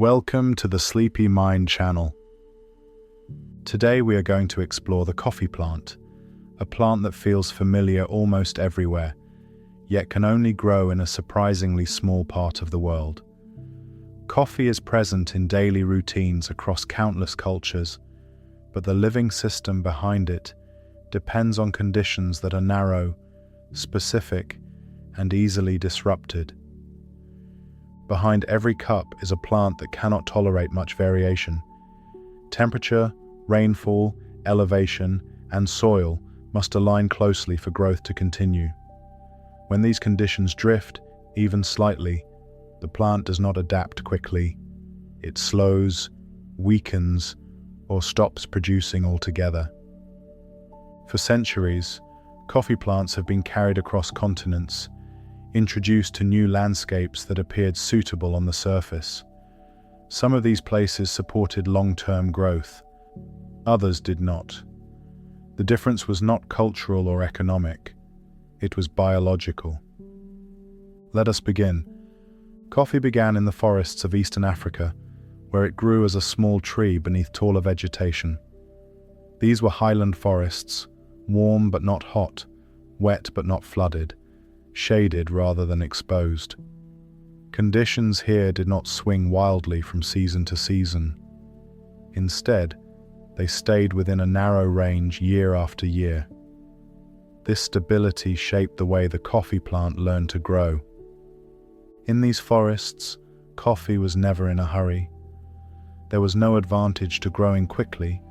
Welcome to the Sleepy Mind channel. Today we are going to explore the coffee plant, a plant that feels familiar almost everywhere, yet can only grow in a surprisingly small part of the world. Coffee is present in daily routines across countless cultures, but the living system behind it depends on conditions that are narrow, specific, and easily disrupted. Behind every cup is a plant that cannot tolerate much variation. Temperature, rainfall, elevation, and soil must align closely for growth to continue. When these conditions drift, even slightly, the plant does not adapt quickly. It slows, weakens, or stops producing altogether. For centuries, coffee plants have been carried across continents, introduced to new landscapes that appeared suitable on the surface. Some of these places supported long-term growth, others did not. The difference was not cultural or economic, it was biological. Let us begin. Coffee began in the forests of Eastern Africa, where it grew as a small tree beneath taller vegetation. These were highland forests, warm but not hot, wet but not flooded, shaded rather than exposed. Conditions here did not swing wildly from season to season. Instead, they stayed within a narrow range year after year. This stability shaped the way the coffee plant learned to grow. In these forests, coffee was never in a hurry. There was no advantage to growing quickly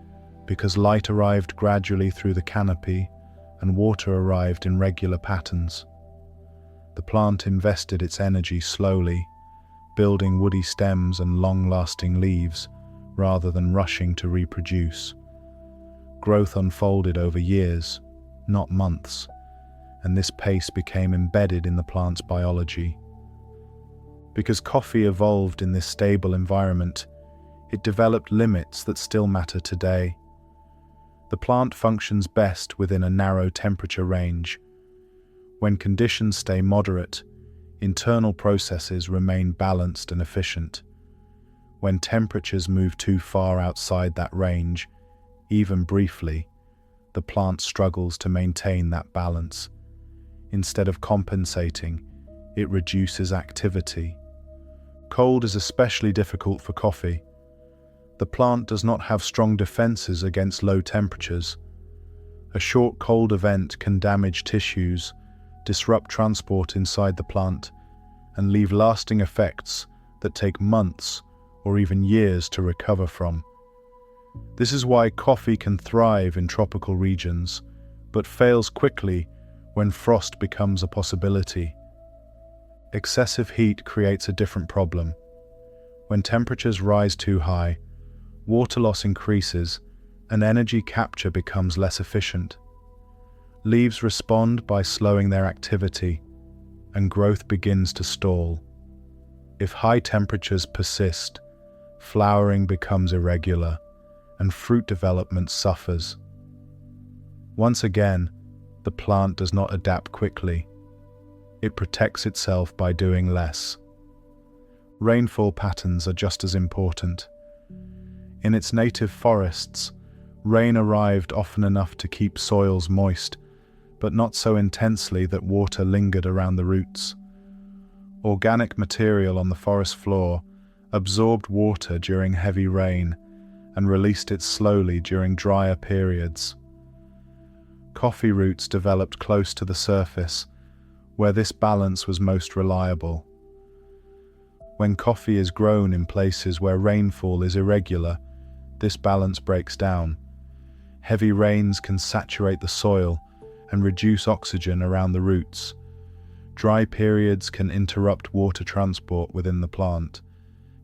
because light arrived gradually through the canopy and water arrived in regular patterns. The plant invested its energy slowly, building woody stems and long-lasting leaves rather than rushing to reproduce. Growth unfolded over years, not months, and this pace became embedded in the plant's biology. Because coffee evolved in this stable environment, it developed limits that still matter today. The plant functions best within a narrow temperature range. When conditions stay moderate, internal processes remain balanced and efficient. When temperatures move too far outside that range, even briefly, the plant struggles to maintain that balance. Instead of compensating, it reduces activity. Cold is especially difficult for coffee. The plant does not have strong defenses against low temperatures. A short cold event can damage tissues, disrupt transport inside the plant, and leave lasting effects that take months or even years to recover from. This is why coffee can thrive in tropical regions, but fails quickly when frost becomes a possibility. Excessive heat creates a different problem. When temperatures rise too high, water loss increases and energy capture becomes less efficient. Leaves respond by slowing their activity, and growth begins to stall. If high temperatures persist, flowering becomes irregular, and fruit development suffers. Once again, the plant does not adapt quickly. It protects itself by doing less. Rainfall patterns are just as important. In its native forests, rain arrived often enough to keep soils moist, but not so intensely that water lingered around the roots. Organic material on the forest floor absorbed water during heavy rain and released it slowly during drier periods. Coffee roots developed close to the surface, where this balance was most reliable. When coffee is grown in places where rainfall is irregular, this balance breaks down. Heavy rains can saturate the soil and reduce oxygen around the roots. Dry periods can interrupt water transport within the plant.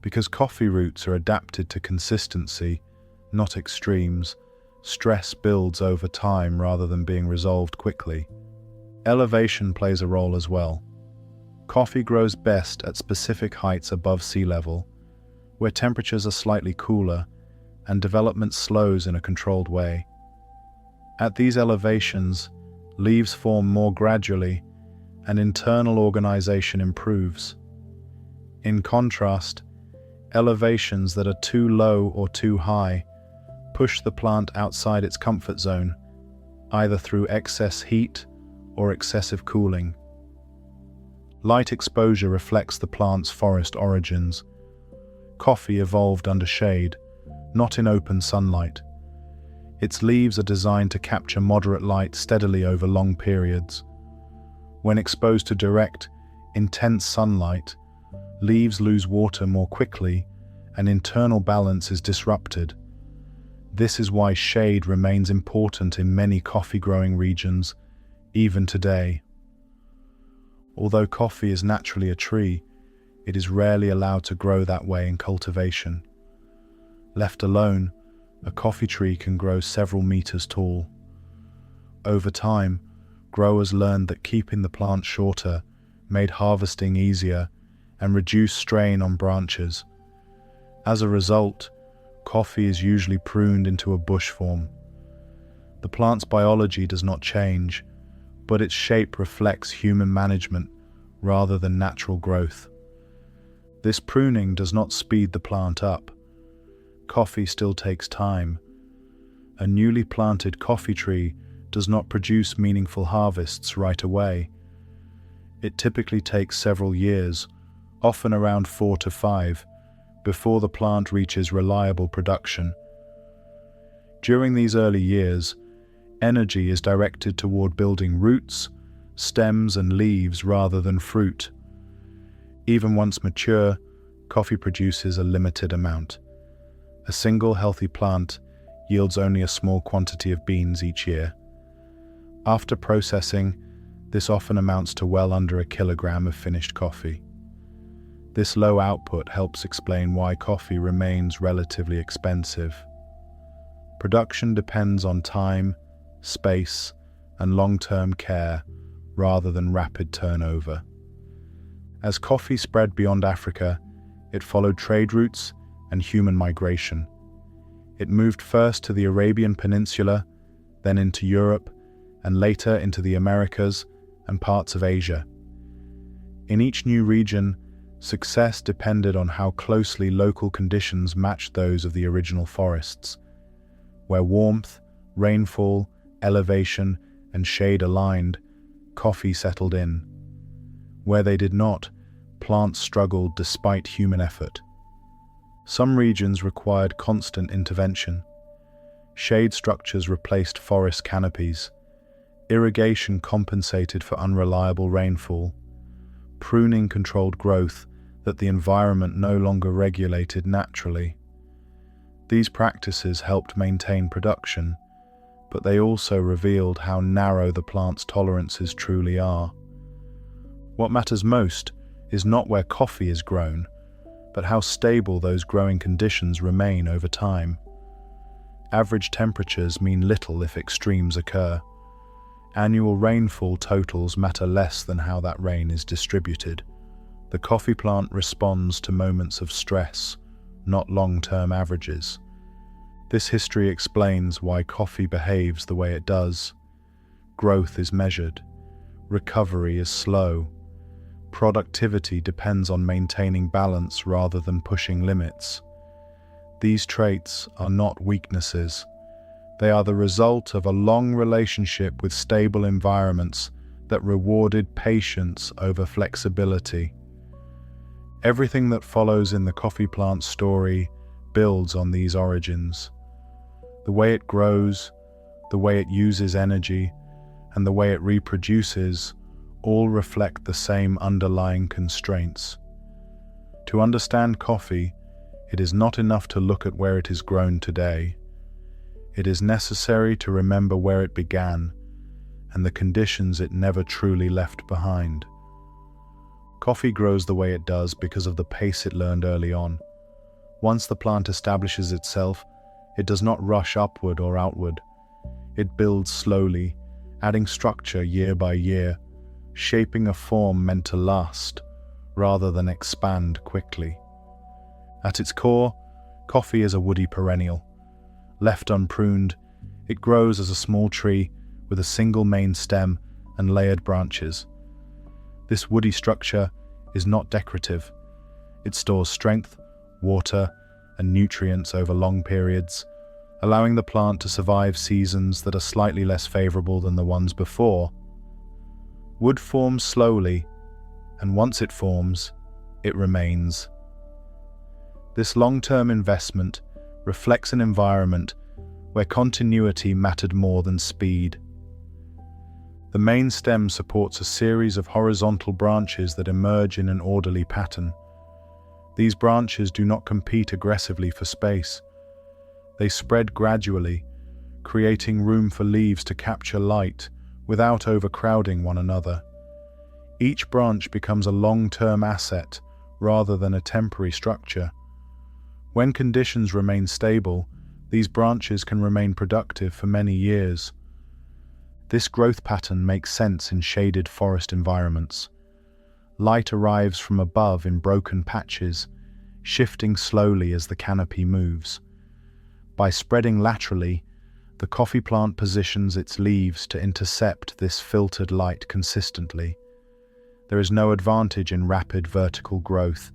Because coffee roots are adapted to consistency, not extremes, stress builds over time rather than being resolved quickly. Elevation plays a role as well. Coffee grows best at specific heights above sea level, where temperatures are slightly cooler and development slows in a controlled way. At these elevations, leaves form more gradually and internal organization improves. In contrast, Elevations that are too low or too high push the plant outside its comfort zone, either through excess heat or excessive cooling. Light exposure reflects the plant's forest origins. Coffee evolved under shade, not in open sunlight. Its leaves are designed to capture moderate light steadily over long periods. When exposed to direct, intense sunlight, leaves lose water more quickly and internal balance is disrupted. This is why shade remains important in many coffee-growing regions, even today. Although coffee is naturally a tree, it is rarely allowed to grow that way in cultivation. Left alone, a coffee tree can grow several meters tall. Over time, growers learned that keeping the plant shorter made harvesting easier and reduced strain on branches. As a result, coffee is usually pruned into a bush form. The plant's biology does not change, but its shape reflects human management rather than natural growth. This pruning does not speed the plant up. Coffee still takes time. A newly planted coffee tree does not produce meaningful harvests right away. It typically takes several years, often around 4 to 5, before the plant reaches reliable production. During these early years, energy is directed toward building roots, stems, and leaves rather than fruit. Even once mature, coffee produces a limited amount. A single healthy plant yields only a small quantity of beans each year. After processing, this often amounts to well under a kilogram of finished coffee. This low output helps explain why coffee remains relatively expensive. Production depends on time, space, and long-term care rather than rapid turnover. As coffee spread beyond Africa, it followed trade routes and human migration. It moved first to the Arabian Peninsula, then into Europe, and later into the Americas and parts of Asia. In each new region, success depended on how closely local conditions matched those of the original forests. Where warmth, rainfall, elevation, and shade aligned, coffee settled in. Where they did not, plants struggled despite human effort. Some regions required constant intervention. Shade structures replaced forest canopies. Irrigation compensated for unreliable rainfall. Pruning controlled growth that the environment no longer regulated naturally. These practices helped maintain production, but they also revealed how narrow the plant's tolerances truly are. What matters most is not where coffee is grown, but how stable those growing conditions remain over time. Average temperatures mean little if extremes occur. Annual rainfall totals matter less than how that rain is distributed. The coffee plant responds to moments of stress, not long-term averages. This history explains why coffee behaves the way it does. Growth is measured. Recovery is slow. Productivity depends on maintaining balance rather than pushing limits. These traits are not weaknesses. They are the result of a long relationship with stable environments that rewarded patience over flexibility. Everything that follows in the coffee plant's story builds on these origins. The way it grows, the way it uses energy, and the way it reproduces all reflect the same underlying constraints. To understand coffee, it is not enough to look at where it is grown today. It is necessary to remember where it began and the conditions it never truly left behind. Coffee grows the way it does because of the pace it learned early on. Once the plant establishes itself, it does not rush upward or outward. It builds slowly, adding structure year by year, shaping a form meant to last, rather than expand quickly. At its core, coffee is a woody perennial. Left unpruned, it grows as a small tree with a single main stem and layered branches. This woody structure is not decorative. It stores strength, water, and nutrients over long periods, allowing the plant to survive seasons that are slightly less favorable than the ones before. Wood forms slowly, and once it forms, it remains. This long-term investment reflects an environment where continuity mattered more than speed. The main stem supports a series of horizontal branches that emerge in an orderly pattern. These branches do not compete aggressively for space. They spread gradually, creating room for leaves to capture light without overcrowding one another. Each branch becomes a long-term asset rather than a temporary structure. When conditions remain stable, these branches can remain productive for many years. This growth pattern makes sense in shaded forest environments. Light arrives from above in broken patches, shifting slowly as the canopy moves. By spreading laterally, the coffee plant positions its leaves to intercept this filtered light consistently. There is no advantage in rapid vertical growth,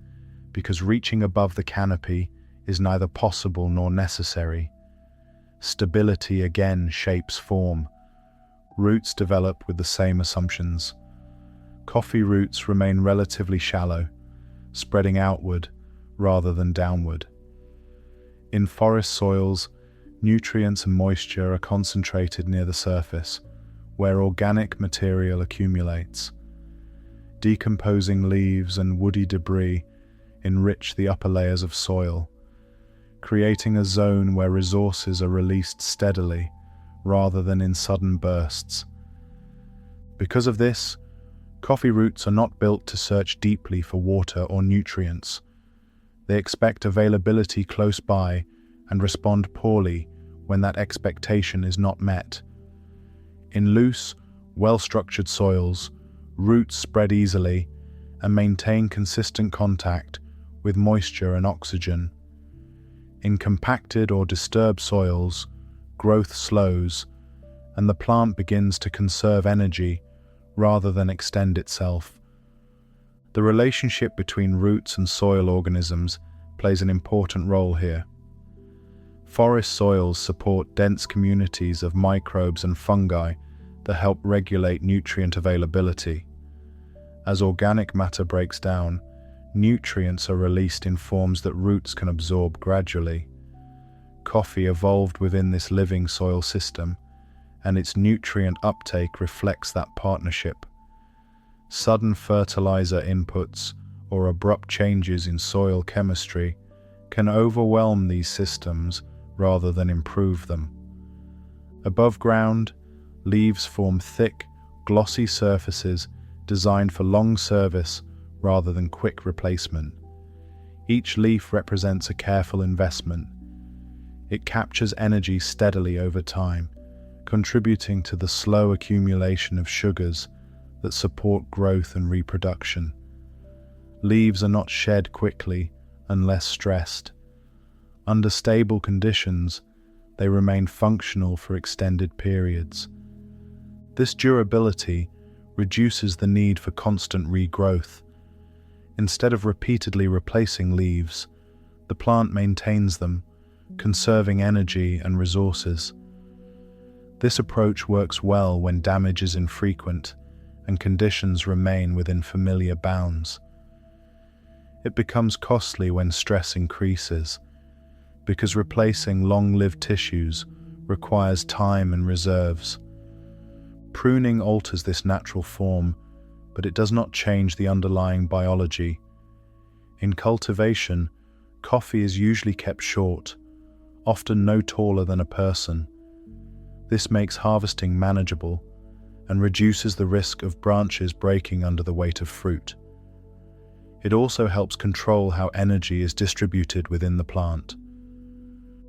because reaching above the canopy is neither possible nor necessary. Stability again shapes form. Roots develop with the same assumptions. Coffee roots remain relatively shallow, spreading outward rather than downward. In forest soils, nutrients and moisture are concentrated near the surface, where organic material accumulates. Decomposing leaves and woody debris enrich the upper layers of soil, creating a zone where resources are released steadily rather than in sudden bursts. Because of this, coffee roots are not built to search deeply for water or nutrients. They expect availability close by and respond poorly when that expectation is not met. In loose, well-structured soils, roots spread easily and maintain consistent contact with moisture and oxygen. In compacted or disturbed soils, growth slows, and the plant begins to conserve energy rather than extend itself. The relationship between roots and soil organisms plays an important role here. Forest soils support dense communities of microbes and fungi that help regulate nutrient availability. As organic matter breaks down, nutrients are released in forms that roots can absorb gradually. Coffee evolved within this living soil system, and its nutrient uptake reflects that partnership. Sudden fertilizer inputs or abrupt changes in soil chemistry can overwhelm these systems rather than improve them. Above ground, leaves form thick, glossy surfaces designed for long service rather than quick replacement. Each leaf represents a careful investment. It captures energy steadily over time, contributing to the slow accumulation of sugars that support growth and reproduction. Leaves are not shed quickly unless stressed. Under stable conditions, they remain functional for extended periods. This durability reduces the need for constant regrowth. Instead of repeatedly replacing leaves, the plant maintains them, conserving energy and resources. This approach works well when damage is infrequent and conditions remain within familiar bounds. It becomes costly when stress increases, because replacing long-lived tissues requires time and reserves. Pruning alters this natural form, but it does not change the underlying biology. In cultivation, coffee is usually kept short, often no taller than a person. This makes harvesting manageable and reduces the risk of branches breaking under the weight of fruit. It also helps control how energy is distributed within the plant.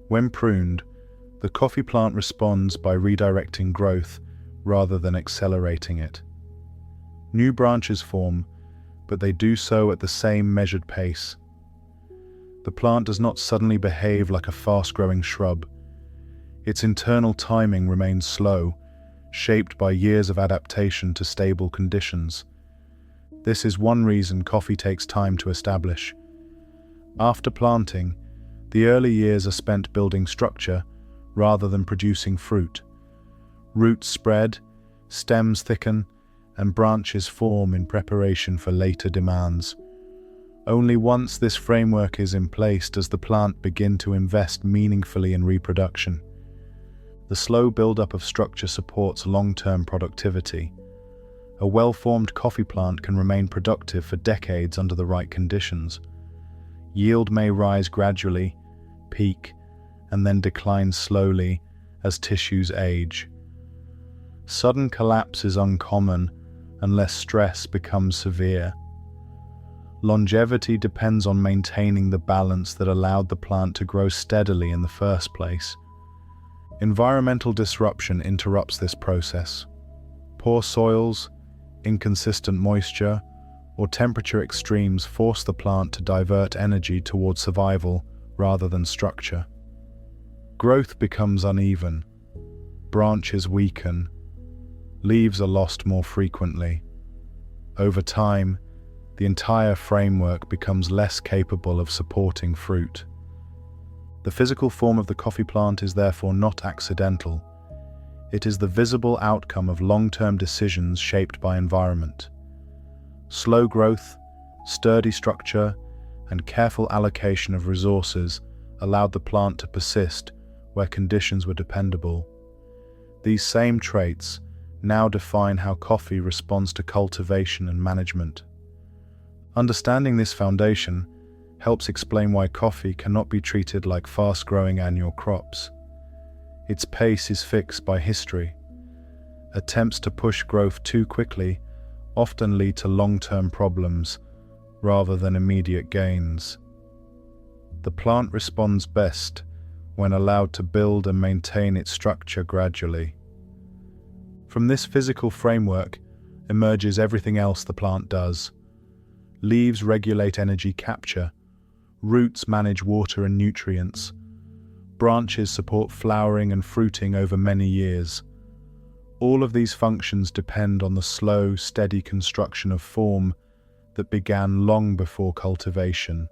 When pruned, the coffee plant responds by redirecting growth rather than accelerating it. New branches form, but they do so at the same measured pace. The plant does not suddenly behave like a fast-growing shrub. Its internal timing remains slow, shaped by years of adaptation to stable conditions. This is one reason coffee takes time to establish. After planting, the early years are spent building structure rather than producing fruit. Roots spread, stems thicken, and branches form in preparation for later demands. Only once this framework is in place does the plant begin to invest meaningfully in reproduction. The slow buildup of structure supports long-term productivity. A well-formed coffee plant can remain productive for decades under the right conditions. Yield may rise gradually, peak, and then decline slowly as tissues age. Sudden collapse is uncommon unless stress becomes severe. Longevity depends on maintaining the balance that allowed the plant to grow steadily in the first place. Environmental disruption interrupts this process. Poor soils, inconsistent moisture, or temperature extremes force the plant to divert energy towards survival rather than structure. Growth becomes uneven. Branches weaken. Leaves are lost more frequently. Over time, the entire framework becomes less capable of supporting fruit. The physical form of the coffee plant is therefore not accidental. It is the visible outcome of long-term decisions shaped by environment. Slow growth, sturdy structure, and careful allocation of resources allowed the plant to persist where conditions were dependable. These same traits now define how coffee responds to cultivation and management. Understanding this foundation helps explain why coffee cannot be treated like fast-growing annual crops. Its pace is fixed by history. Attempts to push growth too quickly often lead to long-term problems rather than immediate gains. The plant responds best when allowed to build and maintain its structure gradually. From this physical framework emerges everything else the plant does. Leaves regulate energy capture, roots manage water and nutrients, branches support flowering and fruiting over many years. All of these functions depend on the slow, steady construction of form that began long before cultivation.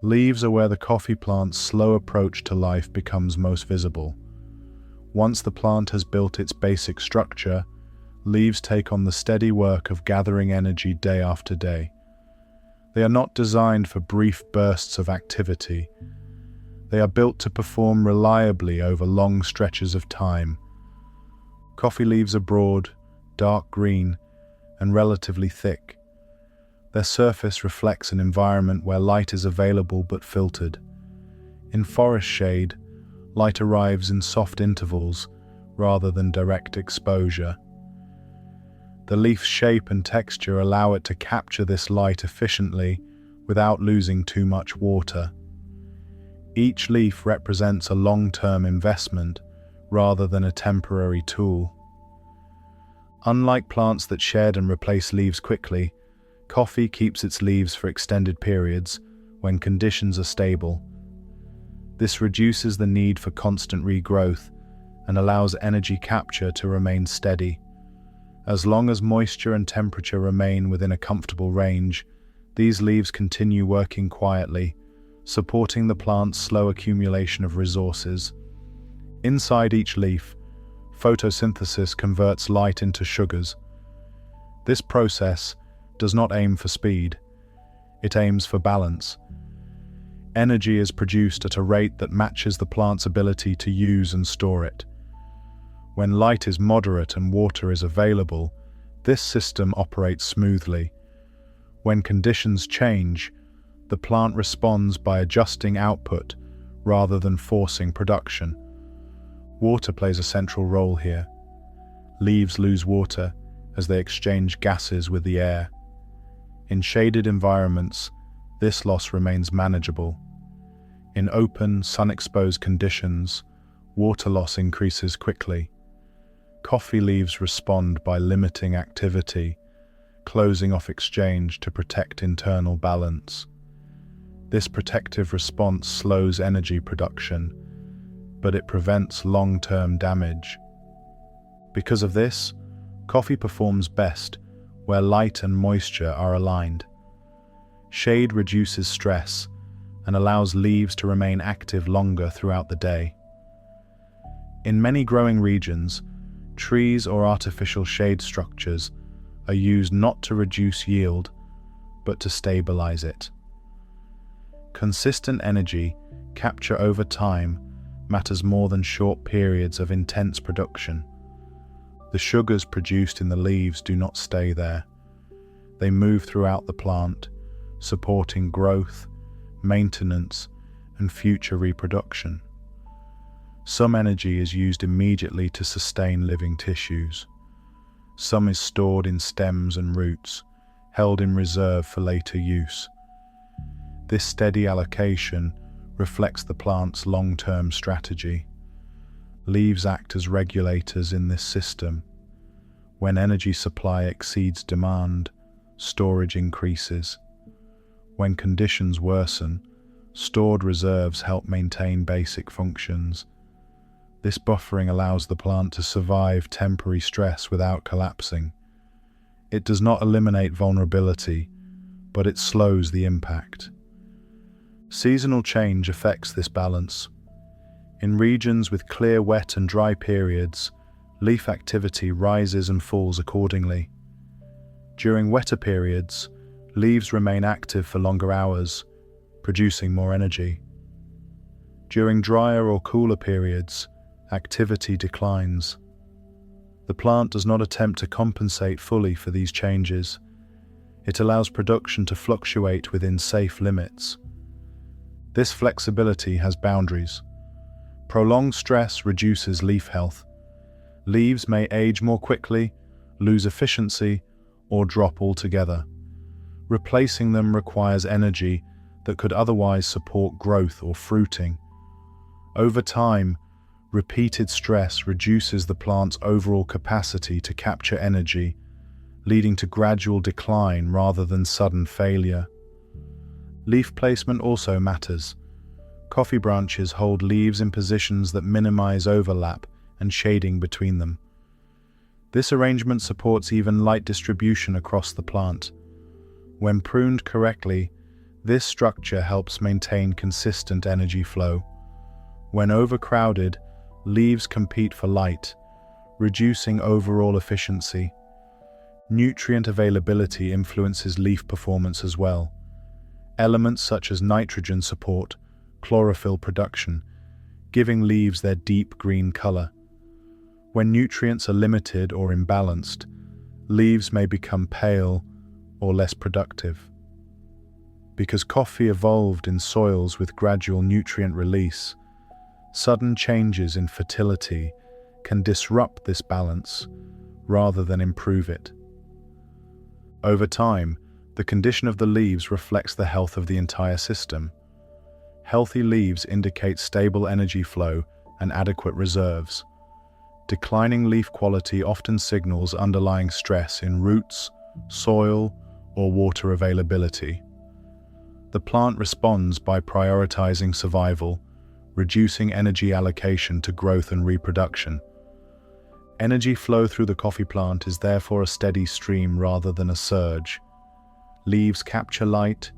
Leaves are where the coffee plant's slow approach to life becomes most visible. Once the plant has built its basic structure, leaves take on the steady work of gathering energy day after day. They are not designed for brief bursts of activity. They are built to perform reliably over long stretches of time. Coffee leaves are broad, dark green, and relatively thick. Their surface reflects an environment where light is available but filtered. In forest shade, light arrives in soft intervals rather than direct exposure. The leaf's shape and texture allow it to capture this light efficiently without losing too much water. Each leaf represents a long-term investment rather than a temporary tool. Unlike plants that shed and replace leaves quickly, coffee keeps its leaves for extended periods when conditions are stable. This reduces the need for constant regrowth and allows energy capture to remain steady. As long as moisture and temperature remain within a comfortable range, these leaves continue working quietly, supporting the plant's slow accumulation of resources. Inside each leaf, photosynthesis converts light into sugars. This process does not aim for speed, it aims for balance. Energy is produced at a rate that matches the plant's ability to use and store it. When light is moderate and water is available, this system operates smoothly. When conditions change, the plant responds by adjusting output rather than forcing production. Water plays a central role here. Leaves lose water as they exchange gases with the air. In shaded environments, this loss remains manageable. In open, sun-exposed conditions, water loss increases quickly. Coffee leaves respond by limiting activity, closing off exchange to protect internal balance. This protective response slows energy production, but it prevents long-term damage. Because of this, coffee performs best where light and moisture are aligned. Shade reduces stress and allows leaves to remain active longer throughout the day. In many growing regions, trees or artificial shade structures are used not to reduce yield, but to stabilize it. Consistent energy capture over time matters more than short periods of intense production. The sugars produced in the leaves do not stay there. They move throughout the plant, supporting growth, maintenance, and future reproduction. Some energy is used immediately to sustain living tissues. Some is stored in stems and roots, held in reserve for later use. This steady allocation reflects the plant's long-term strategy. Leaves act as regulators in this system. When energy supply exceeds demand, storage increases. When conditions worsen, stored reserves help maintain basic functions. This buffering allows the plant to survive temporary stress without collapsing. It does not eliminate vulnerability, but it slows the impact. Seasonal change affects this balance. In regions with clear wet and dry periods, leaf activity rises and falls accordingly. During wetter periods, leaves remain active for longer hours, producing more energy. During drier or cooler periods, activity declines. The plant does not attempt to compensate fully for these changes. It allows production to fluctuate within safe limits. This flexibility has boundaries. Prolonged stress reduces leaf health. Leaves may age more quickly, lose efficiency, or drop altogether. Replacing them requires energy that could otherwise support growth or fruiting. Over time, repeated stress reduces the plant's overall capacity to capture energy, leading to gradual decline rather than sudden failure. Leaf placement also matters. Coffee branches hold leaves in positions that minimize overlap and shading between them. This arrangement supports even light distribution across the plant. When pruned correctly, this structure helps maintain consistent energy flow. When overcrowded, leaves compete for light, reducing overall efficiency. Nutrient availability influences leaf performance as well. Elements such as nitrogen support chlorophyll production, giving leaves their deep green color. When nutrients are limited or imbalanced, leaves may become pale or less productive. Because coffee evolved in soils with gradual nutrient release, sudden changes in fertility can disrupt this balance rather than improve it. Over time, the condition of the leaves reflects the health of the entire system. Healthy leaves indicate stable energy flow and adequate reserves. Declining leaf quality often signals underlying stress in roots, soil, or water availability. The plant responds by prioritizing survival, reducing energy allocation to growth and reproduction. Energy flow through the coffee plant is therefore a steady stream rather than a surge. Leaves capture light,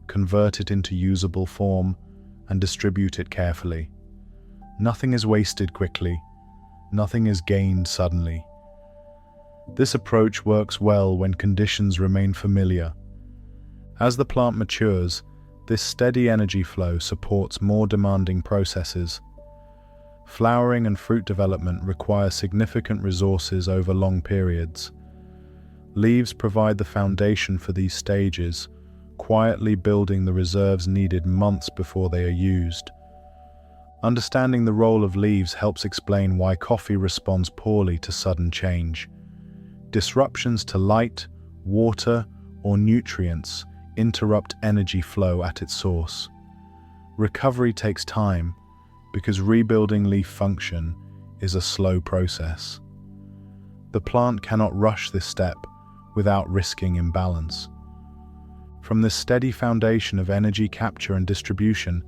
convert it into usable form, and distribute it carefully. Nothing is wasted quickly. Nothing is gained suddenly. This approach works well when conditions remain familiar. As the plant matures, this steady energy flow supports more demanding processes. Flowering and fruit development require significant resources over long periods. Leaves provide the foundation for these stages, quietly building the reserves needed months before they are used. Understanding the role of leaves helps explain why coffee responds poorly to sudden change. Disruptions to light, water, or nutrients interrupt energy flow at its source. Recovery takes time because rebuilding leaf function is a slow process. The plant cannot rush this step without risking imbalance. From this steady foundation of energy capture and distribution,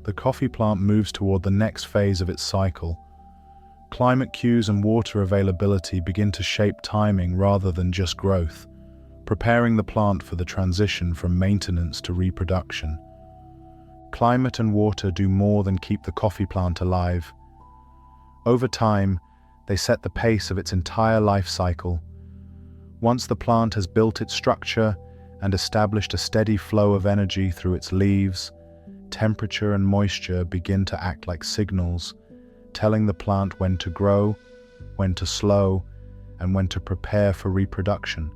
the coffee plant moves toward the next phase of its cycle. Climate cues and water availability begin to shape timing rather than just growth, preparing the plant for the transition from maintenance to reproduction. Climate and water do more than keep the coffee plant alive. Over time, they set the pace of its entire life cycle. Once the plant has built its structure and established a steady flow of energy through its leaves, temperature and moisture begin to act like signals, telling the plant when to grow, when to slow, and when to prepare for reproduction.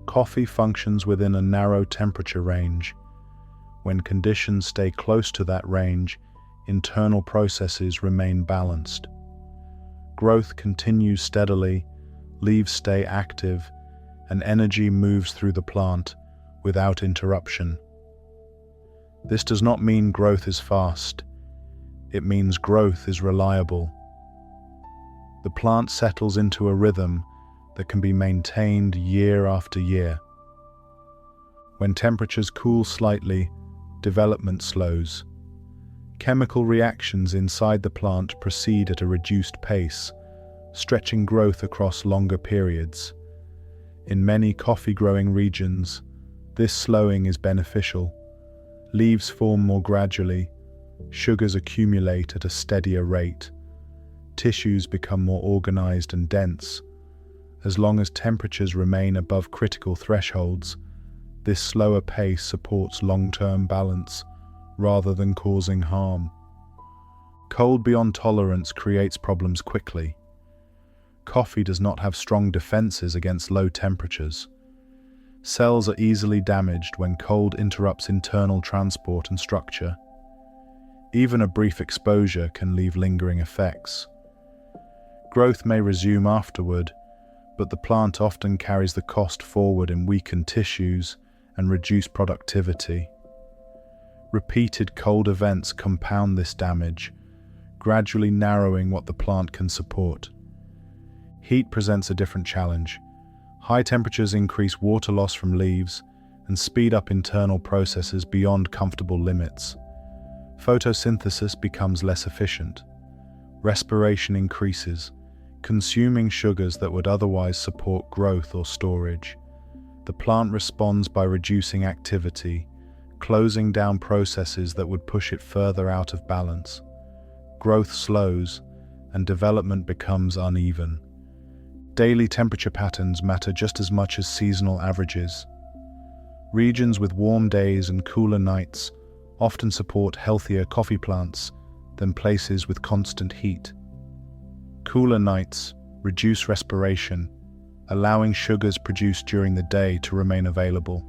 Coffee functions within a narrow temperature range. When conditions stay close to that range, internal processes remain balanced. Growth continues steadily, leaves stay active, and energy moves through the plant without interruption. This does not mean growth is fast. It means growth is reliable. The plant settles into a rhythm that can be maintained year after year. When temperatures cool slightly, development slows. Chemical reactions inside the plant proceed at a reduced pace, stretching growth across longer periods. In many coffee-growing regions, this slowing is beneficial. Leaves form more gradually, sugars accumulate at a steadier rate, tissues become more organized and dense. As long as temperatures remain above critical thresholds, this slower pace supports long-term balance rather than causing harm. Cold beyond tolerance creates problems quickly. Coffee does not have strong defenses against low temperatures. Cells are easily damaged when cold interrupts internal transport and structure. Even a brief exposure can leave lingering effects. Growth may resume afterward, but the plant often carries the cost forward in weakened tissues and reduced productivity. Repeated cold events compound this damage, gradually narrowing what the plant can support. Heat presents a different challenge. High temperatures increase water loss from leaves and speed up internal processes beyond comfortable limits. Photosynthesis becomes less efficient. Respiration increases, consuming sugars that would otherwise support growth or storage. The plant responds by reducing activity, closing down processes that would push it further out of balance. Growth slows, and development becomes uneven. Daily temperature patterns matter just as much as seasonal averages. Regions with warm days and cooler nights often support healthier coffee plants than places with constant heat. Cooler nights reduce respiration, allowing sugars produced during the day to remain available.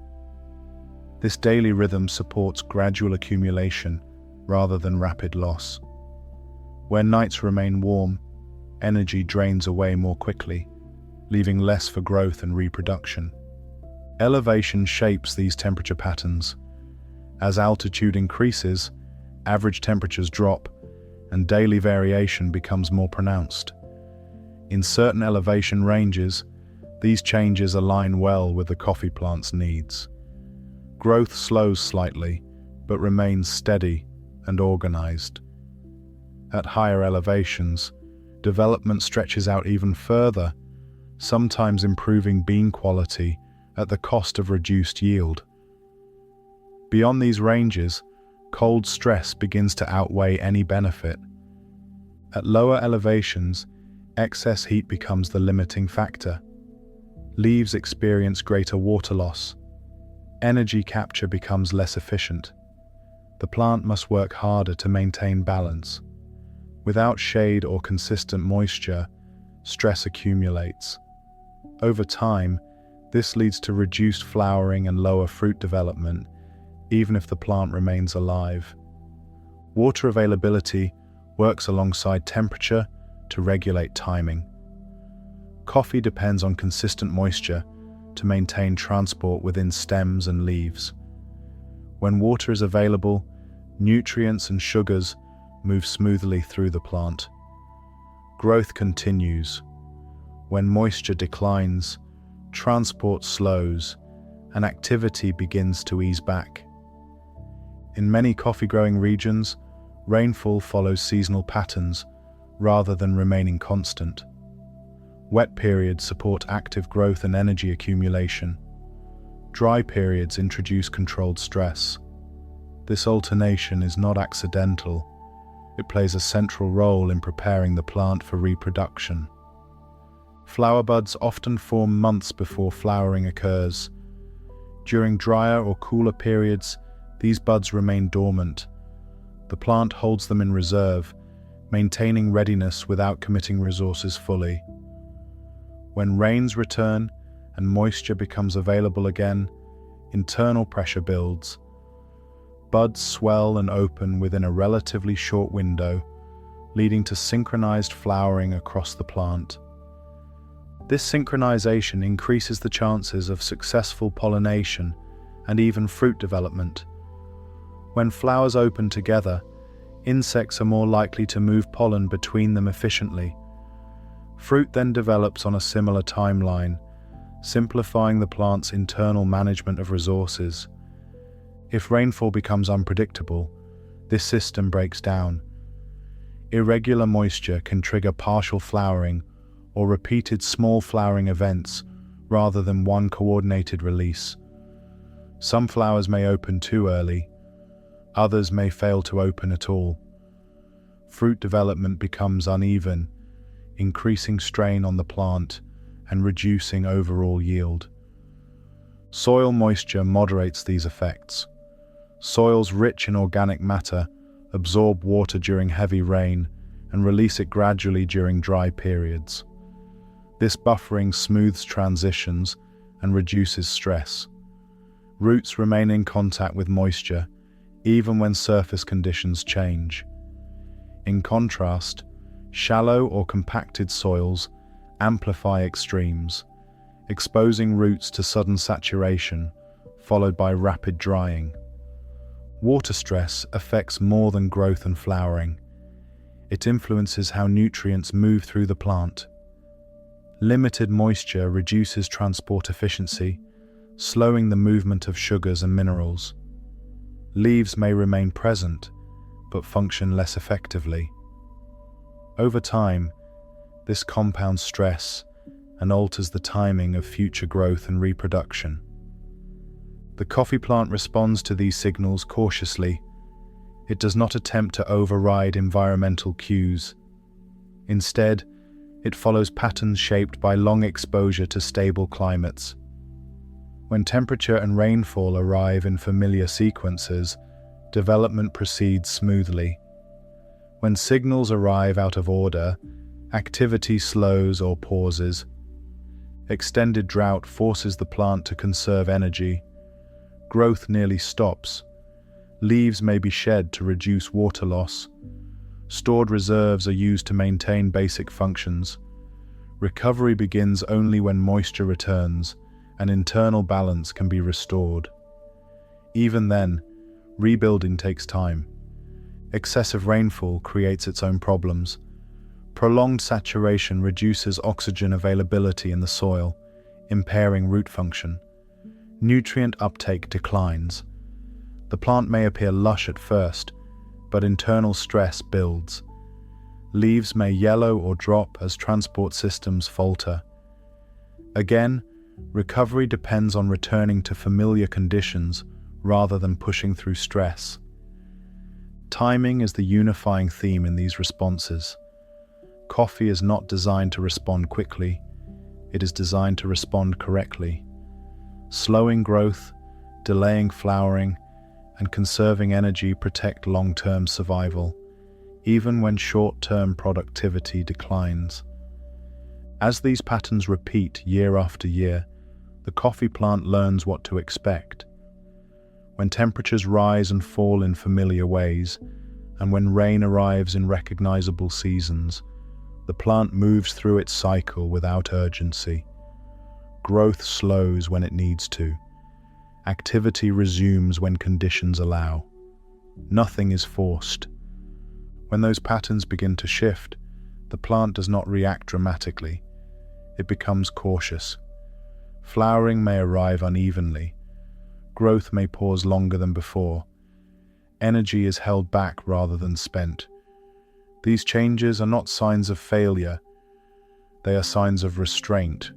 This daily rhythm supports gradual accumulation rather than rapid loss. When nights remain warm, energy drains away more quickly, leaving less for growth and reproduction. Elevation shapes these temperature patterns. As altitude increases, average temperatures drop, and daily variation becomes more pronounced. In certain elevation ranges, these changes align well with the coffee plant's needs. Growth slows slightly, but remains steady and organized. At higher elevations, development stretches out even further, sometimes improving bean quality at the cost of reduced yield. Beyond these ranges, cold stress begins to outweigh any benefit. At lower elevations, excess heat becomes the limiting factor. Leaves experience greater water loss. Energy capture becomes less efficient. The plant must work harder to maintain balance. Without shade or consistent moisture, stress accumulates. Over time, this leads to reduced flowering and lower fruit development, even if the plant remains alive. Water availability works alongside temperature to regulate timing. Coffee depends on consistent moisture to maintain transport within stems and leaves. When water is available, nutrients and sugars move smoothly through the plant. Growth continues. When moisture declines, transport slows, and activity begins to ease back. In many coffee-growing regions, rainfall follows seasonal patterns rather than remaining constant. Wet periods support active growth and energy accumulation. Dry periods introduce controlled stress. This alternation is not accidental. It plays a central role in preparing the plant for reproduction. Flower buds often form months before flowering occurs. During drier or cooler periods, these buds remain dormant. The plant holds them in reserve, maintaining readiness without committing resources fully. When rains return and moisture becomes available again, internal pressure builds. Buds swell and open within a relatively short window, leading to synchronized flowering across the plant. This synchronization increases the chances of successful pollination and even fruit development. When flowers open together, insects are more likely to move pollen between them efficiently. Fruit then develops on a similar timeline, simplifying the plant's internal management of resources. If rainfall becomes unpredictable, this system breaks down. Irregular moisture can trigger partial flowering or repeated small flowering events rather than one coordinated release. Some flowers may open too early, others may fail to open at all. Fruit development becomes uneven, increasing strain on the plant and reducing overall yield. Soil moisture moderates these effects. Soils rich in organic matter absorb water during heavy rain and release it gradually during dry periods. This buffering smooths transitions and reduces stress. Roots remain in contact with moisture, even when surface conditions change. In contrast, shallow or compacted soils amplify extremes, exposing roots to sudden saturation, followed by rapid drying. Water stress affects more than growth and flowering. It influences how nutrients move through the plant. Limited moisture reduces transport efficiency, slowing the movement of sugars and minerals. Leaves may remain present, but function less effectively. Over time, this compounds stress and alters the timing of future growth and reproduction. The coffee plant responds to these signals cautiously. It does not attempt to override environmental cues. Instead, it follows patterns shaped by long exposure to stable climates. When temperature and rainfall arrive in familiar sequences, development proceeds smoothly. When signals arrive out of order, activity slows or pauses. Extended drought forces the plant to conserve energy. Growth nearly stops. Leaves may be shed to reduce water loss. Stored reserves are used to maintain basic functions. Recovery begins only when moisture returns and internal balance can be restored. Even then, rebuilding takes time. Excessive rainfall creates its own problems. Prolonged saturation reduces oxygen availability in the soil, impairing root function. Nutrient uptake declines. The plant may appear lush at first, but internal stress builds. Leaves may yellow or drop as transport systems falter. Again, recovery depends on returning to familiar conditions rather than pushing through stress. Timing is the unifying theme in these responses. Coffee is not designed to respond quickly. It is designed to respond correctly. Slowing growth, delaying flowering, and conserving energy protect long-term survival, even when short-term productivity declines. As these patterns repeat year after year, the coffee plant learns what to expect. When temperatures rise and fall in familiar ways, and when rain arrives in recognizable seasons, the plant moves through its cycle without urgency. Growth slows when it needs to. Activity resumes when conditions allow. Nothing is forced. When those patterns begin to shift, the plant does not react dramatically. It becomes cautious. Flowering may arrive unevenly. Growth may pause longer than before. Energy is held back rather than spent. These changes are not signs of failure. They are signs of restraint.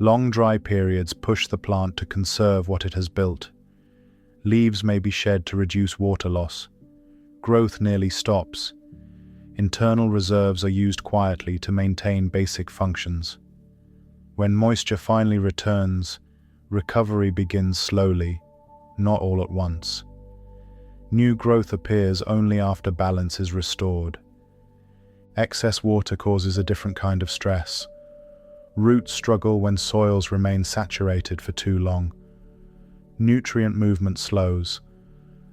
Long dry periods push the plant to conserve what it has built. Leaves may be shed to reduce water loss. Growth nearly stops. Internal reserves are used quietly to maintain basic functions. When moisture finally returns, recovery begins slowly, not all at once. New growth appears only after balance is restored. Excess water causes a different kind of stress. Roots struggle when soils remain saturated for too long. Nutrient movement slows.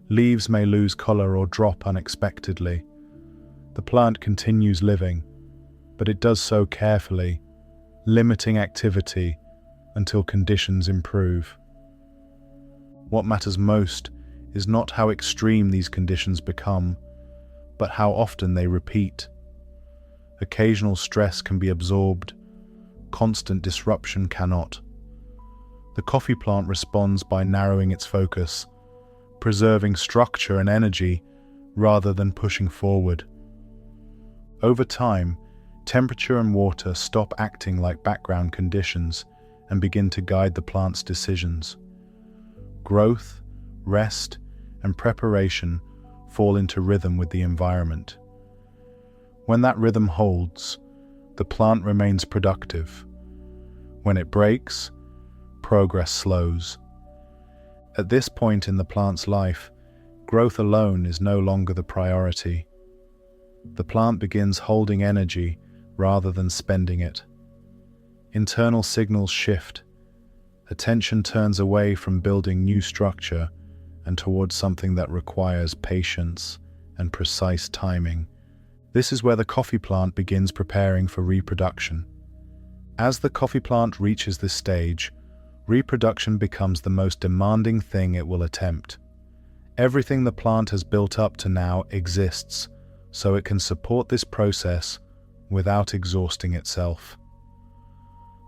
Leaves may lose color or drop unexpectedly. The plant continues living, but it does so carefully, limiting activity until conditions improve. What matters most is not how extreme these conditions become, but how often they repeat. Occasional stress can be absorbed, constant disruption cannot. The coffee plant responds by narrowing its focus, preserving structure and energy rather than pushing forward. Over time, temperature and water stop acting like background conditions and begin to guide the plant's decisions. Growth, rest, and preparation fall into rhythm with the environment. When that rhythm holds, the plant remains productive. When it breaks, progress slows. At this point in the plant's life, growth alone is no longer the priority. The plant begins holding energy rather than spending it. Internal signals shift. Attention turns away from building new structure and towards something that requires patience and precise timing. This is where the coffee plant begins preparing for reproduction. As the coffee plant reaches this stage, reproduction becomes the most demanding thing it will attempt. Everything the plant has built up to now exists, so it can support this process without exhausting itself.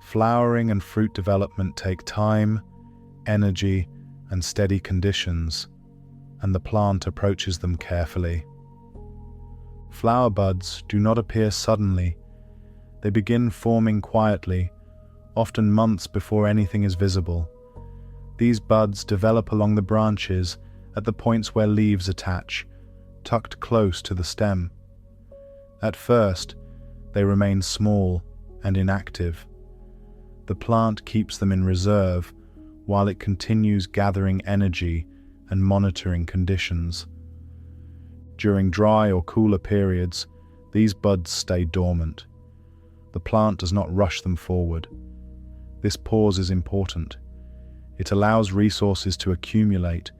Flowering and fruit development take time, energy, and steady conditions, and the plant approaches them carefully. Flower buds do not appear suddenly. They begin forming quietly, often months before anything is visible. These buds develop along the branches at the points where leaves attach, tucked close to the stem. At first, they remain small and inactive. The plant keeps them in reserve while it continues gathering energy and monitoring conditions. During dry or cooler periods, these buds stay dormant. The plant does not rush them forward. This pause is important. It allows resources to accumulate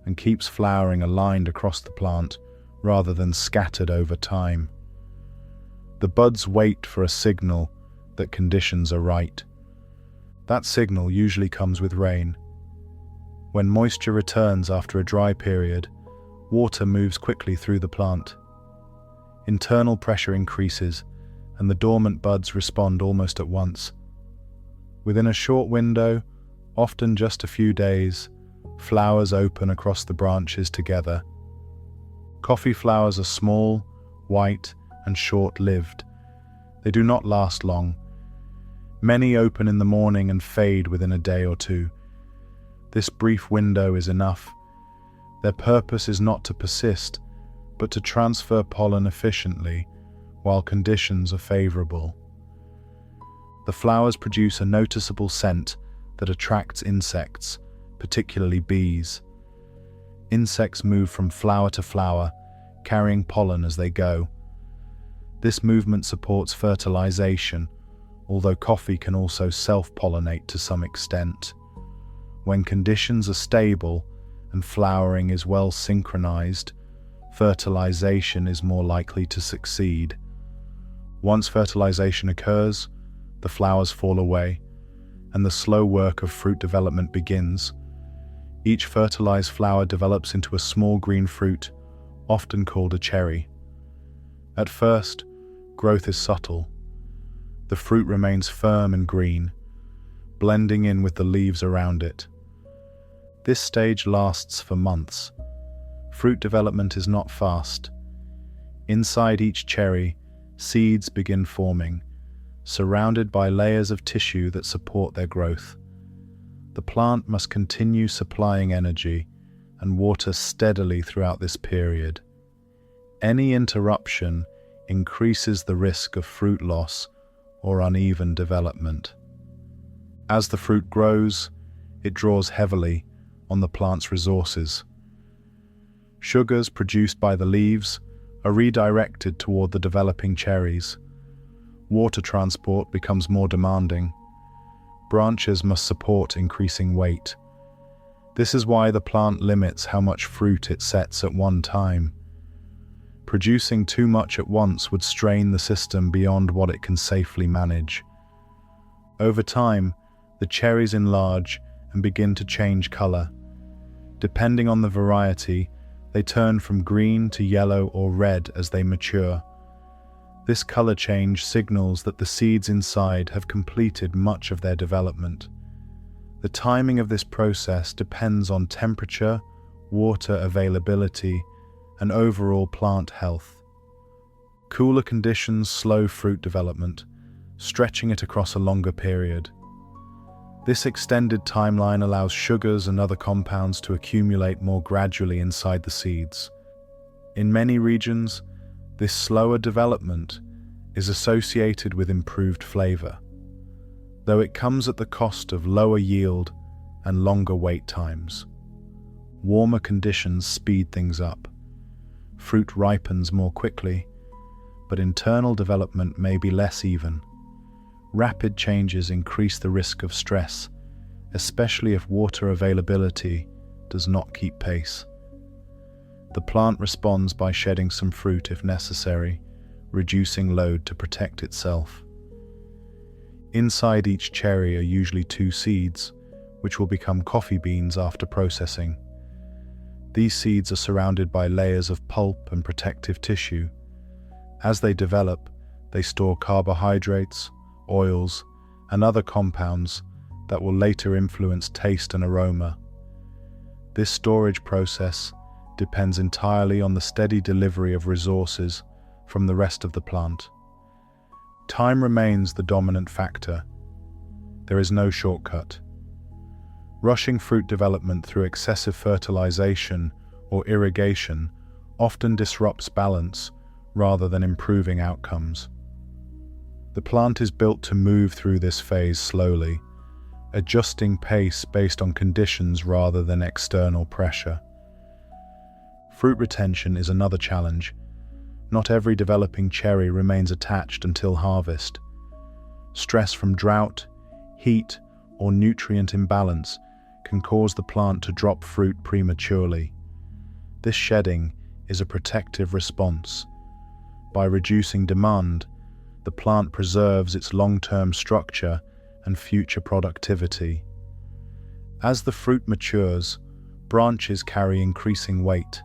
and keeps flowering aligned across the plant rather than scattered over time. The buds wait for a signal that conditions are right. That signal usually comes with rain. When moisture returns after a dry period, water moves quickly through the plant. Internal pressure increases, and the dormant buds respond almost at once. Within a short window, often just a few days, flowers open across the branches together. Coffee flowers are small, white, and short-lived. They do not last long. Many open in the morning and fade within a day or two. This brief window is enough. Their purpose is not to persist, but to transfer pollen efficiently while conditions are favorable. The flowers produce a noticeable scent that attracts insects, particularly bees. Insects move from flower to flower, carrying pollen as they go. This movement supports fertilization, although coffee can also self-pollinate to some extent. When conditions are stable and flowering is well synchronized, fertilization is more likely to succeed. Once fertilization occurs, the flowers fall away, and the slow work of fruit development begins. Each fertilized flower develops into a small green fruit, often called a cherry. At first, growth is subtle. The fruit remains firm and green, blending in with the leaves around it. This stage lasts for months. Fruit development is not fast. Inside each cherry, seeds begin forming, surrounded by layers of tissue that support their growth. The plant must continue supplying energy, and water steadily throughout this period. Any interruption increases the risk of fruit loss or uneven development. As the fruit grows, it draws heavily on the plant's resources. Sugars produced by the leaves are redirected toward the developing cherries. Water transport becomes more demanding. Branches must support increasing weight. This is why the plant limits how much fruit it sets at one time. Producing too much at once would strain the system beyond what it can safely manage. Over time, the cherries enlarge and begin to change color. Depending on the variety, they turn from green to yellow or red as they mature. This color change signals that the seeds inside have completed much of their development. The timing of this process depends on temperature, water availability, and overall plant health. Cooler conditions slow fruit development, stretching it across a longer period. This extended timeline allows sugars and other compounds to accumulate more gradually inside the seeds. In many regions, this slower development is associated with improved flavor, though it comes at the cost of lower yield and longer wait times. Warmer conditions speed things up. Fruit ripens more quickly, but internal development may be less even. Rapid changes increase the risk of stress, especially if water availability does not keep pace. The plant responds by shedding some fruit if necessary, reducing load to protect itself. Inside each cherry are usually 2 seeds, which will become coffee beans after processing. These seeds are surrounded by layers of pulp and protective tissue. As they develop, they store carbohydrates, oils, and other compounds that will later influence taste and aroma. This storage process depends entirely on the steady delivery of resources from the rest of the plant. Time remains the dominant factor. There is no shortcut. Rushing fruit development through excessive fertilization or irrigation often disrupts balance rather than improving outcomes. The plant is built to move through this phase slowly, adjusting pace based on conditions rather than external pressure. Fruit retention is another challenge. Not every developing cherry remains attached until harvest. Stress from drought, heat, or nutrient imbalance can cause the plant to drop fruit prematurely. This shedding is a protective response. By reducing demand, the plant preserves its long-term structure and future productivity. As the fruit matures, branches carry increasing weight.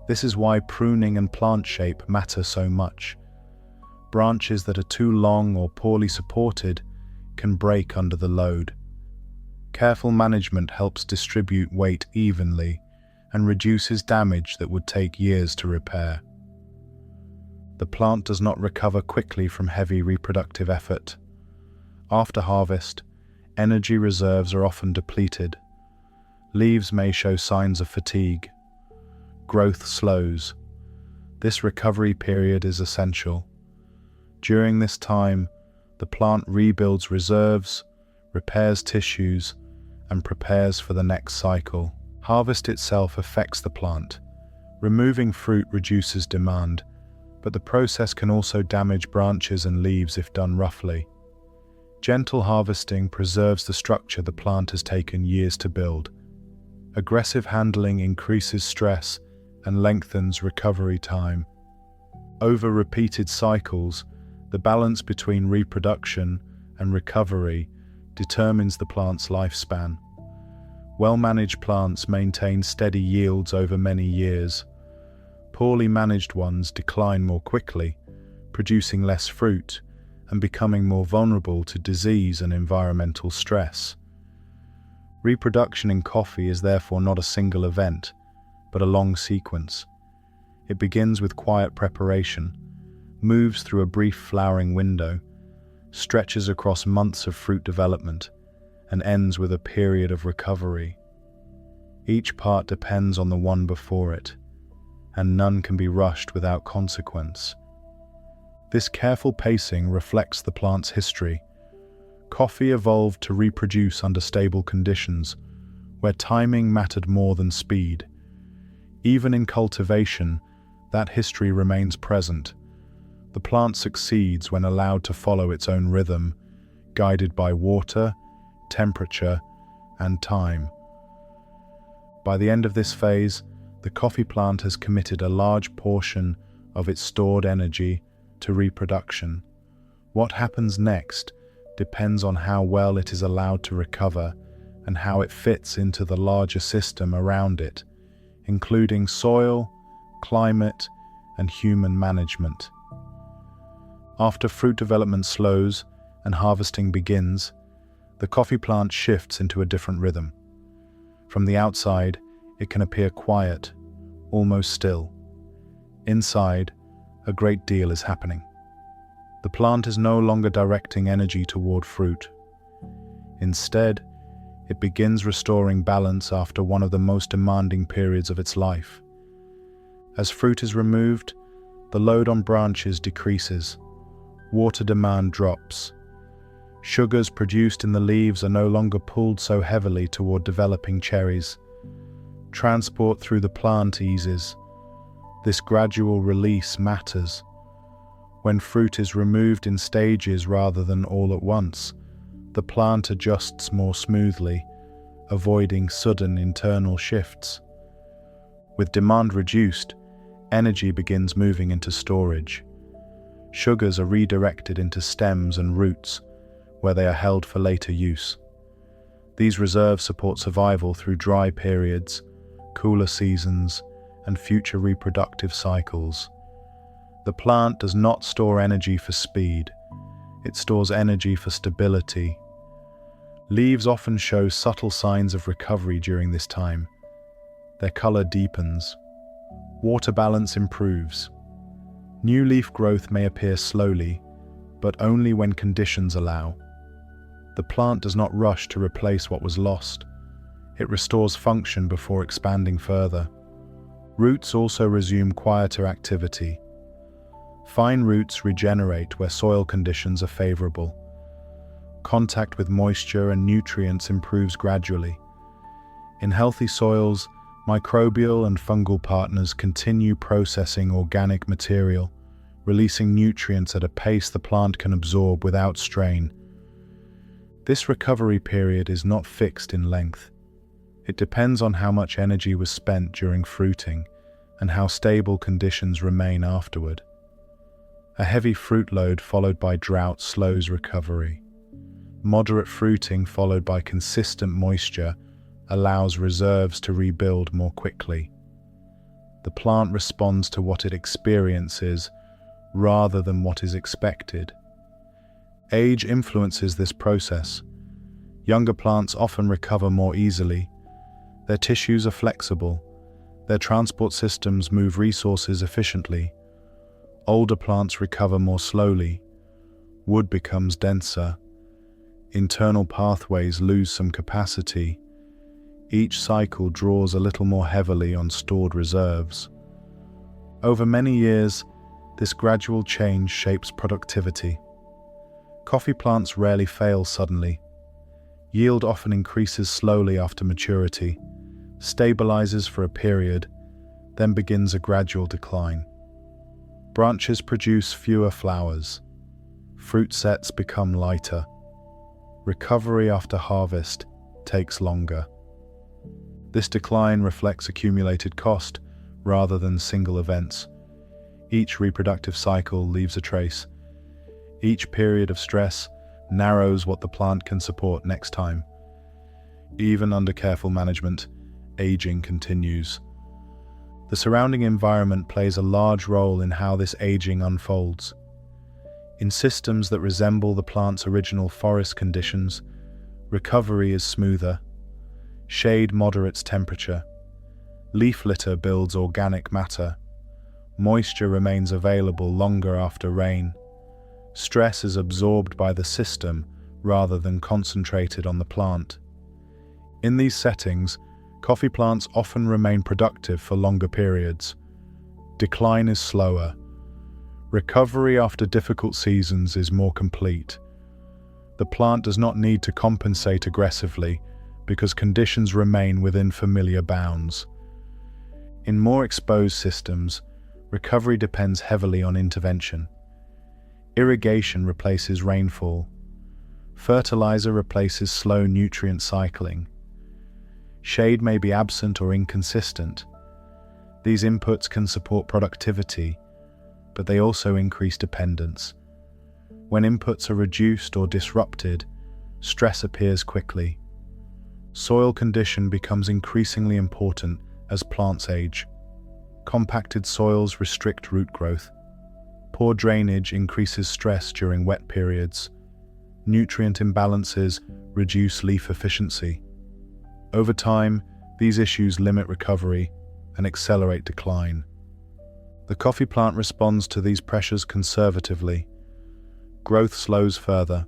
This is why pruning and plant shape matter so much. Branches that are too long or poorly supported can break under the load. Careful management helps distribute weight evenly and reduces damage that would take years to repair. The plant does not recover quickly from heavy reproductive effort. After harvest, energy reserves are often depleted. Leaves may show signs of fatigue. Growth slows. This recovery period is essential. During this time, the plant rebuilds reserves, repairs tissues, and prepares for the next cycle. Harvest itself affects the plant. Removing fruit reduces demand, but the process can also damage branches and leaves if done roughly. Gentle harvesting preserves the structure the plant has taken years to build. Aggressive handling increases stress and lengthens recovery time. Over repeated cycles, the balance between reproduction and recovery determines the plant's lifespan. Well-managed plants maintain steady yields over many years. Poorly managed ones decline more quickly, producing less fruit and becoming more vulnerable to disease and environmental stress. Reproduction in coffee is therefore not a single event, but a long sequence. It begins with quiet preparation, moves through a brief flowering window, stretches across months of fruit development, and ends with a period of recovery. Each part depends on the one before it, and none can be rushed without consequence. This careful pacing reflects the plant's history. Coffee evolved to reproduce under stable conditions, where timing mattered more than speed. Even in cultivation, that history remains present. The plant succeeds when allowed to follow its own rhythm, guided by water, temperature, and time. By the end of this phase, the coffee plant has committed a large portion of its stored energy to reproduction. What happens next depends on how well it is allowed to recover and how it fits into the larger system around it, including soil, climate, and human management. After fruit development slows and harvesting begins, the coffee plant shifts into a different rhythm. From the outside, it can appear quiet, almost still. Inside, a great deal is happening. The plant is no longer directing energy toward fruit. Instead, it begins restoring balance after one of the most demanding periods of its life. As fruit is removed, the load on branches decreases. Water demand drops. Sugars produced in the leaves are no longer pulled so heavily toward developing cherries. Transport through the plant eases. This gradual release matters. When fruit is removed in stages rather than all at once, the plant adjusts more smoothly, avoiding sudden internal shifts. With demand reduced, energy begins moving into storage. Sugars are redirected into stems and roots, where they are held for later use. These reserves support survival through dry periods, cooler seasons, and future reproductive cycles. The plant does not store energy for speed, it stores energy for stability. Leaves often show subtle signs of recovery during this time. Their color deepens. Water balance improves. New leaf growth may appear slowly, but only when conditions allow. The plant does not rush to replace what was lost. It restores function before expanding further. Roots also resume quieter activity. Fine roots regenerate where soil conditions are favorable. Contact with moisture and nutrients improves gradually. In healthy soils, microbial and fungal partners continue processing organic material, releasing nutrients at a pace the plant can absorb without strain. This recovery period is not fixed in length. It depends on how much energy was spent during fruiting and how stable conditions remain afterward. A heavy fruit load followed by drought slows recovery. Moderate fruiting followed by consistent moisture allows reserves to rebuild more quickly. The plant responds to what it experiences rather than what is expected. Age influences this process. Younger plants often recover more easily. Their tissues are flexible. Their transport systems move resources efficiently. Older plants recover more slowly. Wood becomes denser. Internal pathways lose some capacity. Each cycle draws a little more heavily on stored reserves. Over many years, this gradual change shapes productivity. Coffee plants rarely fail suddenly. Yield often increases slowly after maturity, stabilizes for a period, then begins a gradual decline. Branches produce fewer flowers. Fruit sets become lighter. Recovery after harvest takes longer. This decline reflects accumulated cost rather than single events. Each reproductive cycle leaves a trace. Each period of stress narrows what the plant can support next time. Even under careful management, aging continues. The surrounding environment plays a large role in how this aging unfolds. In systems that resemble the plant's original forest conditions, recovery is smoother. Shade moderates temperature. Leaf litter builds organic matter. Moisture remains available longer after rain. Stress is absorbed by the system rather than concentrated on the plant. In these settings, Coffee plants often remain productive for longer periods. Decline is slower. Recovery after difficult seasons is more complete. The plant does not need to compensate aggressively because conditions remain within familiar bounds. In more exposed systems, recovery depends heavily on intervention. Irrigation replaces rainfall. Fertilizer replaces slow nutrient cycling. Shade may be absent or inconsistent. These inputs can support productivity, but they also increase dependence. When inputs are reduced or disrupted, stress appears quickly. Soil condition becomes increasingly important as plants age. Compacted soils restrict root growth. Poor drainage increases stress during wet periods. Nutrient imbalances reduce leaf efficiency. Over time, these issues limit recovery and accelerate decline. The coffee plant responds to these pressures conservatively. Growth slows further.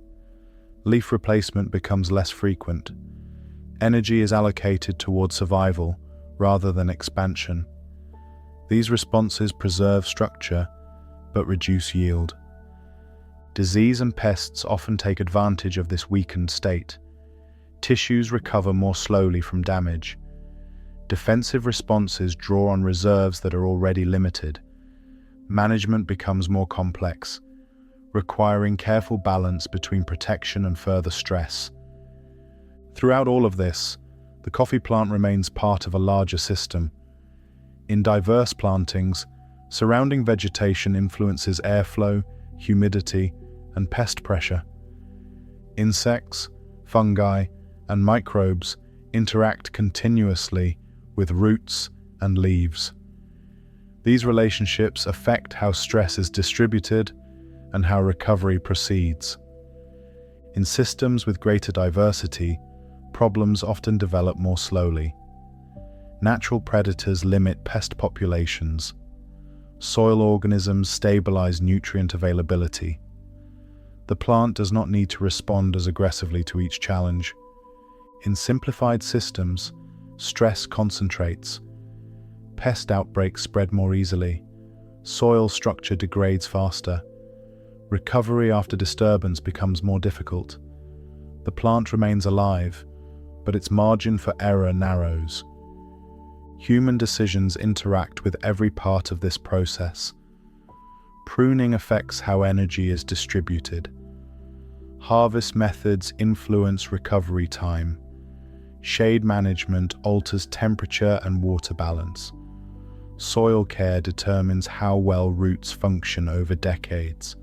Leaf replacement becomes less frequent. Energy is allocated toward survival rather than expansion. These responses preserve structure but reduce yield. Disease and pests often take advantage of this weakened state. Tissues recover more slowly from damage. Defensive responses draw on reserves that are already limited. Management becomes more complex, requiring careful balance between protection and further stress. Throughout all of this, the coffee plant remains part of a larger system. In diverse plantings, surrounding vegetation influences airflow, humidity, and pest pressure. Insects, fungi, and microbes interact continuously with roots and leaves. These relationships affect how stress is distributed and how recovery proceeds. In systems with greater diversity, problems often develop more slowly. Natural predators limit pest populations. Soil organisms stabilize nutrient availability. The plant does not need to respond as aggressively to each challenge. In simplified systems, stress concentrates. Pest outbreaks spread more easily. Soil structure degrades faster. Recovery after disturbance becomes more difficult. The plant remains alive, but its margin for error narrows. Human decisions interact with every part of this process. Pruning affects how energy is distributed. Harvest methods influence recovery time. Shade management alters temperature and water balance. Soil care determines how well roots function over decades.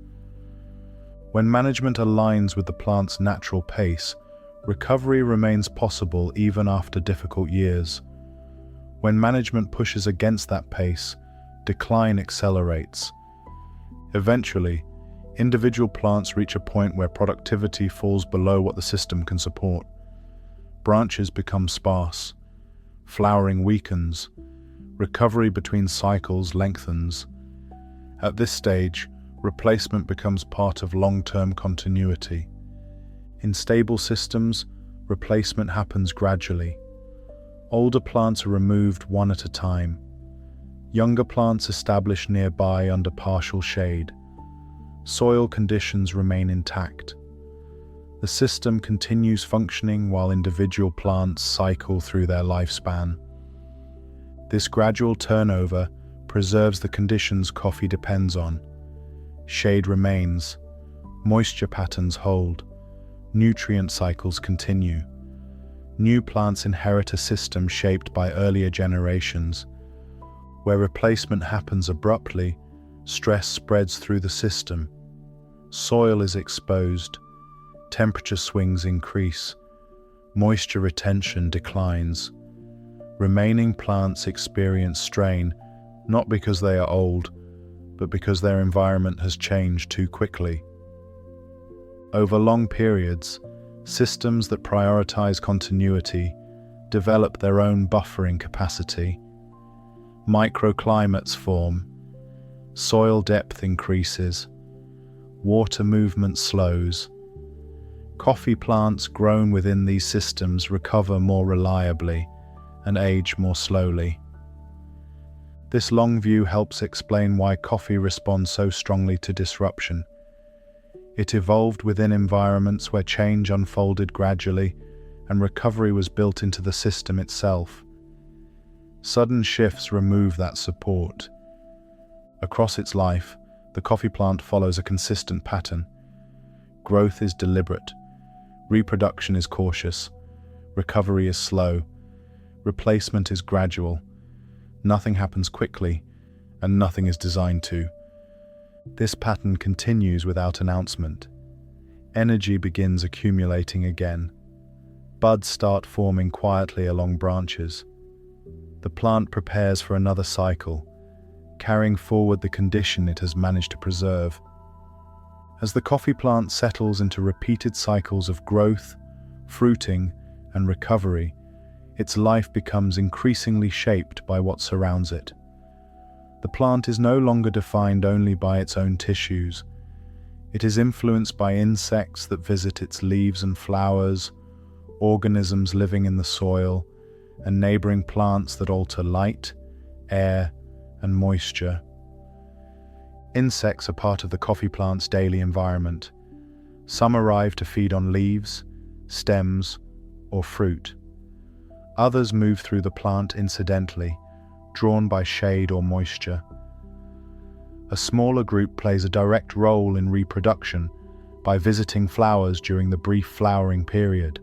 When management aligns with the plant's natural pace, recovery remains possible even after difficult years. When management pushes against that pace, decline accelerates. Eventually, individual plants reach a point where productivity falls below what the system can support. Branches become sparse. Flowering weakens. Recovery between cycles lengthens. At this stage, replacement becomes part of long-term continuity. In stable systems, replacement happens gradually. Older plants are removed one at a time. Younger plants establish nearby under partial shade. Soil conditions remain intact. The system continues functioning while individual plants cycle through their lifespan. This gradual turnover preserves the conditions coffee depends on. Shade remains. Moisture patterns hold. Nutrient cycles continue. New plants inherit a system shaped by earlier generations. Where replacement happens abruptly, stress spreads through the system. Soil is exposed. Temperature swings increase. Moisture retention declines. Remaining plants experience strain, not because they are old, but because their environment has changed too quickly. Over long periods, systems that prioritize continuity develop their own buffering capacity. Microclimates form. Soil depth increases. Water movement slows. Coffee plants grown within these systems recover more reliably. and age more slowly. This long view helps explain why coffee responds so strongly to disruption. It evolved within environments where change unfolded gradually, and recovery was built into the system itself. Sudden shifts remove that support. Across its life, the coffee plant follows a consistent pattern. Growth is deliberate, reproduction is cautious, recovery is slow, replacement is gradual. Nothing happens quickly, and nothing is designed to. This pattern continues without announcement. Energy begins accumulating again. Buds start forming quietly along branches. The plant prepares for another cycle, carrying forward the condition it has managed to preserve. As the coffee plant settles into repeated cycles of growth, fruiting, and recovery, its life becomes increasingly shaped by what surrounds it. The plant is no longer defined only by its own tissues. It is influenced by insects that visit its leaves and flowers, organisms living in the soil, and neighboring plants that alter light, air, and moisture. Insects are part of the coffee plant's daily environment. Some arrive to feed on leaves, stems, or fruit. Others move through the plant incidentally, drawn by shade or moisture. A smaller group plays a direct role in reproduction by visiting flowers during the brief flowering period.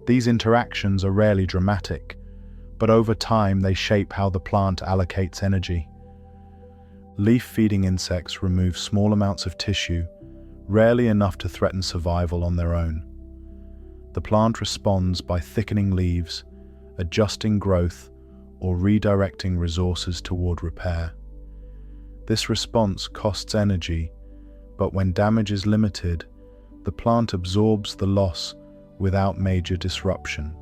These interactions are rarely dramatic, but over time they shape how the plant allocates energy. Leaf-feeding insects remove small amounts of tissue, rarely enough to threaten survival on their own. The plant responds by thickening leaves, adjusting growth, or redirecting resources toward repair. This response costs energy, but when damage is limited, the plant absorbs the loss without major disruption.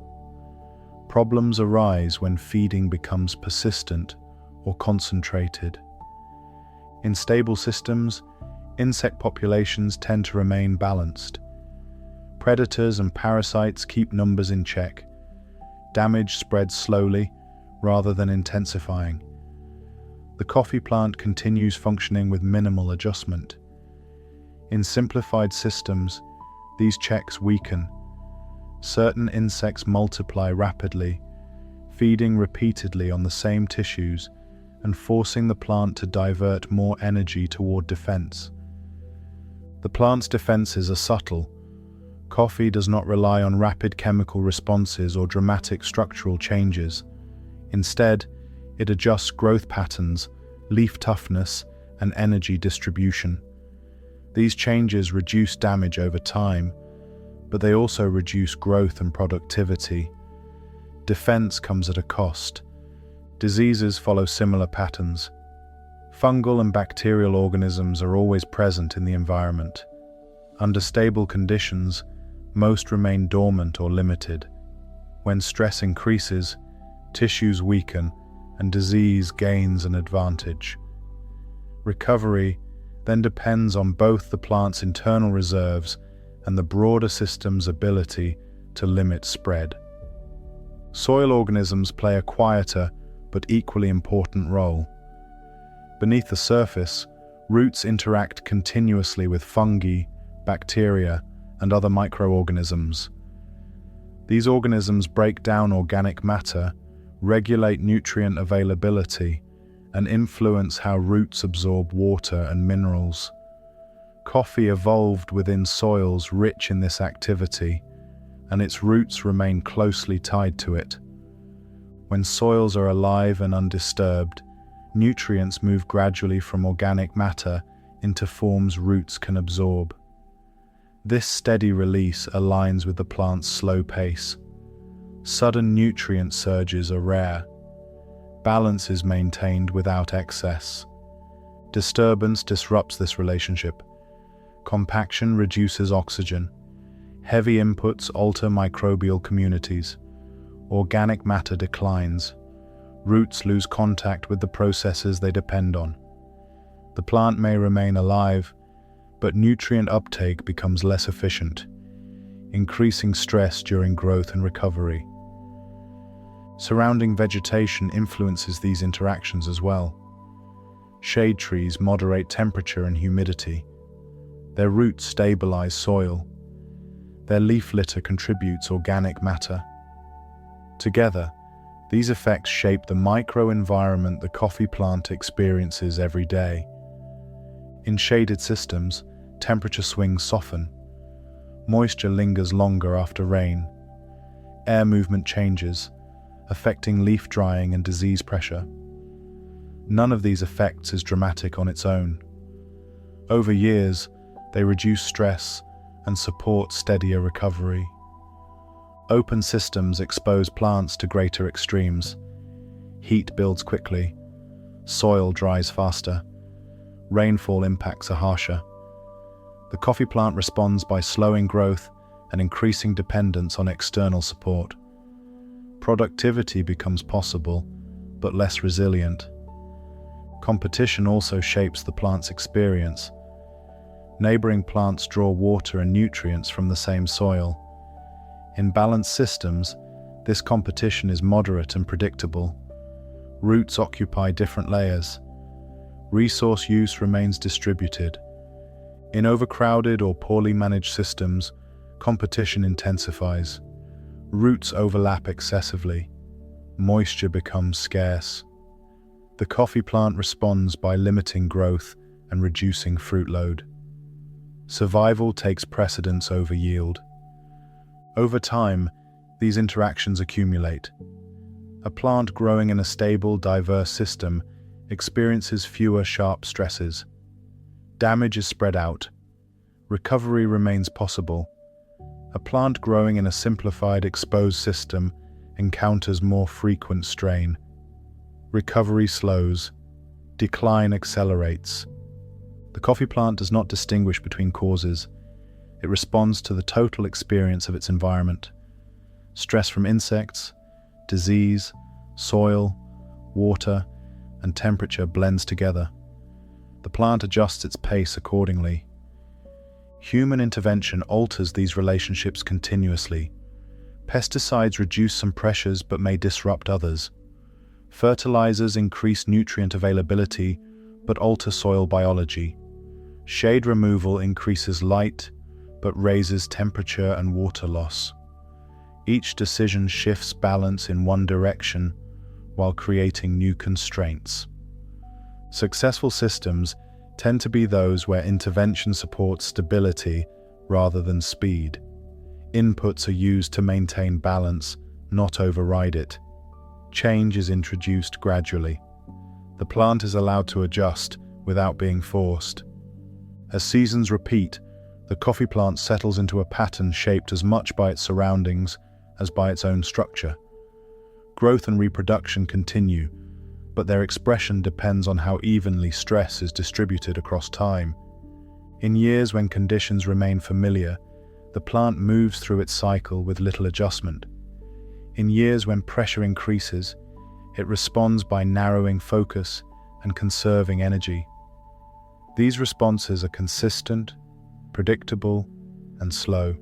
Problems arise when feeding becomes persistent or concentrated. In stable systems, insect populations tend to remain balanced. Predators and parasites keep numbers in check. Damage spreads slowly rather than intensifying. The coffee plant continues functioning with minimal adjustment. In simplified systems, these checks weaken. Certain insects multiply rapidly, feeding repeatedly on the same tissues and forcing the plant to divert more energy toward defense. The plant's defenses are subtle. Coffee does not rely on rapid chemical responses or dramatic structural changes. Instead, it adjusts growth patterns, leaf toughness, and energy distribution. These changes reduce damage over time, but they also reduce growth and productivity. Defense comes at a cost. Diseases follow similar patterns. Fungal and bacterial organisms are always present in the environment. Under stable conditions, most remain dormant or limited. When stress increases, tissues weaken and disease gains an advantage. Recovery then depends on both the plant's internal reserves and the broader system's ability to limit spread. Soil organisms play a quieter but equally important role. Beneath the surface, roots interact continuously with fungi, bacteria, and other microorganisms. These organisms break down organic matter, regulate nutrient availability, and influence how roots absorb water and minerals. Coffee evolved within soils rich in this activity, and its roots remain closely tied to it. When soils are alive and undisturbed, nutrients move gradually from organic matter into forms roots can absorb. This steady release aligns with the plant's slow pace. Sudden nutrient surges are rare. Balance is maintained without excess. Disturbance disrupts this relationship. Compaction reduces oxygen. Heavy inputs alter microbial communities. Organic matter declines. Roots lose contact with the processes they depend on. The plant may remain alive, but nutrient uptake becomes less efficient, increasing stress during growth and recovery. Surrounding vegetation influences these interactions as well. Shade trees moderate temperature and humidity. Their roots stabilize soil. Their leaf litter contributes organic matter. Together, these effects shape the microenvironment the coffee plant experiences every day. In shaded systems, temperature swings soften. Moisture lingers longer after rain. Air movement changes, affecting leaf drying and disease pressure. None of these effects is dramatic on its own. Over years, they reduce stress and support steadier recovery. Open systems expose plants to greater extremes. Heat builds quickly. Soil dries faster. Rainfall impacts are harsher. The coffee plant responds by slowing growth and increasing dependence on external support. Productivity becomes possible, but less resilient. Competition also shapes the plant's experience. Neighboring plants draw water and nutrients from the same soil. In balanced systems, this competition is moderate and predictable. Roots occupy different layers. Resource use remains distributed. In overcrowded or poorly managed systems, competition intensifies. Roots overlap excessively. Moisture becomes scarce. The coffee plant responds by limiting growth and reducing fruit load. Survival takes precedence over yield. Over time, these interactions accumulate. A plant growing in a stable, diverse system experiences fewer sharp stresses. Damage is spread out. Recovery remains possible. A plant growing in a simplified, exposed system encounters more frequent strain. Recovery slows. Decline accelerates. The coffee plant does not distinguish between causes. It responds to the total experience of its environment. Stress from insects, disease, soil, water, and temperature blends together. The plant adjusts its pace accordingly. Human intervention alters these relationships continuously. Pesticides reduce some pressures but may disrupt others. Fertilizers increase nutrient availability but alter soil biology. Shade removal increases light but raises temperature and water loss. Each decision shifts balance in one direction while creating new constraints. Successful systems tend to be those where intervention supports stability rather than speed. Inputs are used to maintain balance, not override it. Change is introduced gradually. The plant is allowed to adjust without being forced. As seasons repeat, the coffee plant settles into a pattern shaped as much by its surroundings as by its own structure. Growth and reproduction continue, but their expression depends on how evenly stress is distributed across time. In years when conditions remain familiar, the plant moves through its cycle with little adjustment. In years when pressure increases, it responds by narrowing focus and conserving energy. These responses are consistent, predictable, and slow.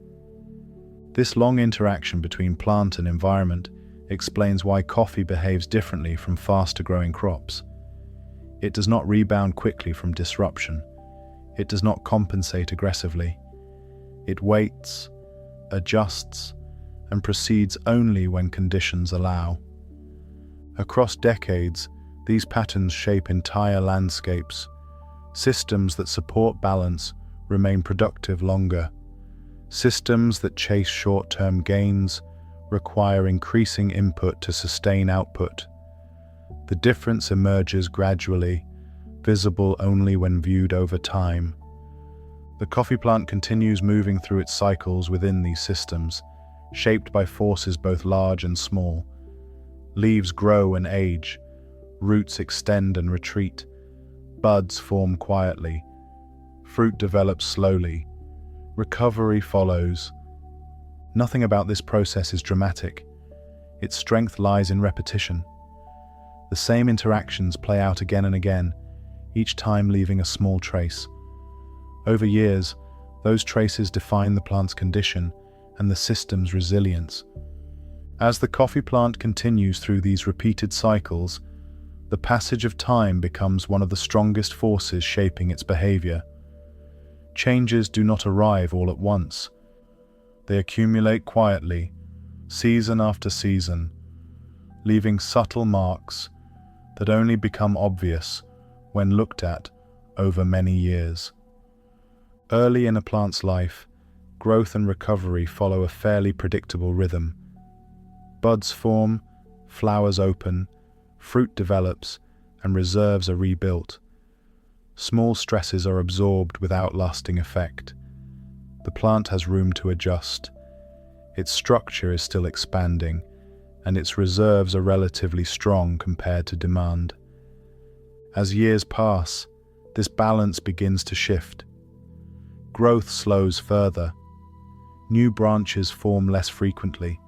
This long interaction between plant and environment explains why coffee behaves differently from faster-growing crops. It does not rebound quickly from disruption. It does not compensate aggressively. It waits, adjusts, and proceeds only when conditions allow. Across decades, these patterns shape entire landscapes. Systems that support balance remain productive longer. Systems that chase short-term gains require increasing input to sustain output. The difference emerges gradually, visible only when viewed over time. The coffee plant continues moving through its cycles within these systems, shaped by forces both large and small. Leaves grow and age, roots extend and retreat, buds form quietly, fruit develops slowly, recovery follows. Nothing about this process is dramatic. Its strength lies in repetition. The same interactions play out again and again, each time leaving a small trace. Over years, those traces define the plant's condition and the system's resilience. As the coffee plant continues through these repeated cycles, the passage of time becomes one of the strongest forces shaping its behavior. Changes do not arrive all at once. They accumulate quietly, season after season, leaving subtle marks that only become obvious when looked at over many years. Early in a plant's life, growth and recovery follow a fairly predictable rhythm. Buds form, flowers open, fruit develops, and reserves are rebuilt. Small stresses are absorbed without lasting effect. The plant has room to adjust. Its structure is still expanding, and its reserves are relatively strong compared to demand. As years pass, this balance begins to shift. Growth slows further. New branches form less frequently.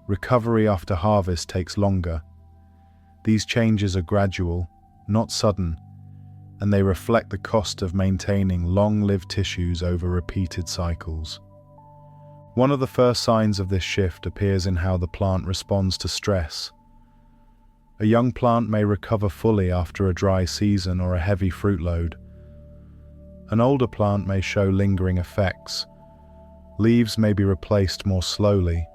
Recovery after harvest takes longer. These changes are gradual, not sudden, and they reflect the cost of maintaining long-lived tissues over repeated cycles. One of the first signs of this shift appears in how the plant responds to stress. A young plant may recover fully after a dry season or a heavy fruit load. An older plant may show lingering effects. Leaves may be replaced more slowly.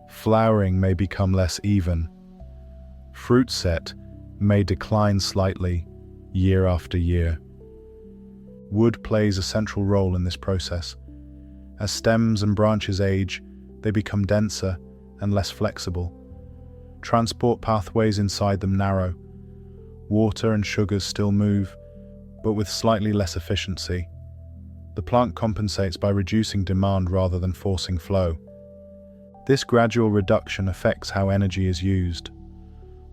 Flowering may become less even. Fruit set may decline slightly year after year. Wood plays a central role in this process. As stems and branches age, they become denser and less flexible. Transport pathways inside them narrow. Water and sugars still move, but with slightly less efficiency. The plant compensates by reducing demand rather than forcing flow. This gradual reduction affects how energy is used.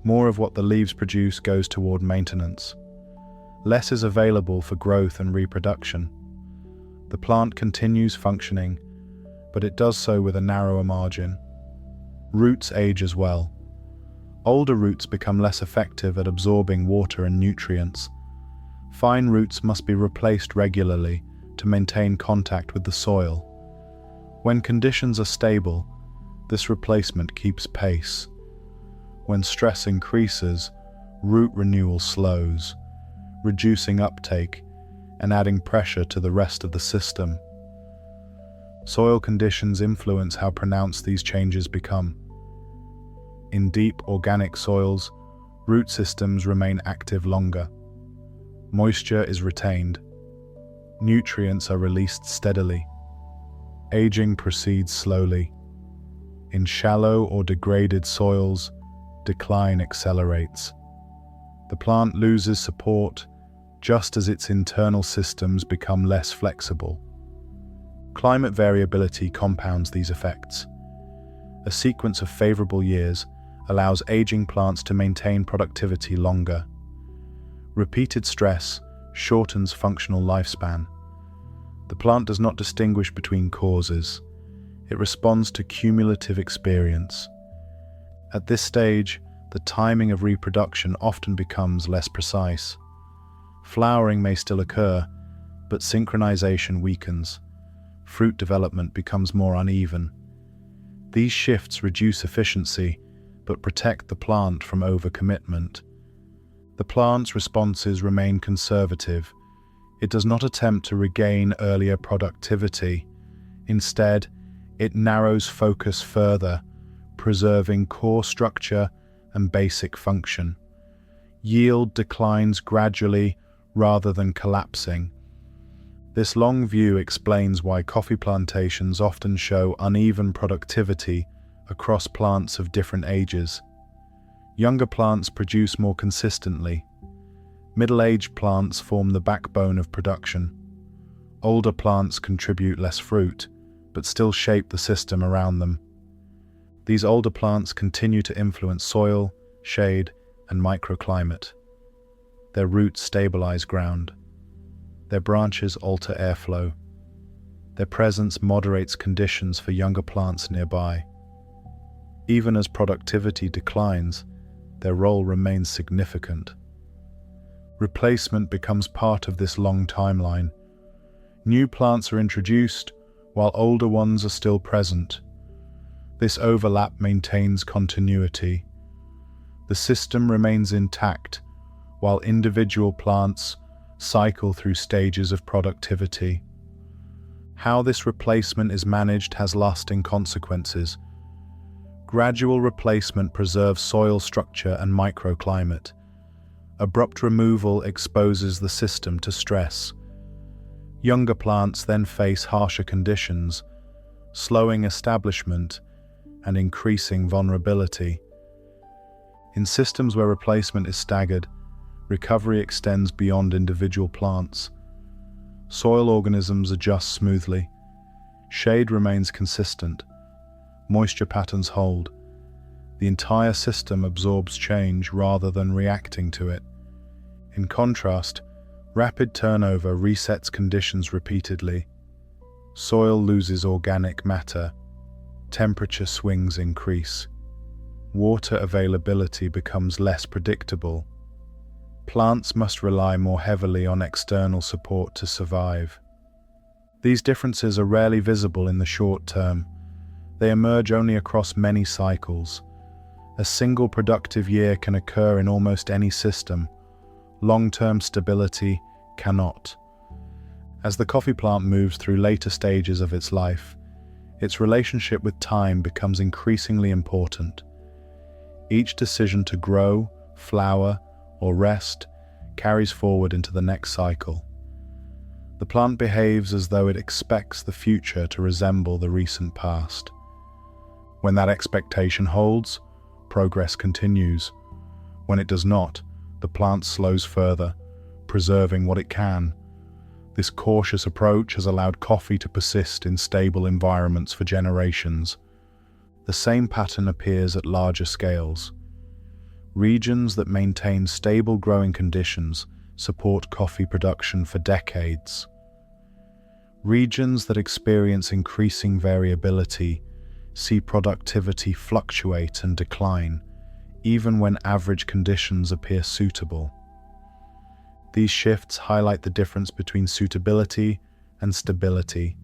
More of what the leaves produce goes toward maintenance. Less is available for growth and reproduction. The plant continues functioning, but it does so with a narrower margin. Roots age as well. Older roots become less effective at absorbing water and nutrients. Fine roots must be replaced regularly to maintain contact with the soil. When conditions are stable, this replacement keeps pace. When stress increases, root renewal slows, reducing uptake and adding pressure to the rest of the system. Soil conditions influence how pronounced these changes become. In deep organic soils, root systems remain active longer. Moisture is retained. Nutrients are released steadily. Aging proceeds slowly. In shallow or degraded soils, decline accelerates. The plant loses support just as its internal systems become less flexible. Climate variability compounds these effects. A sequence of favorable years allows aging plants to maintain productivity longer. Repeated stress shortens functional lifespan. The plant does not distinguish between causes. It responds to cumulative experience. At this stage, the timing of reproduction often becomes less precise. Flowering may still occur, but synchronization weakens. Fruit development becomes more uneven. These shifts reduce efficiency, but protect the plant from overcommitment. The plant's responses remain conservative. It does not attempt to regain earlier productivity. Instead, it narrows focus further, preserving core structure and basic function. Yield declines gradually rather than collapsing. This long view explains why coffee plantations often show uneven productivity across plants of different ages. Younger plants produce more consistently. Middle-aged plants form the backbone of production. Older plants contribute less fruit, but still shape the system around them. These older plants continue to influence soil, shade, and microclimate. Their roots stabilize ground. Their branches alter airflow. Their presence moderates conditions for younger plants nearby. Even as productivity declines, their role remains significant. Replacement becomes part of this long timeline. New plants are introduced, while older ones are still present. This overlap maintains continuity. The system remains intact, while individual plants cycle through stages of productivity. How this replacement is managed has lasting consequences. Gradual replacement preserves soil structure and microclimate. Abrupt removal exposes the system to stress. Younger plants then face harsher conditions, slowing establishment and increasing vulnerability. In systems where replacement is staggered, recovery extends beyond individual plants. Soil organisms adjust smoothly. Shade remains consistent. Moisture patterns hold. The entire system absorbs change rather than reacting to it. In contrast, rapid turnover resets conditions repeatedly. Soil loses organic matter. Temperature swings increase. Water availability becomes less predictable. Plants must rely more heavily on external support to survive. These differences are rarely visible in the short term. They emerge only across many cycles. A single productive year can occur in almost any system. Long-term stability cannot. As the coffee plant moves through later stages of its life, its relationship with time becomes increasingly important. Each decision to grow, flower, or rest carries forward into the next cycle. The plant behaves as though it expects the future to resemble the recent past. When that expectation holds, progress continues. When it does not, the plant slows further, preserving what it can. This cautious approach has allowed coffee to persist in stable environments for generations. The same pattern appears at larger scales. Regions that maintain stable growing conditions support coffee production for decades. Regions that experience increasing variability see productivity fluctuate and decline, even when average conditions appear suitable. These shifts highlight the difference between suitability and stability.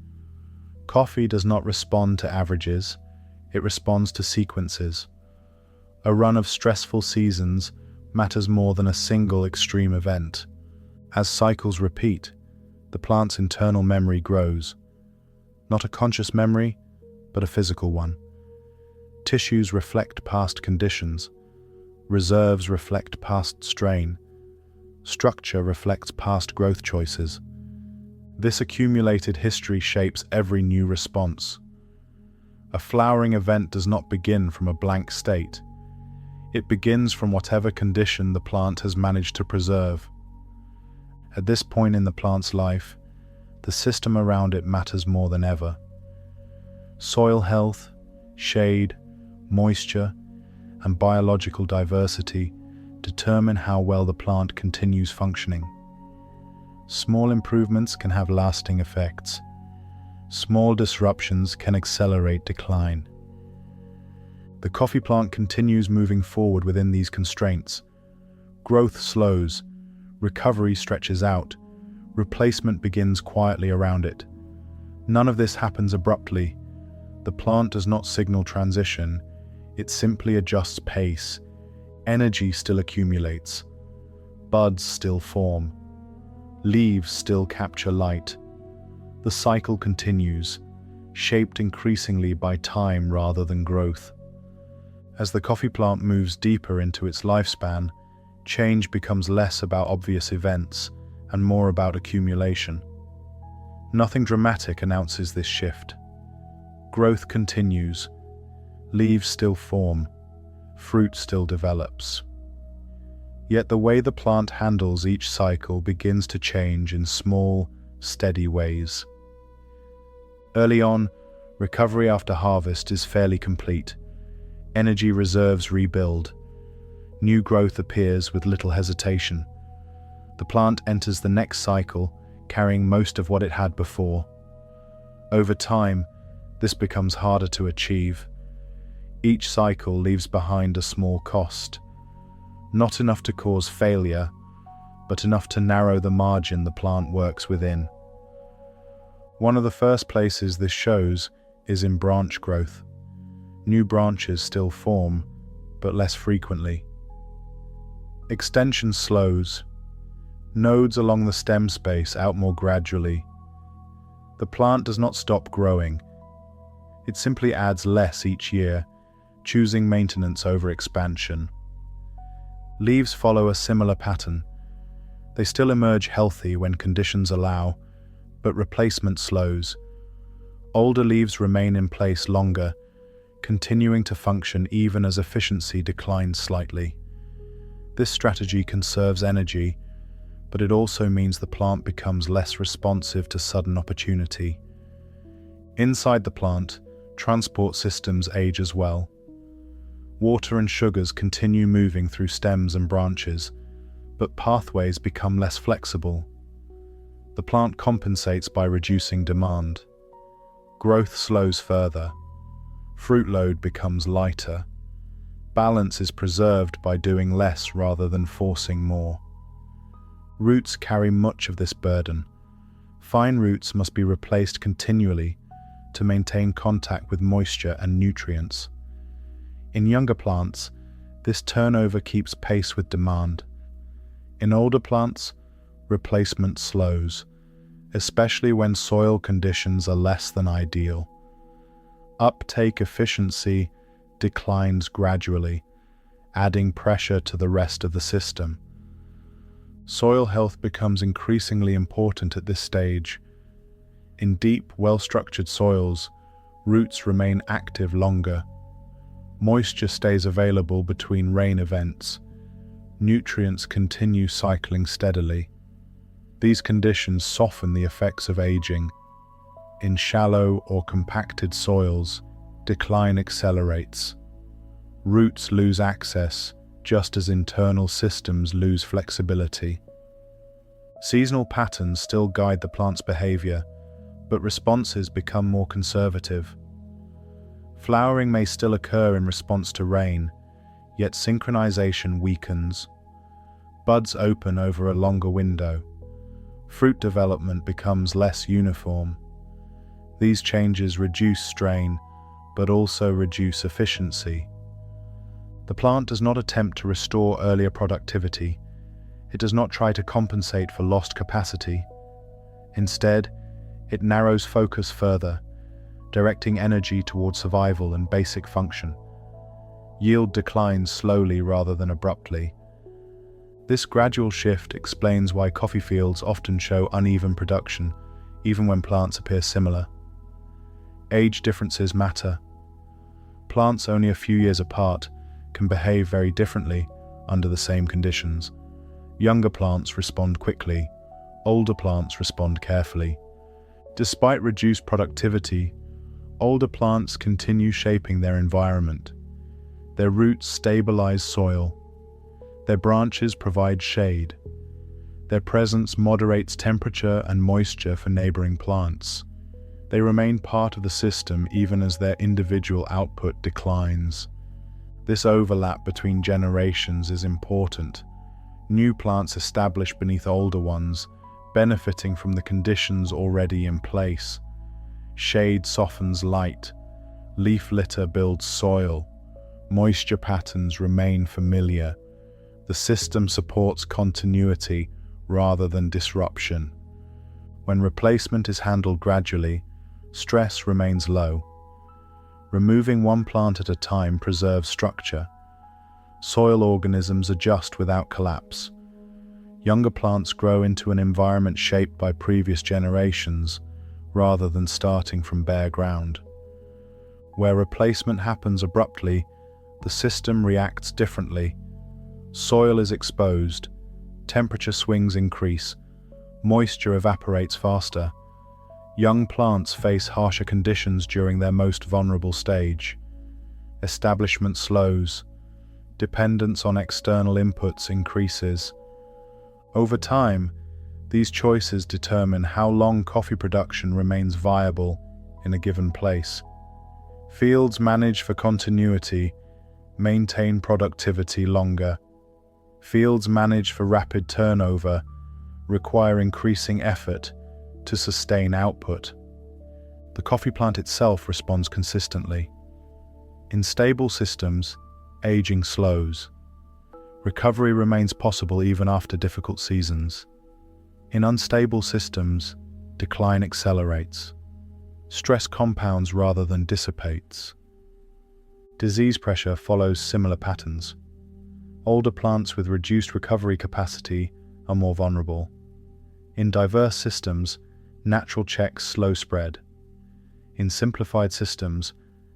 Coffee does not respond to averages, it responds to sequences. A run of stressful seasons matters more than a single extreme event. As cycles repeat, the plant's internal memory grows. Not a conscious memory, but a physical one. Tissues reflect past conditions. Reserves reflect past strain. Structure reflects past growth choices. This accumulated history shapes every new response. A flowering event does not begin from a blank state. It begins from whatever condition the plant has managed to preserve. At this point in the plant's life, the system around it matters more than ever. Soil health, shade, moisture, and biological diversity determine how well the plant continues functioning. Small improvements can have lasting effects. Small disruptions can accelerate decline. The coffee plant continues moving forward within these constraints. Growth slows, recovery stretches out, replacement begins quietly around it. None of this happens abruptly. The plant does not signal transition, it simply adjusts pace. Energy still accumulates. Buds still form. Leaves still capture light. The cycle continues, shaped increasingly by time rather than growth. As the coffee plant moves deeper into its lifespan, change becomes less about obvious events and more about accumulation. Nothing dramatic announces this shift. Growth continues. Leaves still form. Fruit still develops. Yet the way the plant handles each cycle begins to change in small, steady ways. Early on, recovery after harvest is fairly complete. Energy reserves rebuild. New growth appears with little hesitation. The plant enters the next cycle, carrying most of what it had before. Over time, this becomes harder to achieve. Each cycle leaves behind a small cost. Not enough to cause failure, but enough to narrow the margin the plant works within. One of the first places this shows is in branch growth. New branches still form, but less frequently. Extension slows. Nodes along the stem space out more gradually. The plant does not stop growing. It simply adds less each year, choosing maintenance over expansion. Leaves follow a similar pattern. They still emerge healthy when conditions allow, but replacement slows. Older leaves remain in place longer, continuing to function even as efficiency declines slightly. This strategy conserves energy, but it also means the plant becomes less responsive to sudden opportunity. Inside the plant, transport systems age as well. Water and sugars continue moving through stems and branches, but pathways become less flexible. The plant compensates by reducing demand. Growth slows further. Fruit load becomes lighter. Balance is preserved by doing less rather than forcing more. Roots carry much of this burden. Fine roots must be replaced continually to maintain contact with moisture and nutrients. In younger plants, this turnover keeps pace with demand. In older plants, replacement slows, especially when soil conditions are less than ideal. Uptake efficiency declines gradually, adding pressure to the rest of the system. Soil health becomes increasingly important at this stage. In deep, well-structured soils, roots remain active longer. Moisture stays available between rain events. Nutrients continue cycling steadily. These conditions soften the effects of aging. In shallow or compacted soils, decline accelerates. Roots lose access, just as internal systems lose flexibility. Seasonal patterns still guide the plant's behavior, but responses become more conservative. Flowering may still occur in response to rain, yet synchronization weakens. Buds open over a longer window. Fruit development becomes less uniform. These changes reduce strain, but also reduce efficiency. The plant does not attempt to restore earlier productivity. It does not try to compensate for lost capacity. Instead, it narrows focus further, directing energy toward survival and basic function. Yield declines slowly rather than abruptly. This gradual shift explains why coffee fields often show uneven production, even when plants appear similar. Age differences matter. Plants only a few years apart can behave very differently under the same conditions. Younger plants respond quickly, older plants respond carefully. Despite reduced productivity, older plants continue shaping their environment. Their roots stabilize soil. Their branches provide shade. Their presence moderates temperature and moisture for neighboring plants. They remain part of the system even as their individual output declines. This overlap between generations is important. New plants establish beneath older ones, benefiting from the conditions already in place. Shade softens light. Leaf litter builds soil. Moisture patterns remain familiar. The system supports continuity rather than disruption. When replacement is handled gradually, stress remains low. Removing one plant at a time preserves structure. Soil organisms adjust without collapse. Younger plants grow into an environment shaped by previous generations, rather than starting from bare ground. Where replacement happens abruptly, the system reacts differently. Soil is exposed, temperature swings increase, moisture evaporates faster. Young plants face harsher conditions during their most vulnerable stage. Establishment slows. Dependence on external inputs increases. Over time, these choices determine how long coffee production remains viable in a given place. Fields managed for continuity maintain productivity longer. Fields managed for rapid turnover require increasing effort to sustain output. The coffee plant itself responds consistently. In stable systems, aging slows. Recovery remains possible even after difficult seasons. In unstable systems, decline accelerates. Stress compounds rather than dissipates. Disease pressure follows similar patterns. Older plants with reduced recovery capacity are more vulnerable. In diverse systems, natural checks slow spread. In simplified systems,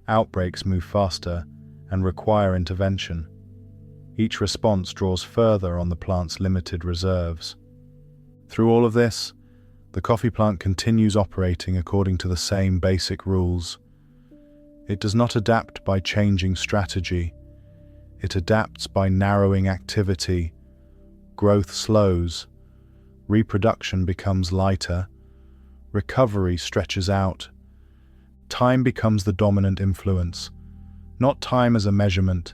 outbreaks move faster and require intervention. Each response draws further on the plant's limited reserves. Through all of this, the coffee plant continues operating according to the same basic rules. It does not adapt by changing strategy. It adapts by narrowing activity. Growth slows. Reproduction becomes lighter. Recovery stretches out. Time becomes the dominant influence. Not time as a measurement,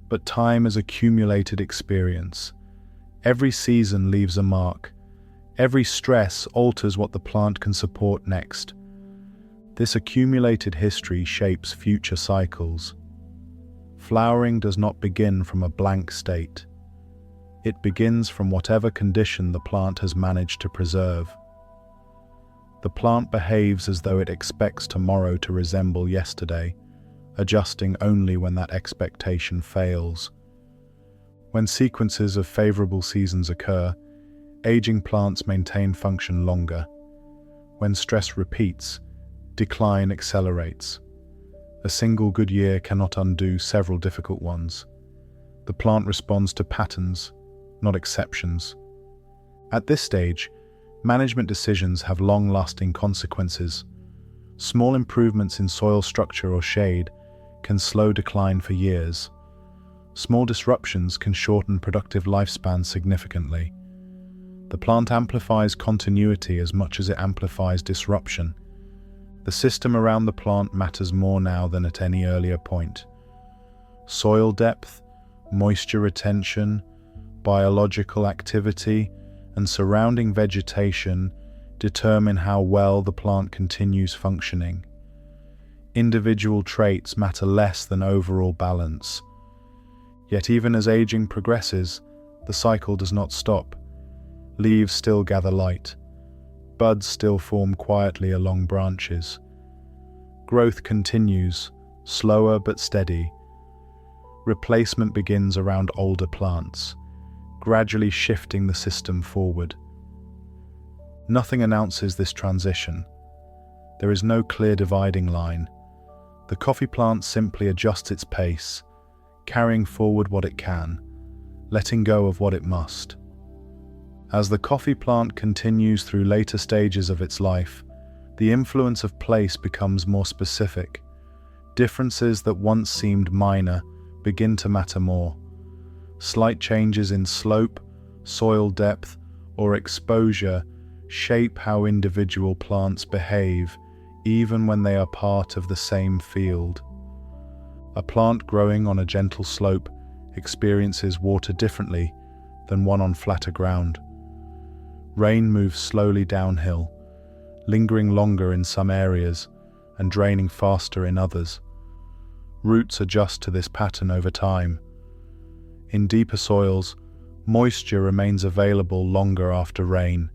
but time as accumulated experience. Every season leaves a mark. Every stress alters what the plant can support next. This accumulated history shapes future cycles. Flowering does not begin from a blank state. It begins from whatever condition the plant has managed to preserve. The plant behaves as though it expects tomorrow to resemble yesterday, adjusting only when that expectation fails. When sequences of favorable seasons occur, aging plants maintain function longer. When stress repeats, decline accelerates. A single good year cannot undo several difficult ones. The plant responds to patterns, not exceptions. At this stage, management decisions have long-lasting consequences. Small improvements in soil structure or shade can slow decline for years. Small disruptions can shorten productive lifespan significantly. The plant amplifies continuity as much as it amplifies disruption. The system around the plant matters more now than at any earlier point. Soil depth, moisture retention, biological activity, and surrounding vegetation determine how well the plant continues functioning. Individual traits matter less than overall balance. Yet even as aging progresses, the cycle does not stop. Leaves still gather light. Buds still form quietly along branches. Growth continues, slower but steady. Replacement begins around older plants, gradually shifting the system forward. Nothing announces this transition. There is no clear dividing line. The coffee plant simply adjusts its pace, carrying forward what it can, letting go of what it must. As the coffee plant continues through later stages of its life, the influence of place becomes more specific. Differences that once seemed minor begin to matter more. Slight changes in slope, soil depth, or exposure shape how individual plants behave, even when they are part of the same field. A plant growing on a gentle slope experiences water differently than one on flatter ground. Rain moves slowly downhill, lingering longer in some areas and draining faster in others. Roots adjust to this pattern over time. In deeper soils, moisture remains available longer after rain.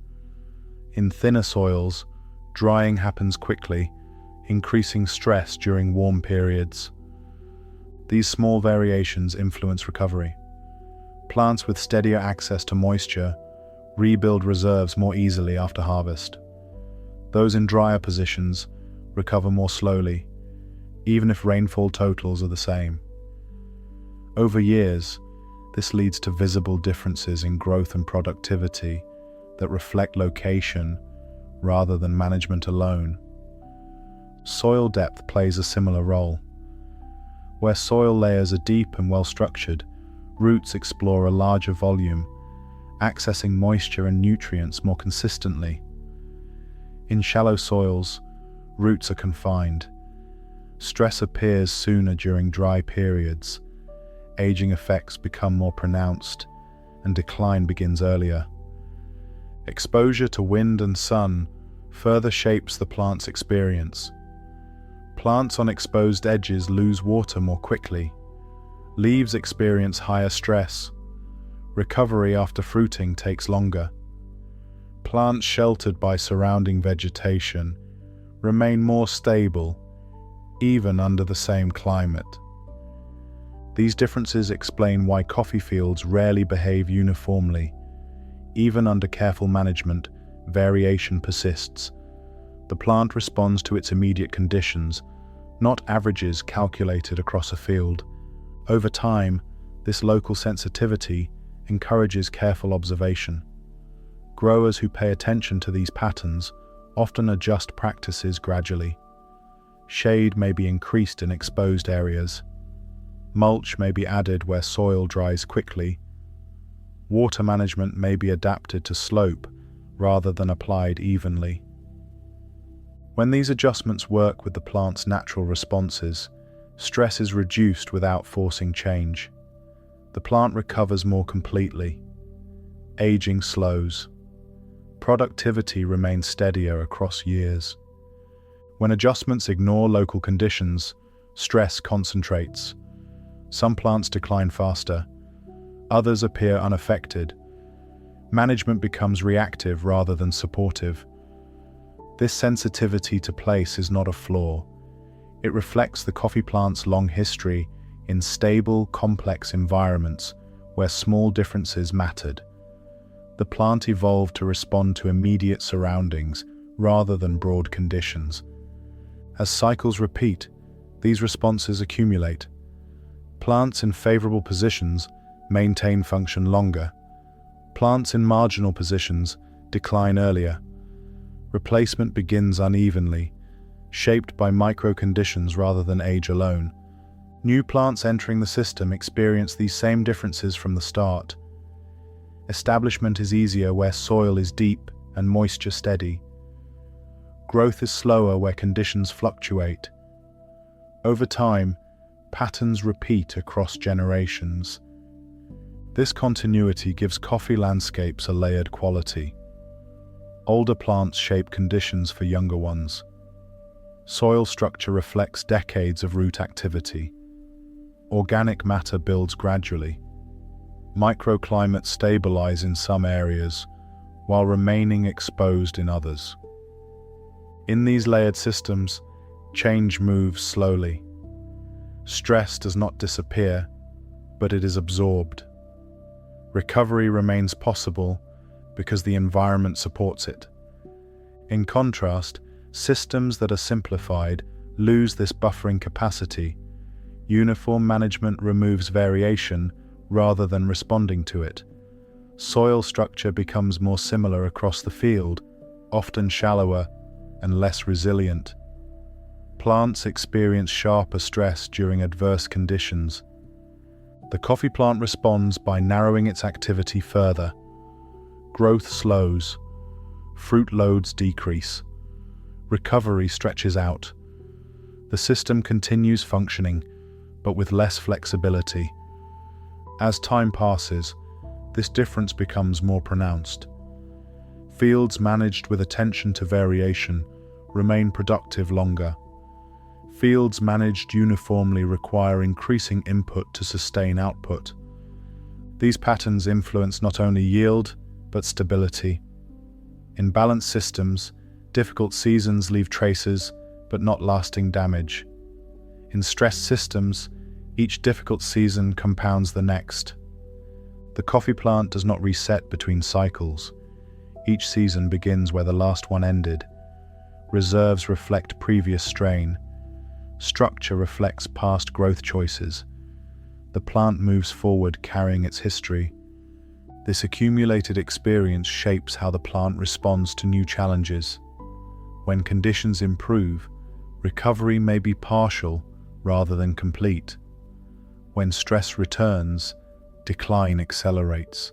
In thinner soils, drying happens quickly, increasing stress during warm periods. These small variations influence recovery. Plants with steadier access to moisture rebuild reserves more easily after harvest. Those in drier positions recover more slowly, even if rainfall totals are the same. Over years, this leads to visible differences in growth and productivity that reflect location rather than management alone. Soil depth plays a similar role. Where soil layers are deep and well-structured, roots explore a larger volume, accessing moisture and nutrients more consistently. In shallow soils, roots are confined. Stress appears sooner during dry periods. Aging effects become more pronounced, and decline begins earlier. Exposure to wind and sun further shapes the plant's experience. Plants on exposed edges lose water more quickly. Leaves experience higher stress. Recovery after fruiting takes longer. Plants sheltered by surrounding vegetation remain more stable, even under the same climate. These differences explain why coffee fields rarely behave uniformly. Even under careful management, variation persists. The plant responds to its immediate conditions, not averages calculated across a field. Over time, this local sensitivity encourages careful observation. Growers who pay attention to these patterns often adjust practices gradually. Shade may be increased in exposed areas. Mulch may be added where soil dries quickly. Water management may be adapted to slope rather than applied evenly. When these adjustments work with the plant's natural responses, stress is reduced without forcing change. The plant recovers more completely. Aging slows. Productivity remains steadier across years. When adjustments ignore local conditions, stress concentrates. Some plants decline faster. Others appear unaffected. Management becomes reactive rather than supportive. This sensitivity to place is not a flaw. It reflects the coffee plant's long history in stable, complex environments where small differences mattered. The plant evolved to respond to immediate surroundings rather than broad conditions. As cycles repeat, these responses accumulate. Plants in favorable positions maintain function longer. Plants in marginal positions decline earlier. Replacement begins unevenly, shaped by micro-conditions rather than age alone. New plants entering the system experience these same differences from the start. Establishment is easier where soil is deep and moisture steady. Growth is slower where conditions fluctuate. Over time, patterns repeat across generations. This continuity gives coffee landscapes a layered quality. Older plants shape conditions for younger ones. Soil structure reflects decades of root activity. Organic matter builds gradually. Microclimates stabilize in some areas, while remaining exposed in others. In these layered systems, change moves slowly. Stress does not disappear, but it is absorbed. Recovery remains possible because the environment supports it. In contrast, systems that are simplified lose this buffering capacity. Uniform management removes variation rather than responding to it. Soil structure becomes more similar across the field, often shallower and less resilient. Plants experience sharper stress during adverse conditions. The coffee plant responds by narrowing its activity further. Growth slows. Fruit loads decrease. Recovery stretches out. The system continues functioning, but with less flexibility. As time passes, this difference becomes more pronounced. Fields managed with attention to variation remain productive longer. Fields managed uniformly require increasing input to sustain output. These patterns influence not only yield, but stability. In balanced systems, difficult seasons leave traces, but not lasting damage. In stressed systems, each difficult season compounds the next. The coffee plant does not reset between cycles. Each season begins where the last one ended. Reserves reflect previous strain. Structure reflects past growth choices. The plant moves forward carrying its history. This accumulated experience shapes how the plant responds to new challenges. When conditions improve, recovery may be partial rather than complete. When stress returns, decline accelerates.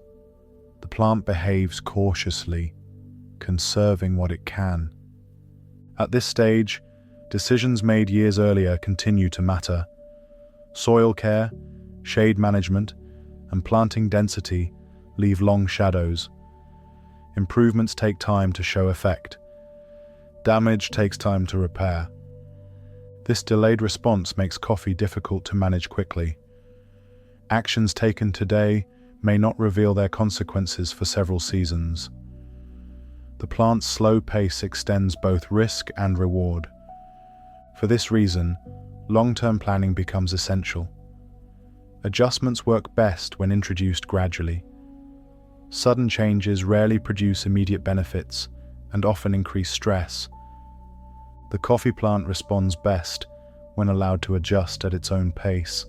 The plant behaves cautiously, conserving what it can. At this stage, decisions made years earlier continue to matter. Soil care, shade management, and planting density leave long shadows. Improvements take time to show effect. Damage takes time to repair. This delayed response makes coffee difficult to manage quickly. Actions taken today may not reveal their consequences for several seasons. The plant's slow pace extends both risk and reward. For this reason, long-term planning becomes essential. Adjustments work best when introduced gradually. Sudden changes rarely produce immediate benefits and often increase stress. The coffee plant responds best when allowed to adjust at its own pace.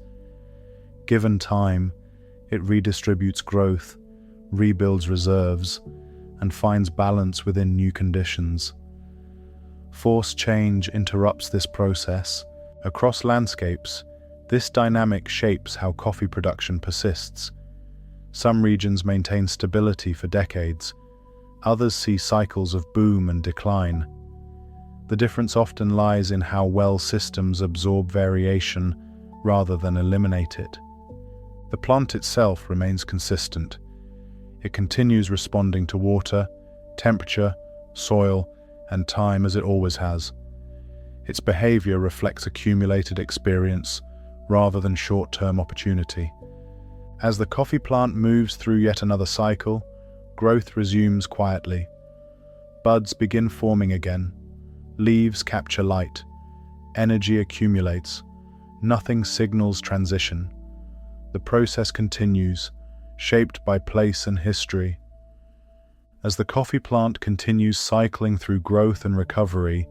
Given time, it redistributes growth, rebuilds reserves, and finds balance within new conditions. Forced change interrupts this process. Across landscapes, this dynamic shapes how coffee production persists. Some regions maintain stability for decades, others see cycles of boom and decline. The difference often lies in how well systems absorb variation rather than eliminate it. The plant itself remains consistent. It continues responding to water, temperature, soil, and time as it always has. Its behavior reflects accumulated experience rather than short-term opportunity. As the coffee plant moves through yet another cycle, growth resumes quietly. Buds begin forming again. Leaves capture light. Energy accumulates. Nothing signals transition. The process continues, shaped by place and history. As the coffee plant continues cycling through growth and recovery,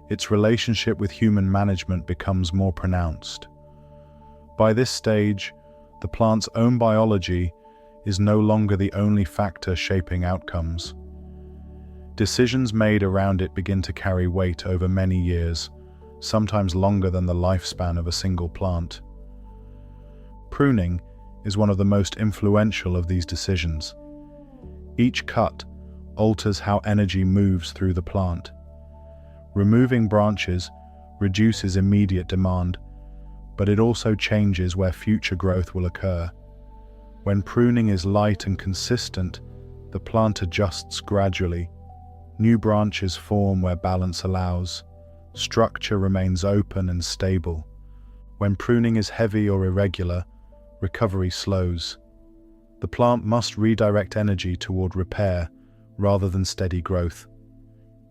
its relationship with human management becomes more pronounced. By this stage, the plant's own biology is no longer the only factor shaping outcomes. Decisions made around it begin to carry weight over many years, sometimes longer than the lifespan of a single plant. Pruning is one of the most influential of these decisions. Each cut alters how energy moves through the plant. Removing branches reduces immediate demand, but it also changes where future growth will occur. When pruning is light and consistent, the plant adjusts gradually. New branches form where balance allows. Structure remains open and stable. When pruning is heavy or irregular, recovery slows. The plant must redirect energy toward repair rather than steady growth.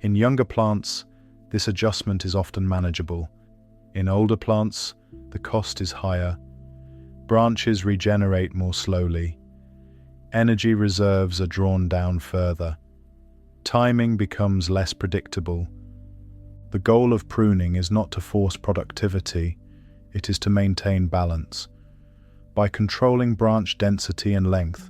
In younger plants, this adjustment is often manageable. In older plants, the cost is higher. Branches regenerate more slowly. Energy reserves are drawn down further. Timing becomes less predictable. The goal of pruning is not to force productivity, it is to maintain balance. By controlling branch density and length,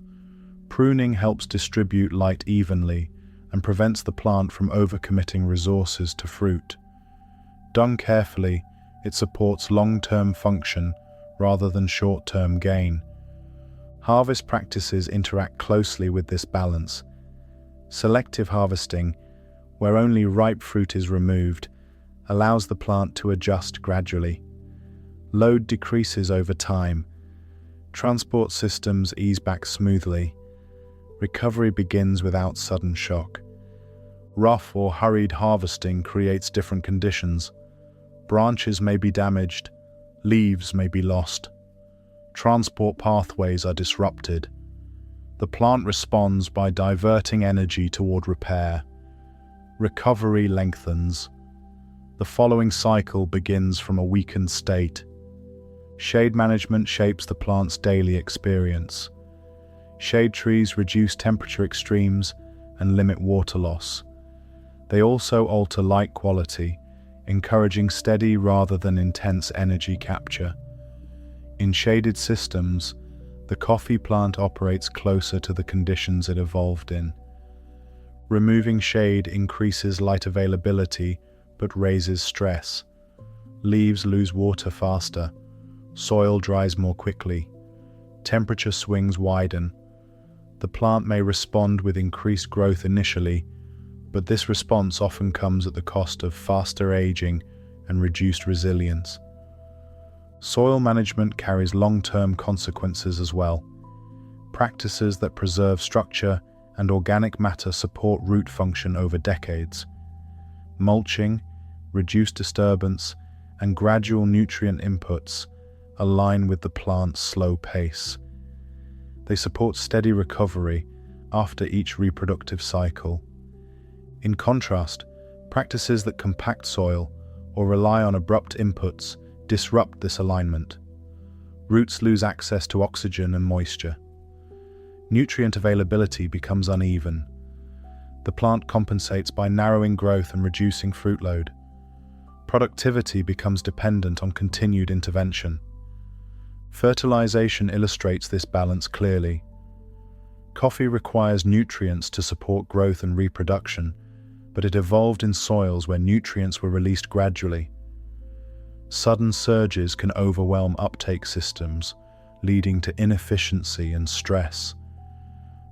pruning helps distribute light evenly and prevents the plant from overcommitting resources to fruit. Done carefully, it supports long-term function rather than short-term gain. Harvest practices interact closely with this balance. Selective harvesting, where only ripe fruit is removed, allows the plant to adjust gradually. Load decreases over time. Transport systems ease back smoothly. Recovery begins without sudden shock. Rough or hurried harvesting creates different conditions. Branches may be damaged, leaves may be lost. Transport pathways are disrupted. The plant responds by diverting energy toward repair. Recovery lengthens. The following cycle begins from a weakened state. Shade management shapes the plant's daily experience. Shade trees reduce temperature extremes and limit water loss. They also alter light quality, encouraging steady rather than intense energy capture. In shaded systems, the coffee plant operates closer to the conditions it evolved in. Removing shade increases light availability but raises stress. Leaves lose water faster. Soil dries more quickly. Temperature swings widen. The plant may respond with increased growth initially, but this response often comes at the cost of faster aging and reduced resilience. Soil management carries long-term consequences as well. Practices that preserve structure and organic matter support root function over decades. Mulching, reduced disturbance, and gradual nutrient inputs align with the plant's slow pace. They support steady recovery after each reproductive cycle. In contrast, practices that compact soil or rely on abrupt inputs disrupt this alignment. Roots lose access to oxygen and moisture. Nutrient availability becomes uneven. The plant compensates by narrowing growth and reducing fruit load. Productivity becomes dependent on continued intervention. Fertilization illustrates this balance clearly. Coffee requires nutrients to support growth and reproduction, but it evolved in soils where nutrients were released gradually. Sudden surges can overwhelm uptake systems, leading to inefficiency and stress.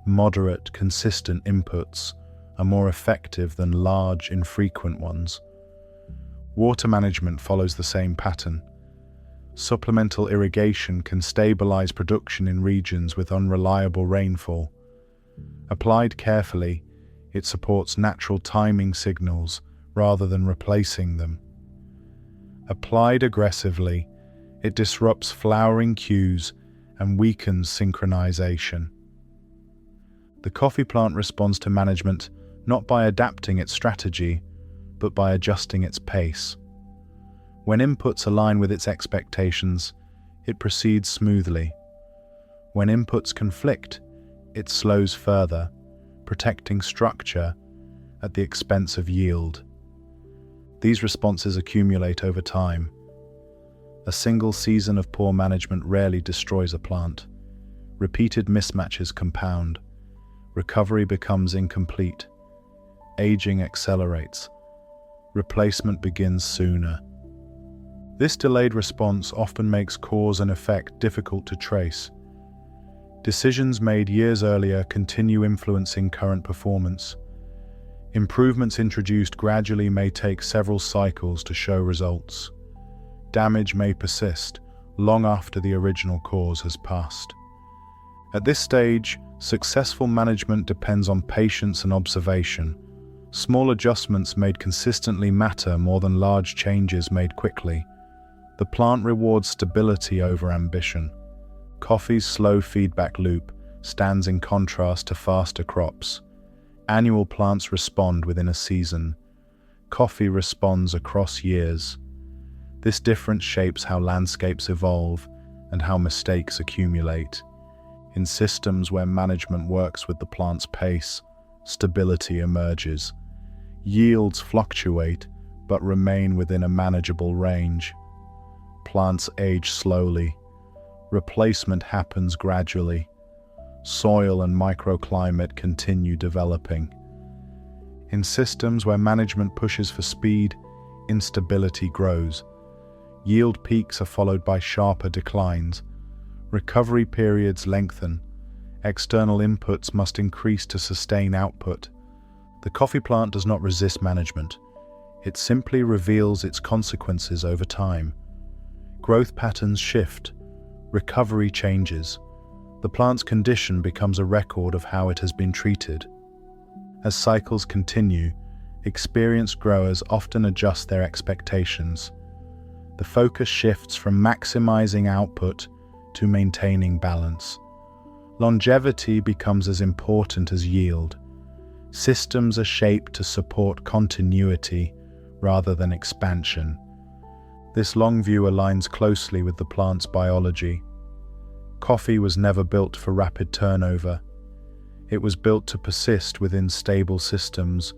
Moderate, consistent inputs are more effective than large, infrequent ones. Water management follows the same pattern. Supplemental irrigation can stabilize production in regions with unreliable rainfall. Applied carefully, it supports natural timing signals rather than replacing them. Applied aggressively, it disrupts flowering cues and weakens synchronization. The coffee plant responds to management not by adapting its strategy, but by adjusting its pace. When inputs align with its expectations, it proceeds smoothly. When inputs conflict, it slows further, protecting structure at the expense of yield. These responses accumulate over time. A single season of poor management rarely destroys a plant. Repeated mismatches compound. Recovery becomes incomplete. Aging accelerates. Replacement begins sooner. This delayed response often makes cause and effect difficult to trace. Decisions made years earlier continue influencing current performance. Improvements introduced gradually may take several cycles to show results. Damage may persist long after the original cause has passed. At this stage, successful management depends on patience and observation. Small adjustments made consistently matter more than large changes made quickly. The plant rewards stability over ambition. Coffee's slow feedback loop stands in contrast to faster crops. Annual plants respond within a season. Coffee responds across years. This difference shapes how landscapes evolve and how mistakes accumulate. In systems where management works with the plant's pace, stability emerges. Yields fluctuate, but remain within a manageable range. Plants age slowly. Replacement happens gradually. Soil and microclimate continue developing. In systems where management pushes for speed, instability grows. Yield peaks are followed by sharper declines. Recovery periods lengthen. External inputs must increase to sustain output. The coffee plant does not resist management. It simply reveals its consequences over time. Growth patterns shift. Recovery changes. The plant's condition becomes a record of how it has been treated. As cycles continue, experienced growers often adjust their expectations. The focus shifts from maximizing output to maintaining balance. Longevity becomes as important as yield. Systems are shaped to support continuity rather than expansion. This long view aligns closely with the plant's biology. Coffee was never built for rapid turnover. It was built to persist within stable systems,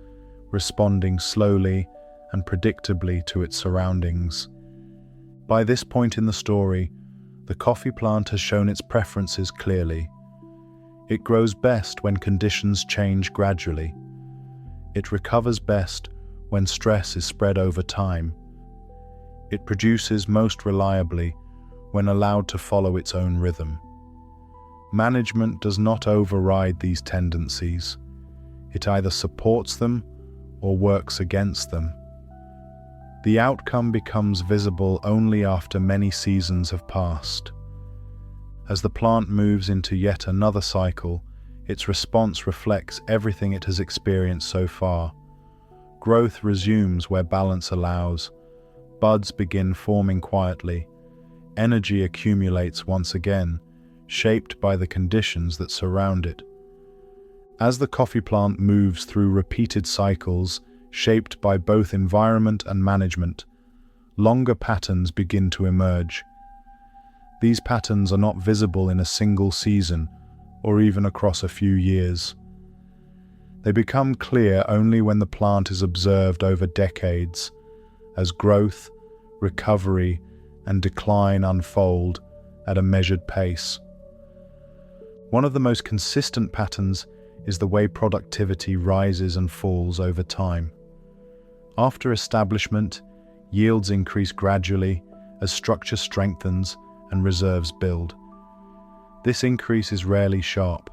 responding slowly and predictably to its surroundings. By this point in the story, the coffee plant has shown its preferences clearly. It grows best when conditions change gradually. It recovers best when stress is spread over time. It produces most reliably when allowed to follow its own rhythm. Management does not override these tendencies. It either supports them or works against them. The outcome becomes visible only after many seasons have passed. As the plant moves into yet another cycle, its response reflects everything it has experienced so far. Growth resumes where balance allows. Buds begin forming quietly. Energy accumulates once again, shaped by the conditions that surround it. As the coffee plant moves through repeated cycles, shaped by both environment and management, longer patterns begin to emerge. These patterns are not visible in a single season or even across a few years. They become clear only when the plant is observed over decades, as growth, recovery, and decline unfold at a measured pace. One of the most consistent patterns is the way productivity rises and falls over time. After establishment, yields increase gradually as structure strengthens and reserves build. This increase is rarely sharp.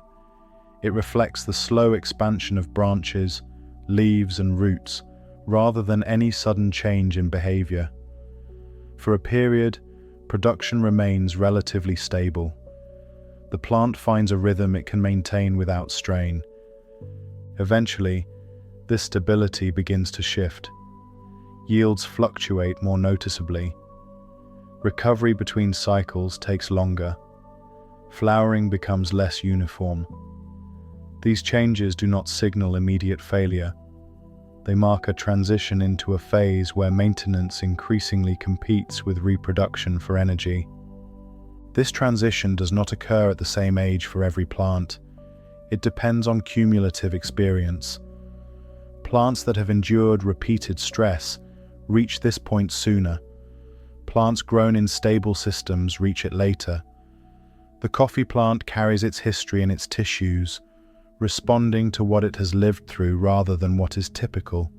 It reflects the slow expansion of branches, leaves, and roots, rather than any sudden change in behavior. For a period, production remains relatively stable. The plant finds a rhythm it can maintain without strain. Eventually, this stability begins to shift. Yields fluctuate more noticeably. Recovery between cycles takes longer. Flowering becomes less uniform. These changes do not signal immediate failure. They mark a transition into a phase where maintenance increasingly competes with reproduction for energy. This transition does not occur at the same age for every plant. It depends on cumulative experience. Plants that have endured repeated stress reach this point sooner. Plants grown in stable systems reach it later. The coffee plant carries its history in its tissues, responding to what it has lived through rather than what is typical.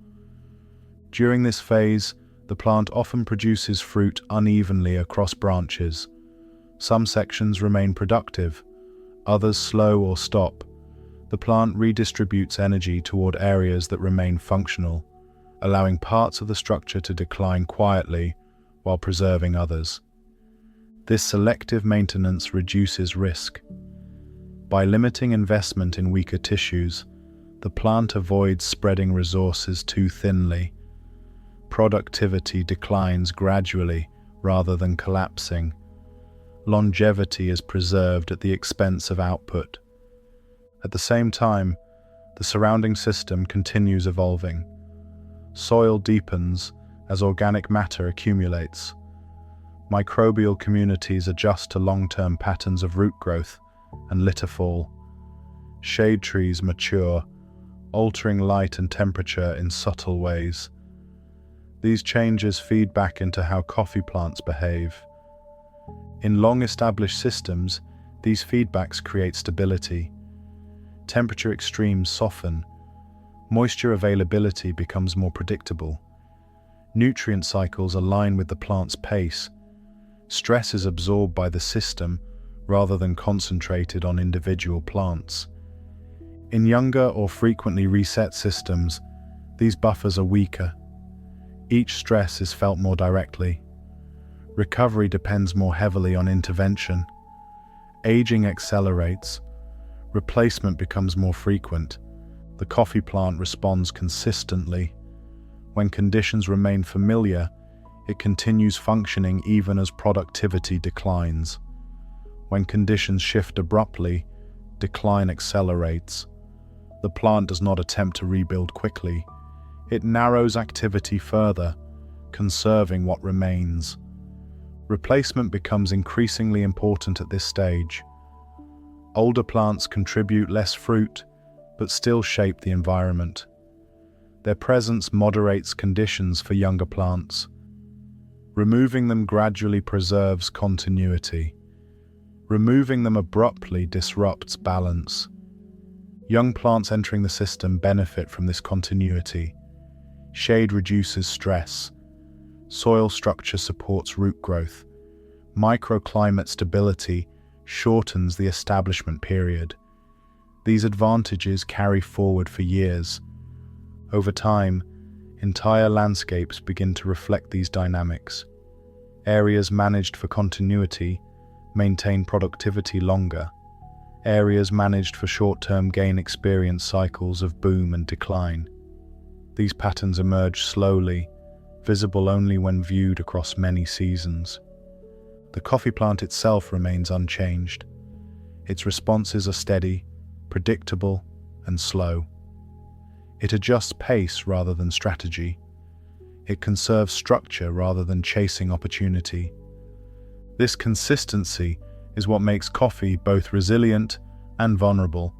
During this phase, the plant often produces fruit unevenly across branches. Some sections remain productive, others slow or stop. The plant redistributes energy toward areas that remain functional, allowing parts of the structure to decline quietly while preserving others. This selective maintenance reduces risk. By limiting investment in weaker tissues, the plant avoids spreading resources too thinly. Productivity declines gradually rather than collapsing. Longevity is preserved at the expense of output. At the same time, the surrounding system continues evolving. Soil deepens as organic matter accumulates. Microbial communities adjust to long-term patterns of root growth and litter fall. Shade trees mature, altering light and temperature in subtle ways. These changes feed back into how coffee plants behave. In long-established systems, these feedbacks create stability. Temperature extremes soften. Moisture availability becomes more predictable. Nutrient cycles align with the plant's pace. Stress is absorbed by the system rather than concentrated on individual plants. In younger or frequently reset systems, these buffers are weaker. Each stress is felt more directly. Recovery depends more heavily on intervention. Aging accelerates. Replacement becomes more frequent. The coffee plant responds consistently. When conditions remain familiar, it continues functioning even as productivity declines. When conditions shift abruptly, decline accelerates. The plant does not attempt to rebuild quickly. It narrows activity further, conserving what remains. Replacement becomes increasingly important at this stage. Older plants contribute less fruit, but still shape the environment. Their presence moderates conditions for younger plants. Removing them gradually preserves continuity. Removing them abruptly disrupts balance. Young plants entering the system benefit from this continuity. Shade reduces stress. Soil structure supports root growth. Microclimate stability shortens the establishment period. These advantages carry forward for years. Over time, entire landscapes begin to reflect these dynamics. Areas managed for continuity maintain productivity longer. Areas managed for short-term gain experience cycles of boom and decline. These patterns emerge slowly, visible only when viewed across many seasons. The coffee plant itself remains unchanged. Its responses are steady, predictable, and slow. It adjusts pace rather than strategy. It conserves structure rather than chasing opportunity. This consistency is what makes coffee both resilient and vulnerable.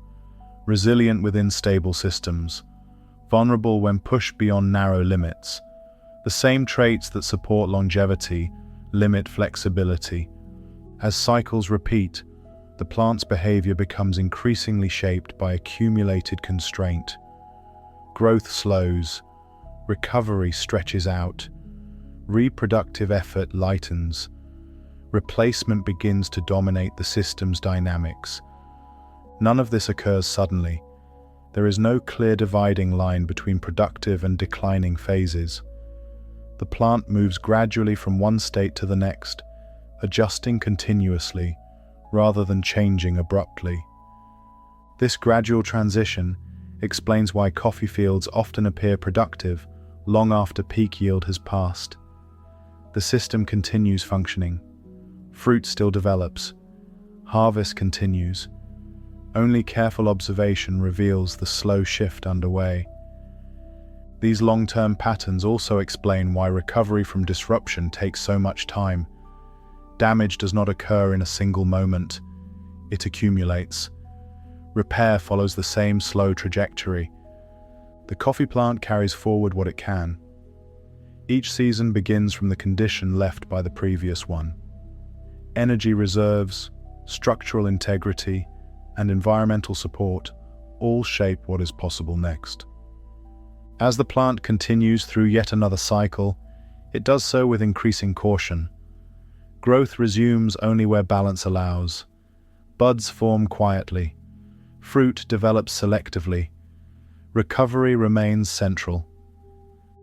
Resilient within stable systems, vulnerable when pushed beyond narrow limits. The same traits that support longevity limit flexibility. As cycles repeat, the plant's behavior becomes increasingly shaped by accumulated constraint. Growth slows, recovery stretches out, reproductive effort lightens, replacement begins to dominate the system's dynamics. None of this occurs suddenly. There is no clear dividing line between productive and declining phases. The plant moves gradually from one state to the next, adjusting continuously, rather than changing abruptly. This gradual transition explains why coffee fields often appear productive long after peak yield has passed. The system continues functioning. Fruit still develops. Harvest continues. Only careful observation reveals the slow shift underway. These long-term patterns also explain why recovery from disruption takes so much time. Damage does not occur in a single moment. It accumulates. Repair follows the same slow trajectory. The coffee plant carries forward what it can. Each season begins from the condition left by the previous one. Energy reserves, structural integrity, and environmental support all shape what is possible next. As the plant continues through yet another cycle, it does so with increasing caution. Growth resumes only where balance allows. Buds form quietly. Fruit develops selectively. Recovery remains central.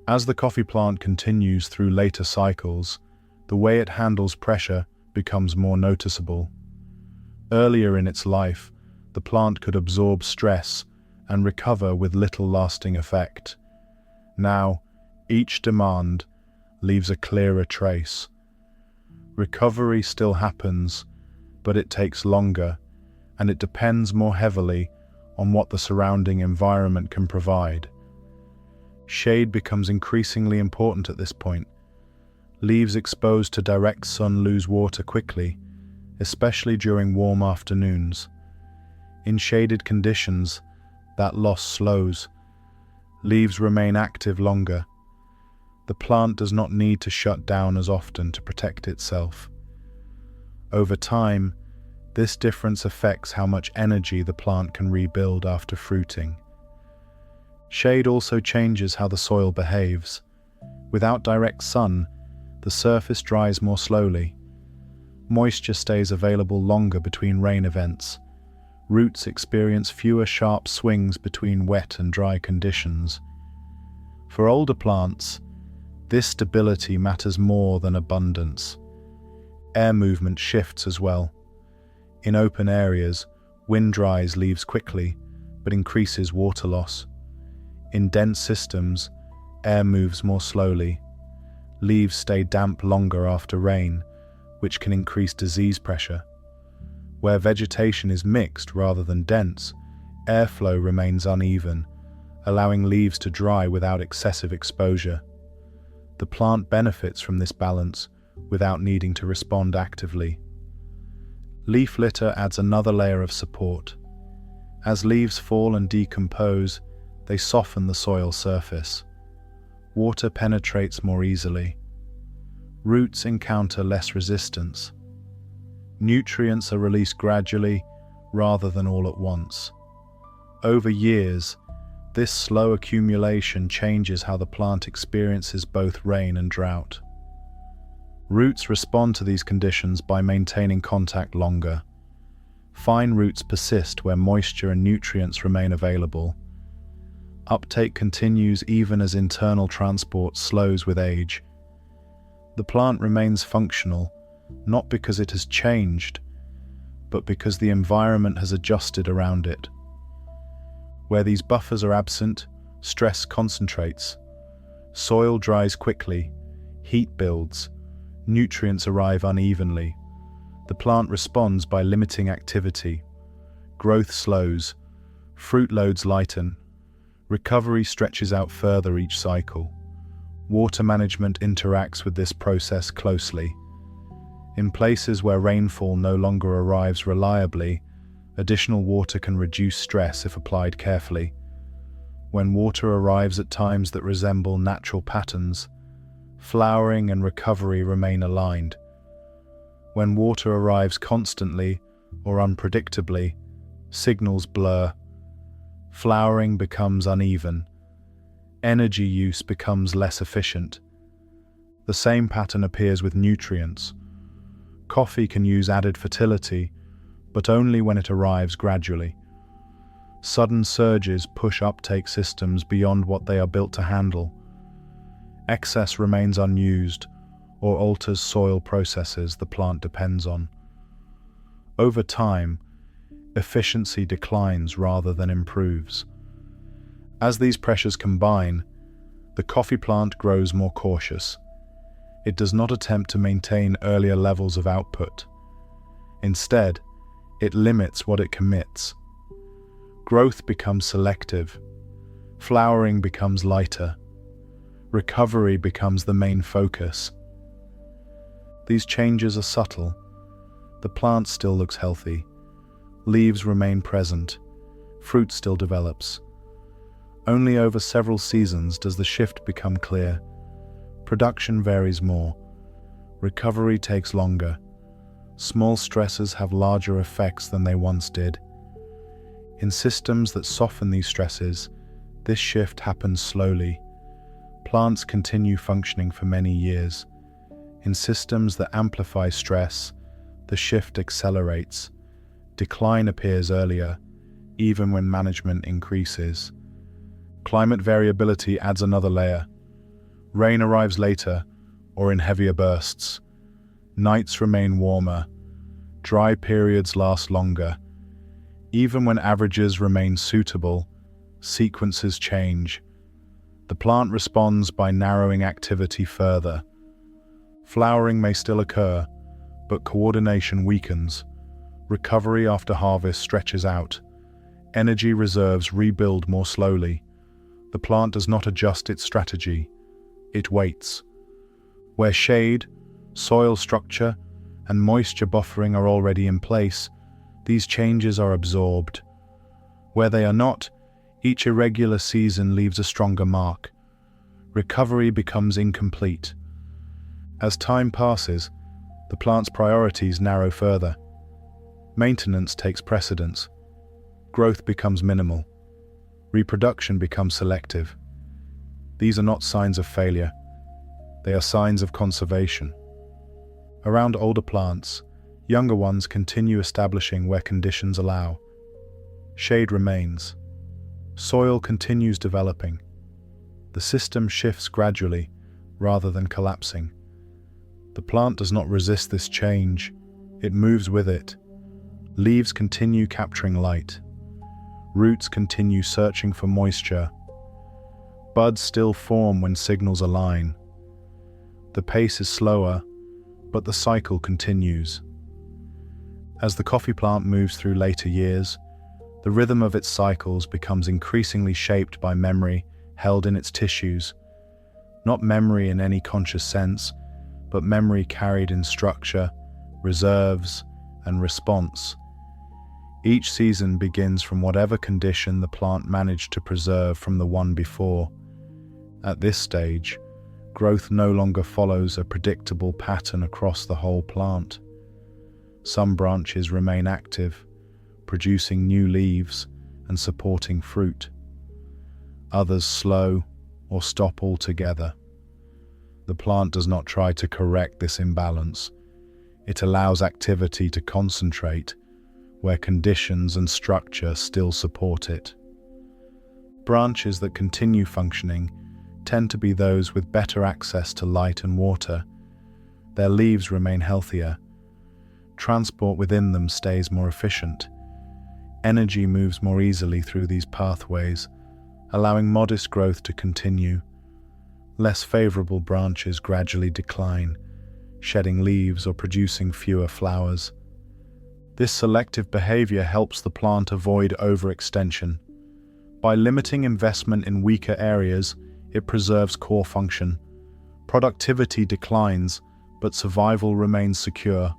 As the coffee plant continues through later cycles, the way it handles pressure becomes more noticeable. Earlier in its life, the plant could absorb stress and recover with little lasting effect. Now, each demand leaves a clearer trace. Recovery still happens, but it takes longer, and it depends more heavily on what the surrounding environment can provide. Shade becomes increasingly important at this point. Leaves exposed to direct sun lose water quickly, especially during warm afternoons. In shaded conditions, that loss slows. Leaves remain active longer. The plant does not need to shut down as often to protect itself. Over time, this difference affects how much energy the plant can rebuild after fruiting. Shade also changes how the soil behaves. Without direct sun, the surface dries more slowly. Moisture stays available longer between rain events. Roots experience fewer sharp swings between wet and dry conditions. For older plants, this stability matters more than abundance. Air movement shifts as well. In open areas, wind dries leaves quickly, but increases water loss. In dense systems, air moves more slowly. Leaves stay damp longer after rain, which can increase disease pressure. Where vegetation is mixed rather than dense, airflow remains uneven, allowing leaves to dry without excessive exposure. The plant benefits from this balance without needing to respond actively. Leaf litter adds another layer of support. As leaves fall and decompose, they soften the soil surface. Water penetrates more easily. Roots encounter less resistance. Nutrients are released gradually rather than all at once. Over years, this slow accumulation changes how the plant experiences both rain and drought. Roots respond to these conditions by maintaining contact longer. Fine roots persist where moisture and nutrients remain available. Uptake continues even as internal transport slows with age. The plant remains functional, not because it has changed, but because the environment has adjusted around it. Where these buffers are absent, stress concentrates. Soil dries quickly, heat builds, nutrients arrive unevenly. The plant responds by limiting activity. Growth slows, fruit loads lighten, recovery stretches out further each cycle. Water management interacts with this process closely. In places where rainfall no longer arrives reliably, additional water can reduce stress if applied carefully. When water arrives at times that resemble natural patterns, flowering and recovery remain aligned. When water arrives constantly or unpredictably, signals blur. Flowering becomes uneven. Energy use becomes less efficient. The same pattern appears with nutrients. Coffee can use added fertility, but only when it arrives gradually. Sudden surges push uptake systems beyond what they are built to handle. Excess remains unused or alters soil processes the plant depends on. Over time, efficiency declines rather than improves. As these pressures combine, the coffee plant grows more cautious. It does not attempt to maintain earlier levels of output. Instead, it limits what it commits. Growth becomes selective. Flowering becomes lighter. Recovery becomes the main focus. These changes are subtle. The plant still looks healthy. Leaves remain present. Fruit still develops. Only over several seasons does the shift become clear. Production varies more. Recovery takes longer. Small stresses have larger effects than they once did. In systems that soften these stresses, this shift happens slowly. Plants continue functioning for many years. In systems that amplify stress, the shift accelerates. Decline appears earlier, even when management increases. Climate variability adds another layer. Rain arrives later, or in heavier bursts. Nights remain warmer. Dry periods last longer. Even when averages remain suitable, sequences change. The plant responds by narrowing activity further. Flowering may still occur, but coordination weakens. Recovery after harvest stretches out. Energy reserves rebuild more slowly. The plant does not adjust its strategy. It waits. Where shade, soil structure, and moisture buffering are already in place, these changes are absorbed. Where they are not, each irregular season leaves a stronger mark. Recovery becomes incomplete. As time passes, the plant's priorities narrow further. Maintenance takes precedence. Growth becomes minimal. Reproduction becomes selective. These are not signs of failure. They are signs of conservation. Around older plants, younger ones continue establishing where conditions allow. Shade remains. Soil continues developing. The system shifts gradually, rather than collapsing. The plant does not resist this change. It moves with it. Leaves continue capturing light. Roots continue searching for moisture. Buds still form when signals align. The pace is slower, but the cycle continues. As the coffee plant moves through later years, the rhythm of its cycles becomes increasingly shaped by memory held in its tissues. Not memory in any conscious sense, but memory carried in structure, reserves, and response. Each season begins from whatever condition the plant managed to preserve from the one before. At this stage, growth no longer follows a predictable pattern across the whole plant. Some branches remain active, producing new leaves and supporting fruit. Others slow or stop altogether. The plant does not try to correct this imbalance. It allows activity to concentrate where conditions and structure still support it. Branches that continue functioning tend to be those with better access to light and water. Their leaves remain healthier. Transport within them stays more efficient. Energy moves more easily through these pathways, allowing modest growth to continue. Less favorable branches gradually decline, shedding leaves or producing fewer flowers. This selective behavior helps the plant avoid overextension. By limiting investment in weaker areas, it preserves core function. Productivity declines, but survival remains secure.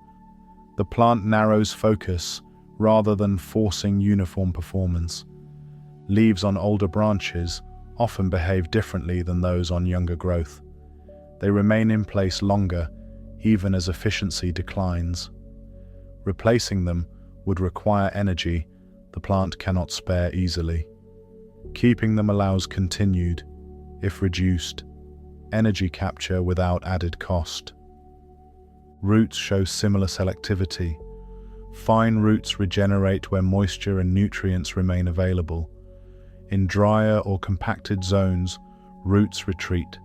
The plant narrows focus rather than forcing uniform performance. Leaves on older branches often behave differently than those on younger growth. They remain in place longer, even as efficiency declines. Replacing them would require energy the plant cannot spare easily. Keeping them allows continued, if reduced, energy capture without added cost. Roots show similar selectivity. Fine roots regenerate where moisture and nutrients remain available. In drier or compacted zones, roots retreat.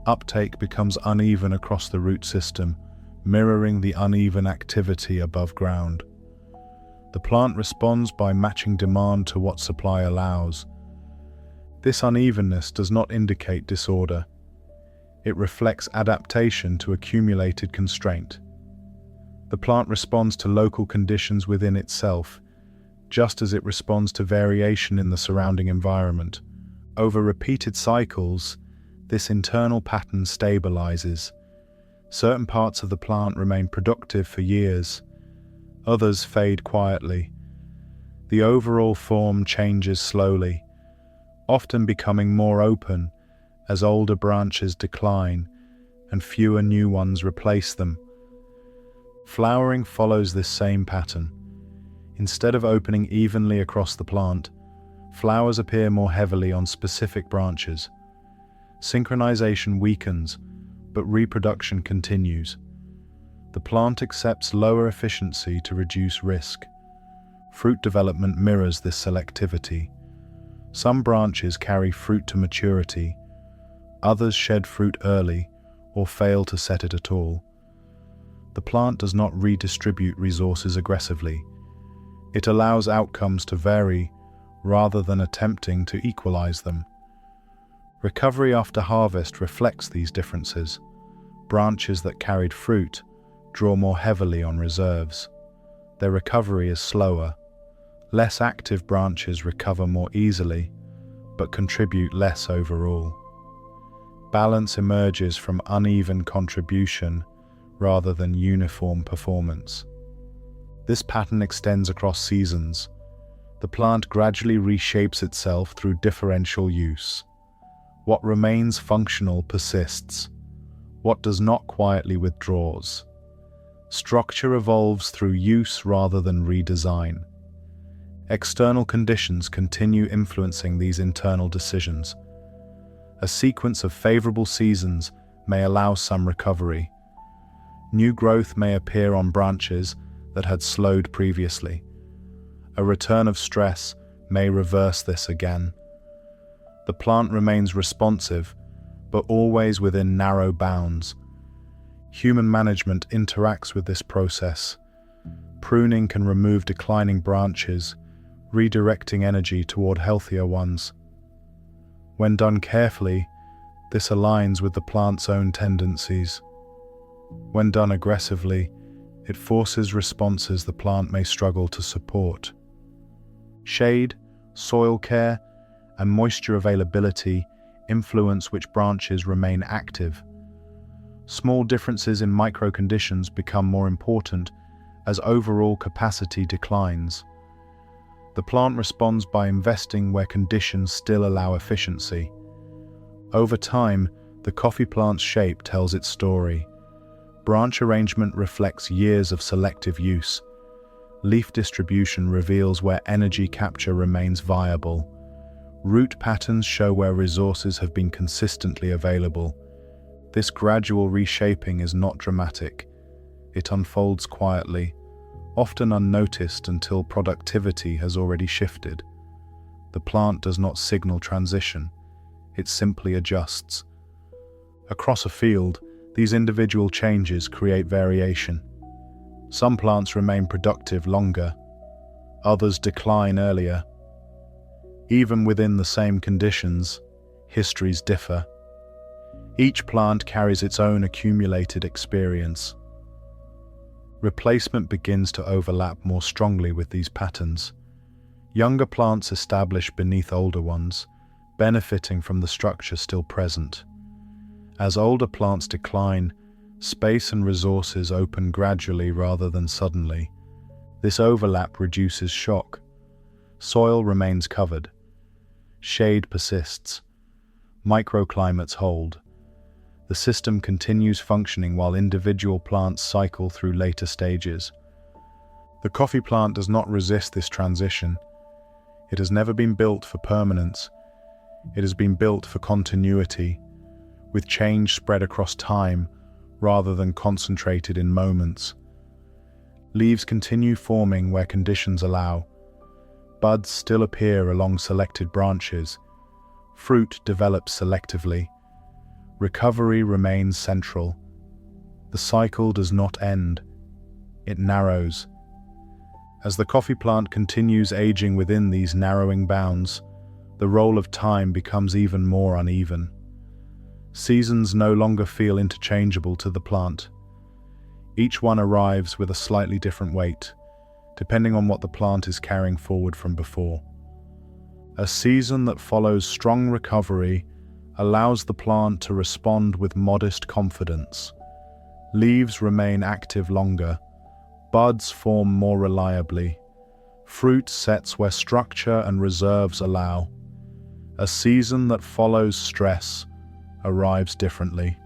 Uptake becomes uneven across the root system, mirroring the uneven activity above ground. The plant responds by matching demand to what supply allows. This unevenness does not indicate disorder. It reflects adaptation to accumulated constraint. The plant responds to local conditions within itself, just as it responds to variation in the surrounding environment. Over repeated cycles, this internal pattern stabilizes. Certain parts of the plant remain productive for years, others fade quietly. The overall form changes slowly, often becoming more open as older branches decline and fewer new ones replace them. Flowering follows this same pattern. Instead of opening evenly across the plant, flowers appear more heavily on specific branches. Synchronization weakens, but reproduction continues. The plant accepts lower efficiency to reduce risk. Fruit development mirrors this selectivity. Some branches carry fruit to maturity, others shed fruit early or fail to set it at all. The plant does not redistribute resources aggressively. It allows outcomes to vary rather than attempting to equalize them. Recovery after harvest reflects these differences. Branches that carried fruit draw more heavily on reserves. Their recovery is slower. Less active branches recover more easily, but contribute less overall. Balance emerges from uneven contribution rather than uniform performance. This pattern extends across seasons. The plant gradually reshapes itself through differential use. What remains functional persists. What does not quietly withdraws. Structure evolves through use rather than redesign. External conditions continue influencing these internal decisions. A sequence of favorable seasons may allow some recovery. New growth may appear on branches that had slowed previously. A return of stress may reverse this again. The plant remains responsive, but always within narrow bounds. Human management interacts with this process. Pruning can remove declining branches, redirecting energy toward healthier ones. When done carefully, this aligns with the plant's own tendencies. When done aggressively, it forces responses the plant may struggle to support. Shade, soil care, and moisture availability influence which branches remain active. Small differences in microconditions become more important as overall capacity declines. The plant responds by investing where conditions still allow efficiency. Over time, the coffee plant's shape tells its story. Branch arrangement reflects years of selective use. Leaf distribution reveals where energy capture remains viable. Root patterns show where resources have been consistently available. This gradual reshaping is not dramatic. It unfolds quietly, often unnoticed until productivity has already shifted. The plant does not signal transition, it simply adjusts. Across a field, these individual changes create variation. Some plants remain productive longer, others decline earlier. Even within the same conditions, histories differ. Each plant carries its own accumulated experience. Replacement begins to overlap more strongly with these patterns. Younger plants establish beneath older ones, benefiting from the structure still present. As older plants decline, space and resources open gradually rather than suddenly. This overlap reduces shock. Soil remains covered. Shade persists. Microclimates hold. The system continues functioning while individual plants cycle through later stages. The coffee plant does not resist this transition. It has never been built for permanence. It has been built for continuity, with change spread across time rather than concentrated in moments. Leaves continue forming where conditions allow. Buds still appear along selected branches. Fruit develops selectively. Recovery remains central. The cycle does not end. It narrows. As the coffee plant continues aging within these narrowing bounds, the role of time becomes even more uneven. Seasons no longer feel interchangeable to the plant. Each one arrives with a slightly different weight, depending on what the plant is carrying forward from before. A season that follows strong recovery allows the plant to respond with modest confidence. Leaves remain active longer. Buds form more reliably. Fruit sets where structure and reserves allow. A season that follows stress arrives differently.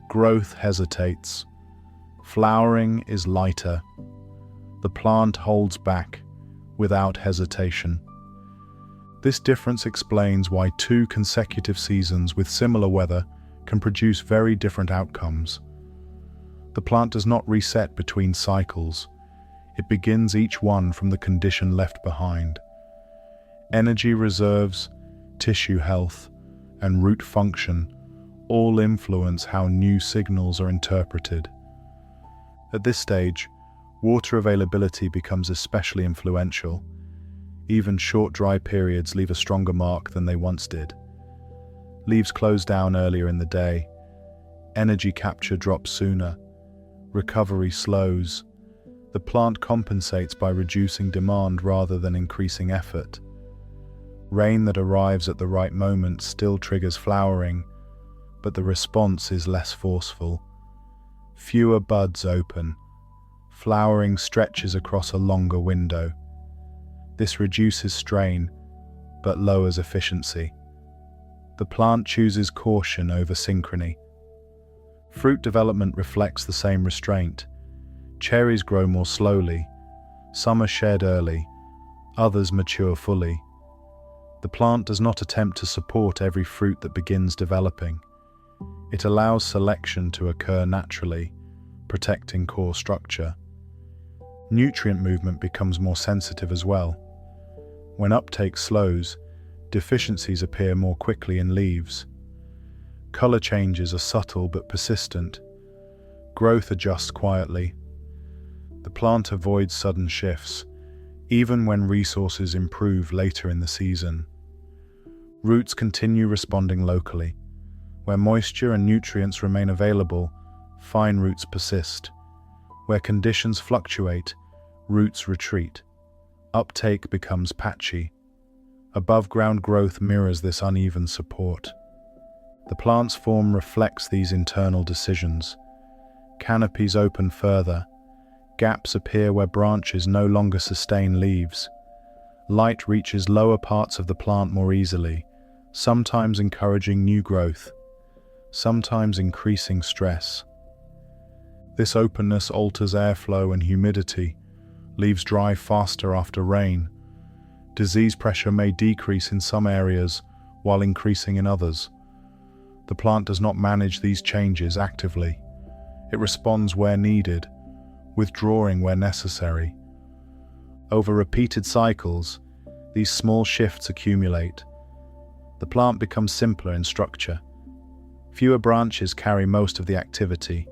Growth hesitates. Flowering is lighter. The plant holds back without hesitation. This difference explains why 2 consecutive seasons with similar weather can produce very different outcomes. The plant does not reset between cycles. It begins each one from the condition left behind. Energy reserves, tissue health, and root function all influence how new signals are interpreted. At this stage, water availability becomes especially influential. Even short dry periods leave a stronger mark than they once did. Leaves close down earlier in the day. Energy capture drops sooner. Recovery slows. The plant compensates by reducing demand rather than increasing effort. Rain that arrives at the right moment still triggers flowering, but the response is less forceful. Fewer buds open. Flowering stretches across a longer window. This reduces strain, but lowers efficiency. The plant chooses caution over synchrony. Fruit development reflects the same restraint. Cherries grow more slowly. Some are shed early. Others mature fully. The plant does not attempt to support every fruit that begins developing. It allows selection to occur naturally, protecting core structure. Nutrient movement becomes more sensitive as well. When uptake slows, deficiencies appear more quickly in leaves. Color changes are subtle but persistent. Growth adjusts quietly. The plant avoids sudden shifts, even when resources improve later in the season. Roots continue responding locally. Where moisture and nutrients remain available, fine roots persist. Where conditions fluctuate, roots retreat. Uptake becomes patchy. Above-ground growth mirrors this uneven support. The plant's form reflects these internal decisions. Canopies open further. Gaps appear where branches no longer sustain leaves. Light reaches lower parts of the plant more easily, sometimes encouraging new growth, sometimes increasing stress. This openness alters airflow and humidity. Leaves dry faster after rain. Disease pressure may decrease in some areas while increasing in others. The plant does not manage these changes actively. It responds where needed, withdrawing where necessary. Over repeated cycles, these small shifts accumulate. The plant becomes simpler in structure. Fewer branches carry most of the activity.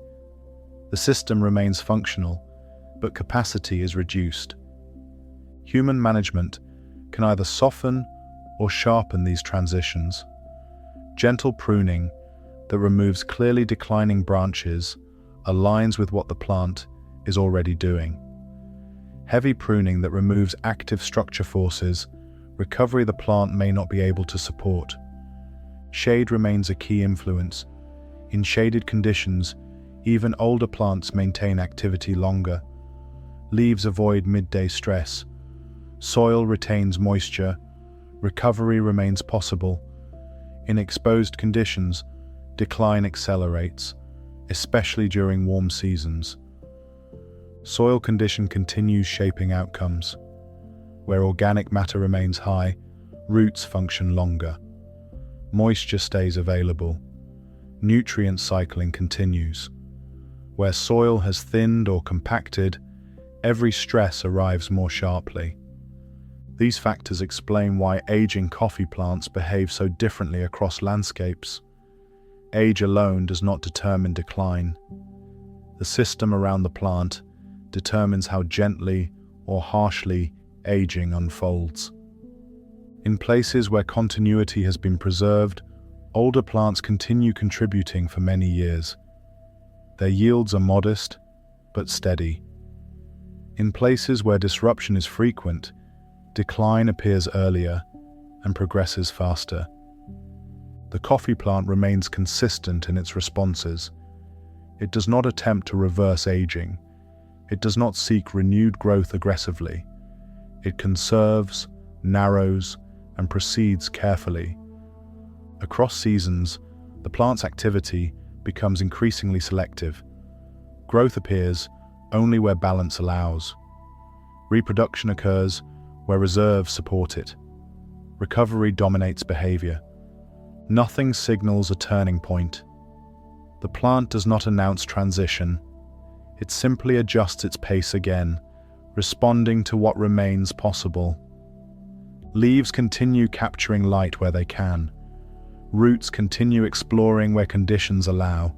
The system remains functional, but capacity is reduced. Human management can either soften or sharpen these transitions. Gentle pruning, that removes clearly declining branches aligns with what the plant is already doing. Heavy pruning that removes active structure forces recovery the plant may not be able to support. Shade remains a key influence. In shaded conditions, even older plants maintain activity longer. Leaves avoid midday stress. Soil retains moisture. Recovery remains possible. In exposed conditions, decline accelerates, especially during warm seasons. Soil condition continues shaping outcomes. Where organic matter remains high, roots function longer. Moisture stays available. Nutrient cycling continues. Where soil has thinned or compacted, every stress arrives more sharply. These factors explain why aging coffee plants behave so differently across landscapes. Age alone does not determine decline. The system around the plant determines how gently or harshly aging unfolds. In places where continuity has been preserved, older plants continue contributing for many years. Their yields are modest, but steady. In places where disruption is frequent, decline appears earlier and progresses faster. The coffee plant remains consistent in its responses. It does not attempt to reverse aging. It does not seek renewed growth aggressively. It conserves, narrows, and proceeds carefully. Across seasons, the plant's activity becomes increasingly selective. Growth appears only where balance allows. Reproduction occurs where reserves support it. Recovery dominates behavior. Nothing signals a turning point. The plant does not announce transition. It simply adjusts its pace again, responding to what remains possible. Leaves continue capturing light where they can. Roots continue exploring where conditions allow.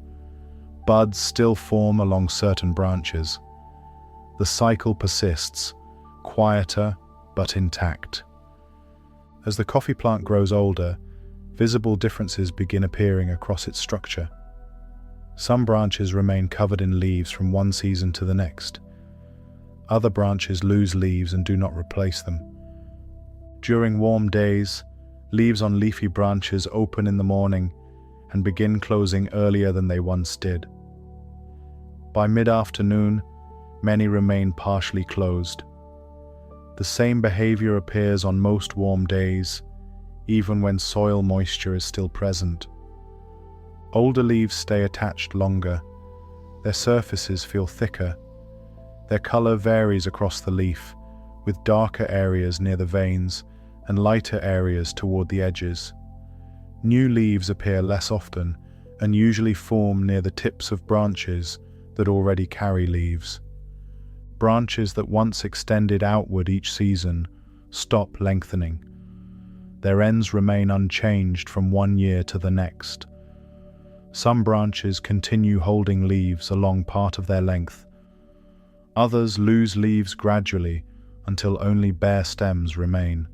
Buds still form along certain branches. The cycle persists, quieter but intact. As the coffee plant grows older, visible differences begin appearing across its structure. Some branches remain covered in leaves from one season to the next. Other branches lose leaves and do not replace them. During warm days, leaves on leafy branches open in the morning and begin closing earlier than they once did. By mid-afternoon, many remain partially closed. The same behavior appears on most warm days, even when soil moisture is still present. Older leaves stay attached longer. Their surfaces feel thicker. Their color varies across the leaf, with darker areas near the veins and lighter areas toward the edges. New leaves appear less often and usually form near the tips of branches that already carry leaves. Branches that once extended outward each season stop lengthening. Their ends remain unchanged from one year to the next. Some branches continue holding leaves along part of their length. Others lose leaves gradually until only bare stems remain.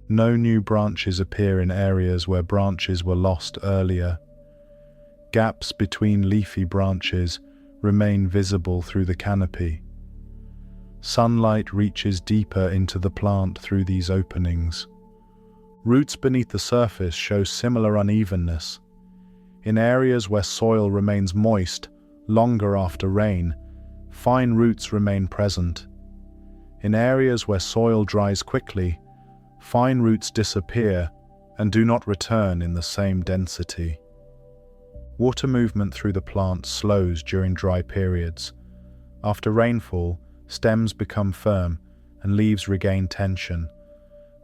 No new branches appear in areas where branches were lost earlier. Gaps between leafy branches remain visible through the canopy. Sunlight reaches deeper into the plant through these openings. Roots beneath the surface show similar unevenness. In areas where soil remains moist longer after rain, fine roots remain present. In areas where soil dries quickly, fine roots disappear and do not return in the same density. Water movement through the plant slows during dry periods. After rainfall, stems become firm and leaves regain tension.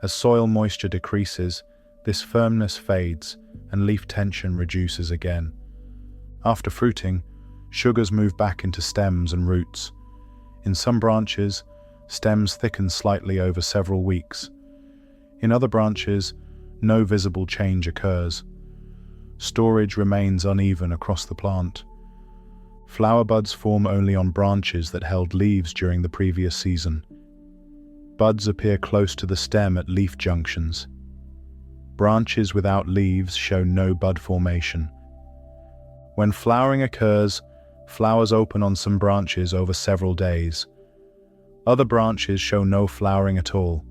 As soil moisture decreases, this firmness fades and leaf tension reduces again. After fruiting, sugars move back into stems and roots. In some branches, stems thicken slightly over several weeks. In other branches, no visible change occurs. Storage remains uneven across the plant. Flower buds form only on branches that held leaves during the previous season. Buds appear close to the stem at leaf junctions. Branches without leaves show no bud formation. When flowering occurs, flowers open on some branches over several days. Other branches show no flowering at all.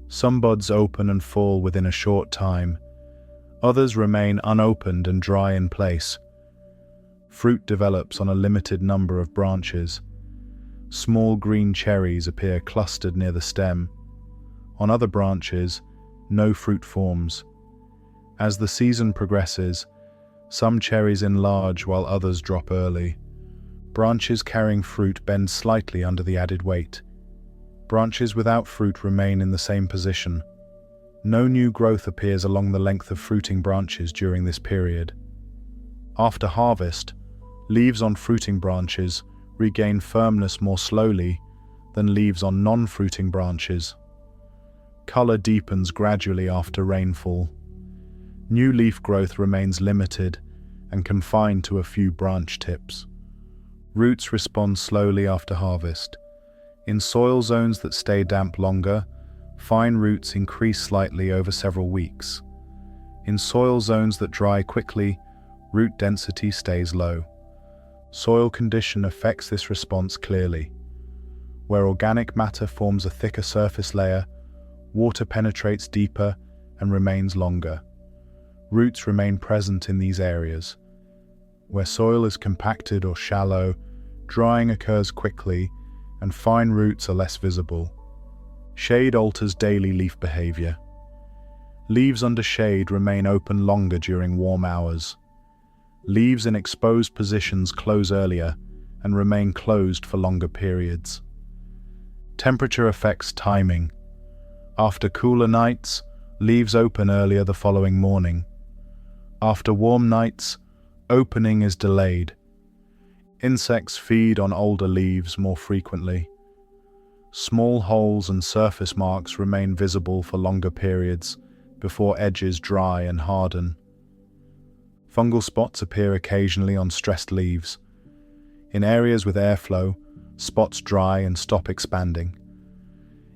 Some buds open and fall within a short time. Others remain unopened and dry in place. Fruit develops on a limited number of branches. Small green cherries appear clustered near the stem. On other branches, no fruit forms. As the season progresses, some cherries enlarge while others drop early. Branches carrying fruit bend slightly under the added weight. Branches without fruit remain in the same position. No new growth appears along the length of fruiting branches during this period. After harvest, leaves on fruiting branches regain firmness more slowly than leaves on non-fruiting branches. Color deepens gradually after rainfall. New leaf growth remains limited and confined to a few branch tips. Roots respond slowly after harvest. In soil zones that stay damp longer, fine roots increase slightly over several weeks. In soil zones that dry quickly, root density stays low. Soil condition affects this response clearly. Where organic matter forms a thicker surface layer, water penetrates deeper and remains longer. Roots remain present in these areas. Where soil is compacted or shallow, drying occurs quickly and fine roots are less visible. Shade alters daily leaf behavior. Leaves under shade remain open longer during warm hours. Leaves in exposed positions close earlier and remain closed for longer periods. Temperature affects timing. After cooler nights, leaves open earlier the following morning. After warm nights, opening is delayed. Insects feed on older leaves more frequently. Small holes and surface marks remain visible for longer periods before edges dry and harden. Fungal spots appear occasionally on stressed leaves. In areas with airflow, spots dry and stop expanding.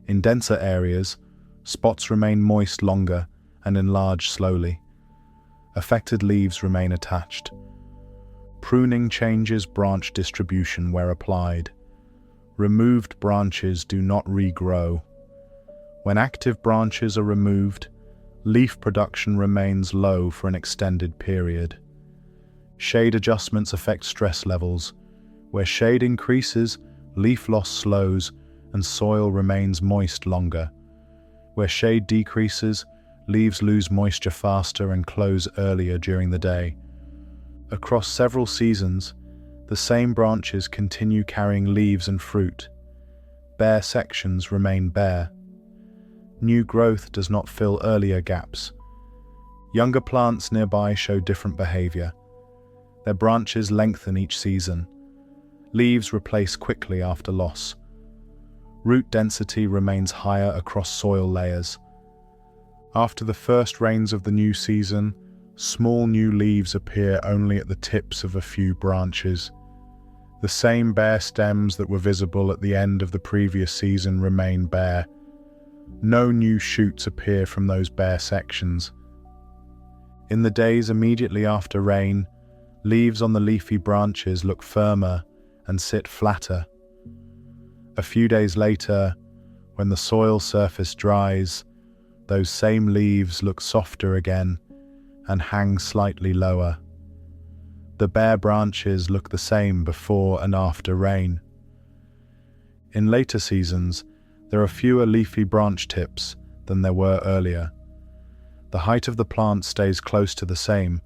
In denser areas, spots remain moist longer and enlarge slowly. Affected leaves remain attached. Pruning changes branch distribution where applied. Removed branches do not regrow. When active branches are removed, leaf production remains low for an extended period. Shade adjustments affect stress levels. Where shade increases, leaf loss slows and soil remains moist longer. Where shade decreases, leaves lose moisture faster and close earlier during the day. Across several seasons, the same branches continue carrying leaves and fruit. Bare sections remain bare. New growth does not fill earlier gaps. Younger plants nearby show different behavior. Their branches lengthen each season. Leaves replace quickly after loss. Root density remains higher across soil layers. After the first rains of the new season, small new leaves appear only at the tips of a few branches. The same bare stems that were visible at the end of the previous season remain bare. No new shoots appear from those bare sections. In the days immediately after rain, leaves on the leafy branches look firmer and sit flatter. A few days later, when the soil surface dries, those same leaves look softer again and hang slightly lower. The bare branches look the same before and after rain. In later seasons, there are fewer leafy branch tips than there were earlier. The height of the plant stays close to the same,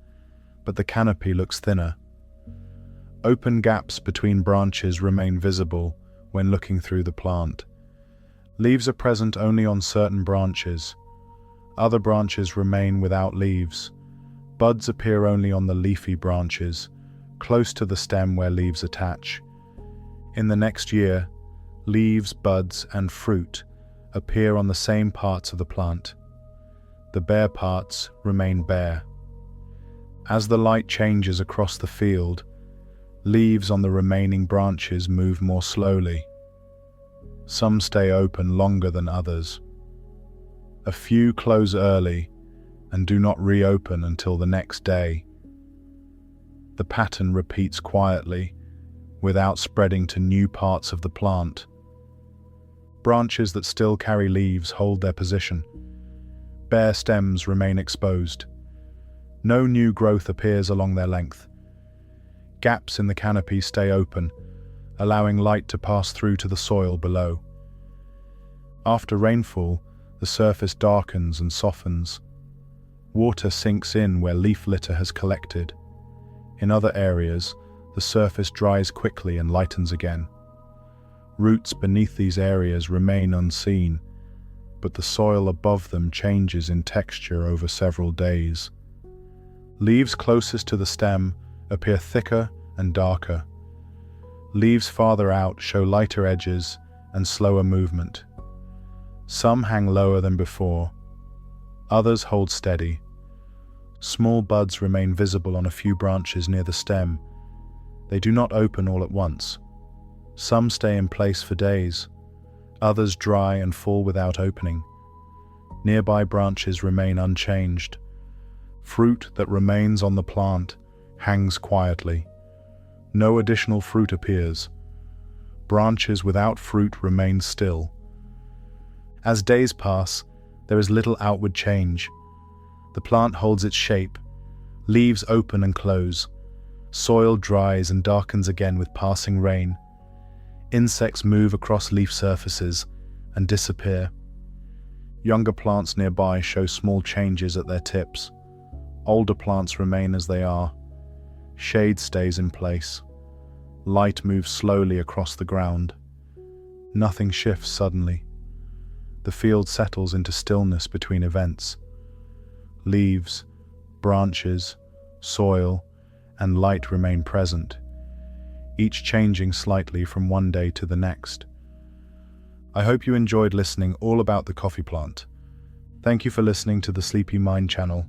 but the canopy looks thinner. Open gaps between branches remain visible when looking through the plant. Leaves are present only on certain branches. Other branches remain without leaves. Buds appear only on the leafy branches, close to the stem where leaves attach. In the next year, leaves, buds, and fruit appear on the same parts of the plant. The bare parts remain bare. As the light changes across the field, leaves on the remaining branches move more slowly. Some stay open longer than others. A few close early and do not reopen until the next day. The pattern repeats quietly, without spreading to new parts of the plant. Branches that still carry leaves hold their position. Bare stems remain exposed. No new growth appears along their length. Gaps in the canopy stay open, allowing light to pass through to the soil below. After rainfall, the surface darkens and softens. Water sinks in where leaf litter has collected. In other areas, the surface dries quickly and lightens again. Roots beneath these areas remain unseen, but the soil above them changes in texture over several days. Leaves closest to the stem appear thicker and darker. Leaves farther out show lighter edges and slower movement. Some hang lower than before. Others hold steady. Small buds remain visible on a few branches near the stem. They do not open all at once. Some stay in place for days. Others dry and fall without opening. Nearby branches remain unchanged. Fruit that remains on the plant hangs quietly. No additional fruit appears. Branches without fruit remain still. As days pass, there is little outward change. The plant holds its shape. Leaves open and close. Soil dries and darkens again with passing rain. Insects move across leaf surfaces and disappear. Younger plants nearby show small changes at their tips. Older plants remain as they are. Shade stays in place. Light moves slowly across the ground. Nothing shifts suddenly. The field settles into stillness between events. Leaves, branches, soil, and light remain present, each changing slightly from one day to the next. I hope you enjoyed listening all about the coffee plant. Thank you for listening to the Sleepy Mind channel.